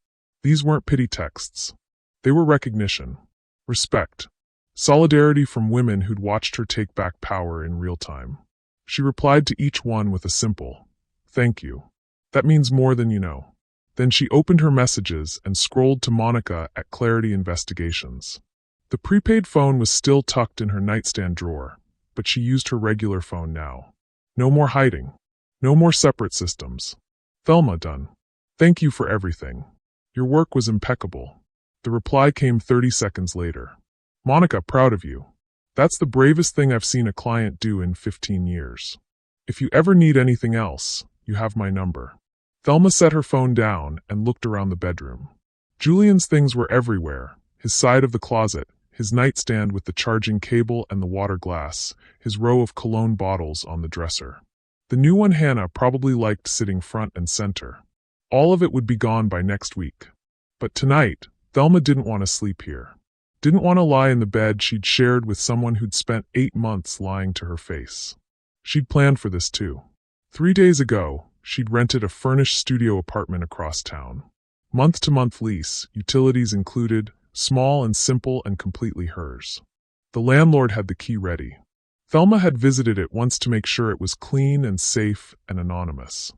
These weren't pity texts. They were recognition, respect, solidarity from women who'd watched her take back power in real time. She replied to each one with a simple, "Thank you. That means more than you know." Then she opened her messages and scrolled to Monica at Clarity Investigations. The prepaid phone was still tucked in her nightstand drawer, but she used her regular phone now. No more hiding. No more separate systems. "Thelma, done. Thank you for everything. Your work was impeccable." The reply came 30 seconds later. "Monica, proud of you. That's the bravest thing I've seen a client do in 15 years. If you ever need anything else, you have my number." Thelma set her phone down and looked around the bedroom. Julian's things were everywhere: his side of the closet, his nightstand with the charging cable and the water glass, his row of cologne bottles on the dresser. The new one Hannah probably liked sitting front and center. All of it would be gone by next week. But tonight, Thelma didn't want to sleep here. Didn't want to lie in the bed she'd shared with someone who'd spent 8 months lying to her face. She'd planned for this too. 3 days ago, she'd rented a furnished studio apartment across town. Month-to-month lease, utilities included, small and simple and completely hers. The landlord had the key ready. Thelma had visited it once to make sure it was clean and safe and anonymous.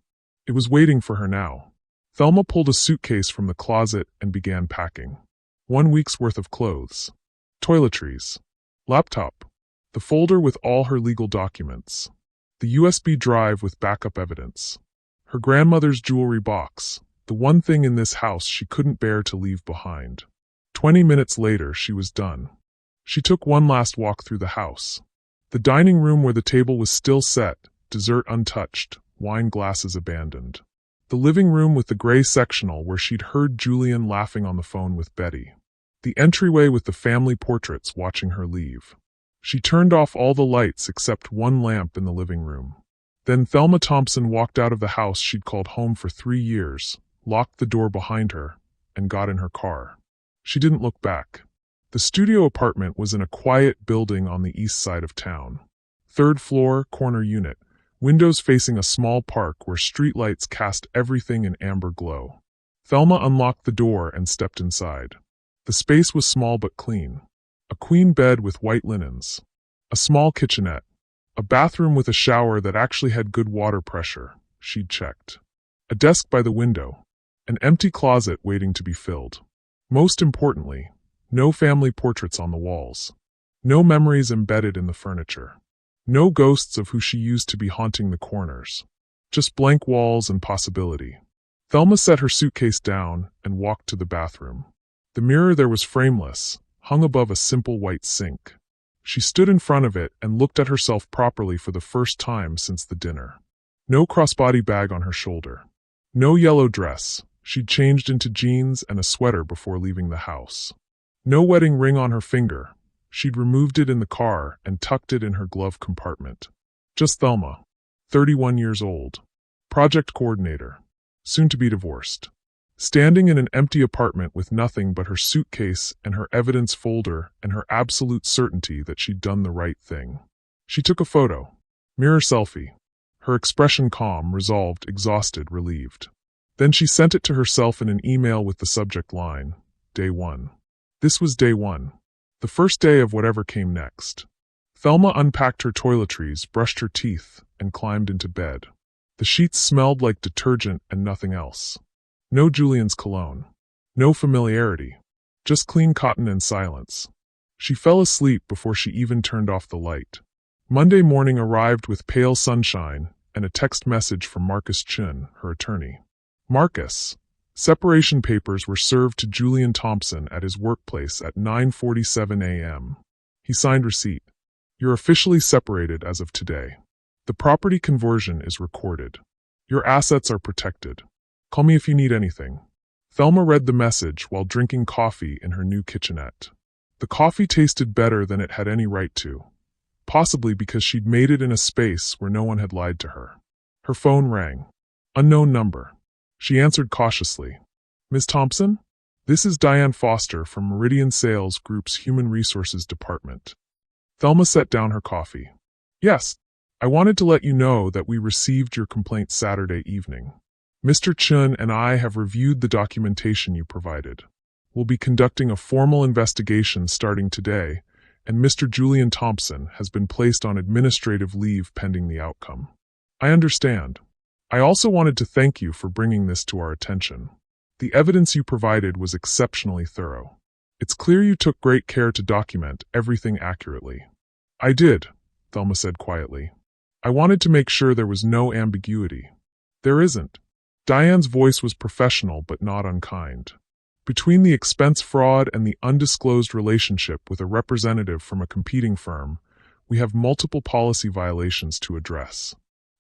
It was waiting for her now. Thelma pulled a suitcase from the closet and began packing. 1 week's worth of clothes, toiletries, laptop, the folder with all her legal documents, the USB drive with backup evidence, her grandmother's jewelry box, the one thing in this house she couldn't bear to leave behind. 20 minutes later, she was done. She took one last walk through the house. The dining room where the table was still set, dessert untouched, wine glasses abandoned. The living room with the gray sectional where she'd heard Julian laughing on the phone with Betty. The entryway with the family portraits watching her leave. She turned off all the lights except one lamp in the living room. Then Thelma Thompson walked out of the house she'd called home for 3 years, locked the door behind her, and got in her car. She didn't look back. The studio apartment was in a quiet building on the east side of town. 3rd floor, corner unit. Windows facing a small park where streetlights cast everything in amber glow. Thelma unlocked the door and stepped inside. The space was small but clean. A queen bed with white linens. A small kitchenette. A bathroom with a shower that actually had good water pressure, she'd checked. A desk by the window. An empty closet waiting to be filled. Most importantly, no family portraits on the walls. No memories embedded in the furniture. No ghosts of who she used to be haunting the corners. Just blank walls and possibility. Thelma set her suitcase down and walked to the bathroom. The mirror there was frameless, hung above a simple white sink. She stood in front of it and looked at herself properly for the first time since the dinner. No crossbody bag on her shoulder. No yellow dress. She'd changed into jeans and a sweater before leaving the house. No wedding ring on her finger. She'd removed it in the car and tucked it in her glove compartment. Just Thelma, 31 years old, project coordinator, soon to be divorced. Standing in an empty apartment with nothing but her suitcase and her evidence folder and her absolute certainty that she'd done the right thing. She took a photo. Mirror selfie. Her expression calm, resolved, exhausted, relieved. Then she sent it to herself in an email with the subject line, Day 1. This was Day 1. The first day of whatever came next. Thelma unpacked her toiletries, brushed her teeth, and climbed into bed. The sheets smelled like detergent and nothing else. No Julian's cologne. No familiarity. Just clean cotton and silence. She fell asleep before she even turned off the light. Monday morning arrived with pale sunshine and a text message from Marcus Chun, her attorney. Marcus. Separation papers were served to Julian Thompson at his workplace at 9:47 a.m. He signed receipt. You're officially separated as of today. The property conversion is recorded. Your assets are protected. Call me if you need anything. Thelma read the message while drinking coffee in her new kitchenette. The coffee tasted better than it had any right to, possibly because she'd made it in a space where no one had lied to her. Her phone rang. Unknown number. She answered cautiously. Ms. Thompson? This is Diane Foster from Meridian Sales Group's Human Resources Department. Thelma set down her coffee. Yes, I wanted to let you know that we received your complaint Saturday evening. Mr. Chun and I have reviewed the documentation you provided. We'll be conducting a formal investigation starting today, and Mr. Julian Thompson has been placed on administrative leave pending the outcome. I understand. I also wanted to thank you for bringing this to our attention. The evidence you provided was exceptionally thorough. It's clear you took great care to document everything accurately. I did, Thelma said quietly. I wanted to make sure there was no ambiguity. There isn't. Diane's voice was professional but not unkind. Between the expense fraud and the undisclosed relationship with a representative from a competing firm, we have multiple policy violations to address.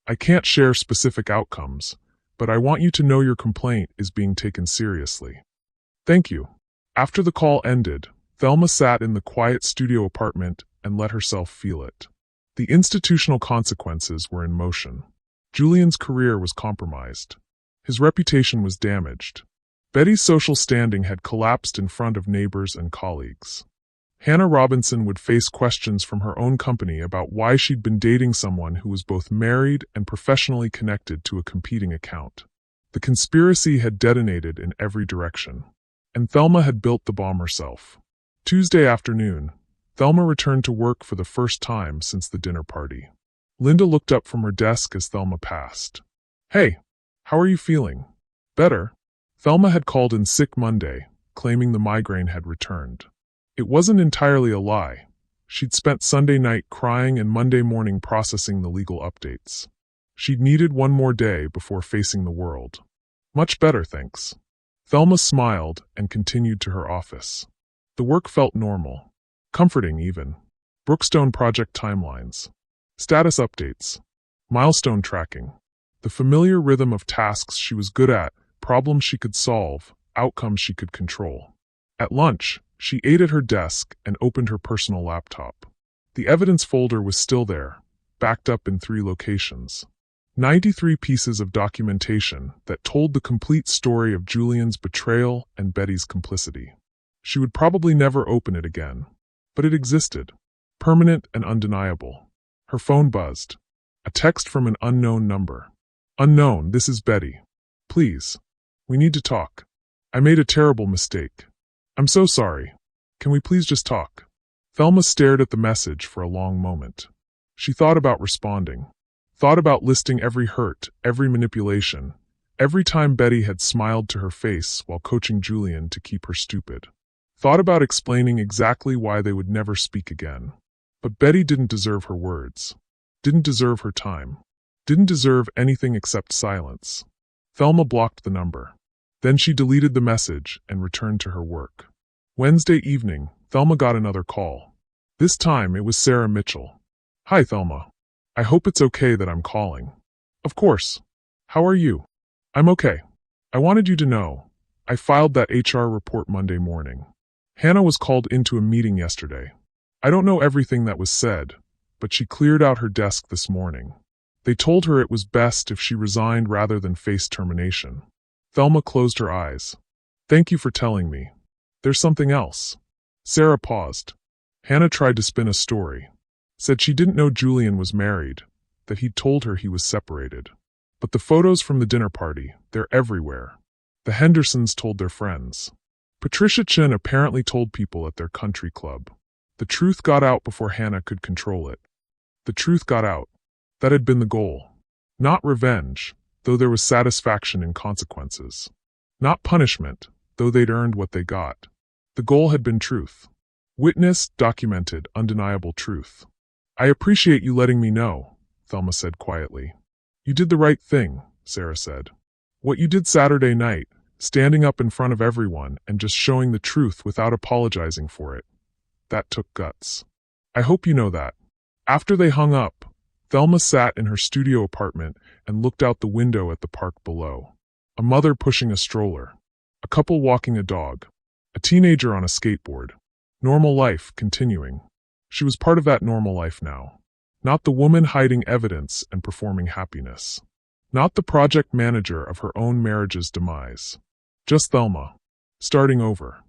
I can't share specific outcomes, but I want you to know your complaint is being taken seriously. Thank you. After the call ended, Thelma sat in the quiet studio apartment and let herself feel it. The institutional consequences were in motion. Julian's career was compromised. His reputation was damaged. Betty's social standing had collapsed in front of neighbors and colleagues. Hannah Robinson would face questions from her own company about why she'd been dating someone who was both married and professionally connected to a competing account. The conspiracy had detonated in every direction, and Thelma had built the bomb herself. Tuesday afternoon, Thelma returned to work for the first time since the dinner party. Linda looked up from her desk as Thelma passed. Hey, how are you feeling? Better? Thelma had called in sick Monday, claiming the migraine had returned. It wasn't entirely a lie. She'd spent Sunday night crying and Monday morning processing the legal updates. She'd needed one more day before facing the world. Much better, thanks. Thelma smiled and continued to her office. The work felt normal. Comforting, even. Brookstone project timelines. Status updates. Milestone tracking. The familiar rhythm of tasks she was good at, problems she could solve, outcomes she could control. At lunch, she ate at her desk and opened her personal laptop. The evidence folder was still there, backed up in 3 locations. 93 pieces of documentation that told the complete story of Julian's betrayal and Betty's complicity. She would probably never open it again. But it existed, permanent and undeniable. Her phone buzzed. A text from an unknown number. Unknown, this is Betty. Please. We need to talk. I made a terrible mistake. I'm so sorry. Can we please just talk? Thelma stared at the message for a long moment. She thought about responding. Thought about listing every hurt, every manipulation, every time Betty had smiled to her face while coaching Julian to keep her stupid. Thought about explaining exactly why they would never speak again. But Betty didn't deserve her words. Didn't deserve her time. Didn't deserve anything except silence. Thelma blocked the number. Then she deleted the message and returned to her work. Wednesday evening, Thelma got another call. This time it was Sarah Mitchell. Hi, Thelma. I hope it's okay that I'm calling. Of course. How are you? I'm okay. I wanted you to know. I filed that HR report Monday morning. Hannah was called into a meeting yesterday. I don't know everything that was said, but she cleared out her desk this morning. They told her it was best if she resigned rather than face termination. Thelma closed her eyes. Thank you for telling me. There's something else. Sarah paused. Hannah tried to spin a story. Said she didn't know Julian was married, that he'd told her he was separated. But the photos from the dinner party, they're everywhere. The Hendersons told their friends. Patricia Chin apparently told people at their country club. The truth got out before Hannah could control it. The truth got out. That had been the goal. Not revenge, though there was satisfaction in consequences. Not punishment, though they'd earned what they got. The goal had been truth. Witnessed, documented, undeniable truth. I appreciate you letting me know, Thelma said quietly. You did the right thing, Sarah said. What you did Saturday night, standing up in front of everyone and just showing the truth without apologizing for it, that took guts. I hope you know that. After they hung up, Thelma sat in her studio apartment and looked out the window at the park below. A mother pushing a stroller. A couple walking a dog. A teenager on a skateboard. Normal life continuing. She was part of that normal life now. Not the woman hiding evidence and performing happiness. Not the project manager of her own marriage's demise. Just Thelma. Starting over.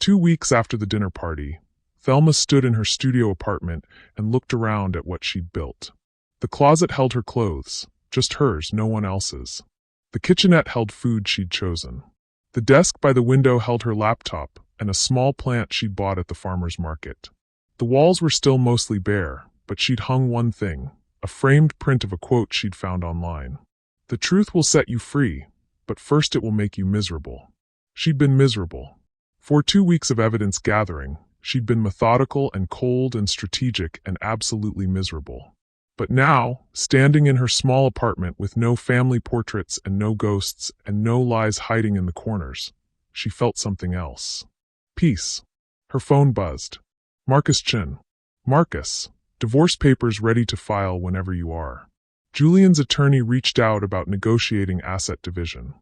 2 weeks after the dinner party, Thelma stood in her studio apartment and looked around at what she'd built. The closet held her clothes, just hers, no one else's. The kitchenette held food she'd chosen. The desk by the window held her laptop and a small plant she'd bought at the farmer's market. The walls were still mostly bare, but she'd hung one thing, a framed print of a quote she'd found online. The truth will set you free, but first it will make you miserable. She'd been miserable. For 2 weeks of evidence gathering, she'd been methodical and cold and strategic and absolutely miserable. But now, standing in her small apartment with no family portraits and no ghosts and no lies hiding in the corners, she felt something else. Peace. Her phone buzzed. Marcus Chin. Marcus, divorce papers ready to file whenever you are. Julian's attorney reached out about negotiating asset division.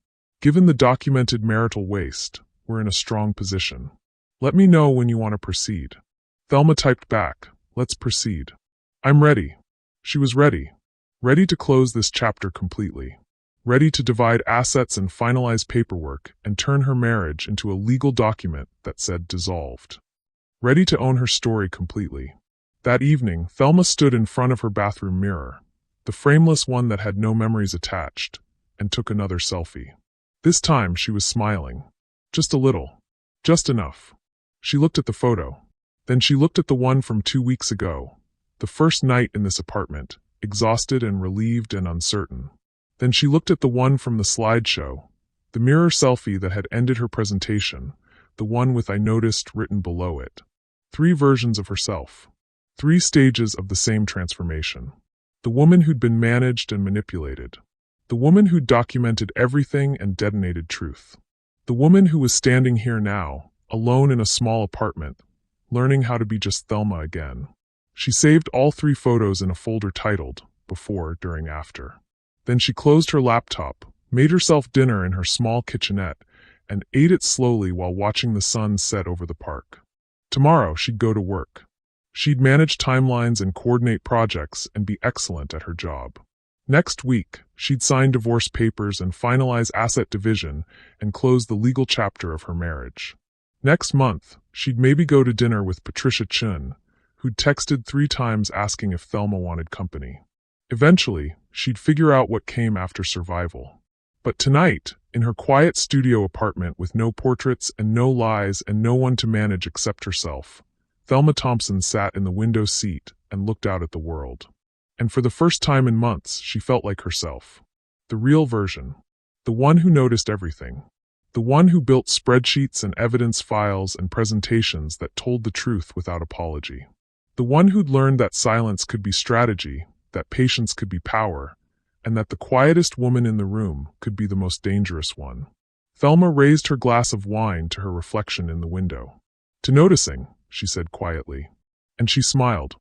Given the documented marital waste, we're in a strong position. Let me know when you want to proceed. Thelma typed back, let's proceed. I'm ready. She was ready. Ready to close this chapter completely. Ready to divide assets and finalize paperwork and turn her marriage into a legal document that said dissolved. Ready to own her story completely. That evening, Thelma stood in front of her bathroom mirror, the frameless one that had no memories attached, and took another selfie. This time she was smiling. Just a little. Just enough. She looked at the photo. Then she looked at the one from 2 weeks ago, the first night in this apartment, exhausted and relieved and uncertain. Then she looked at the one from the slideshow, the mirror selfie that had ended her presentation, the one with "I noticed" written below it. 3 versions of herself. 3 stages of the same transformation. The woman who'd been managed and manipulated. The woman who'd documented everything and detonated truth. The woman who was standing here now, alone in a small apartment, learning how to be just Thelma again. She saved all 3 photos in a folder titled Before, During, After. Then she closed her laptop, made herself dinner in her small kitchenette, and ate it slowly while watching the sun set over the park. Tomorrow she'd go to work. She'd manage timelines and coordinate projects and be excellent at her job. Next week, she'd sign divorce papers and finalize asset division and close the legal chapter of her marriage. Next month, she'd maybe go to dinner with Patricia Chin, who'd texted 3 times asking if Thelma wanted company. Eventually, she'd figure out what came after survival. But tonight, in her quiet studio apartment with no portraits and no lies and no one to manage except herself, Thelma Thompson sat in the window seat and looked out at the world. And for the first time in months, she felt like herself. The real version. The one who noticed everything. The one who built spreadsheets and evidence files and presentations that told the truth without apology. The one who'd learned that silence could be strategy, that patience could be power, and that the quietest woman in the room could be the most dangerous one. Thelma raised her glass of wine to her reflection in the window. To noticing, she said quietly. And she smiled.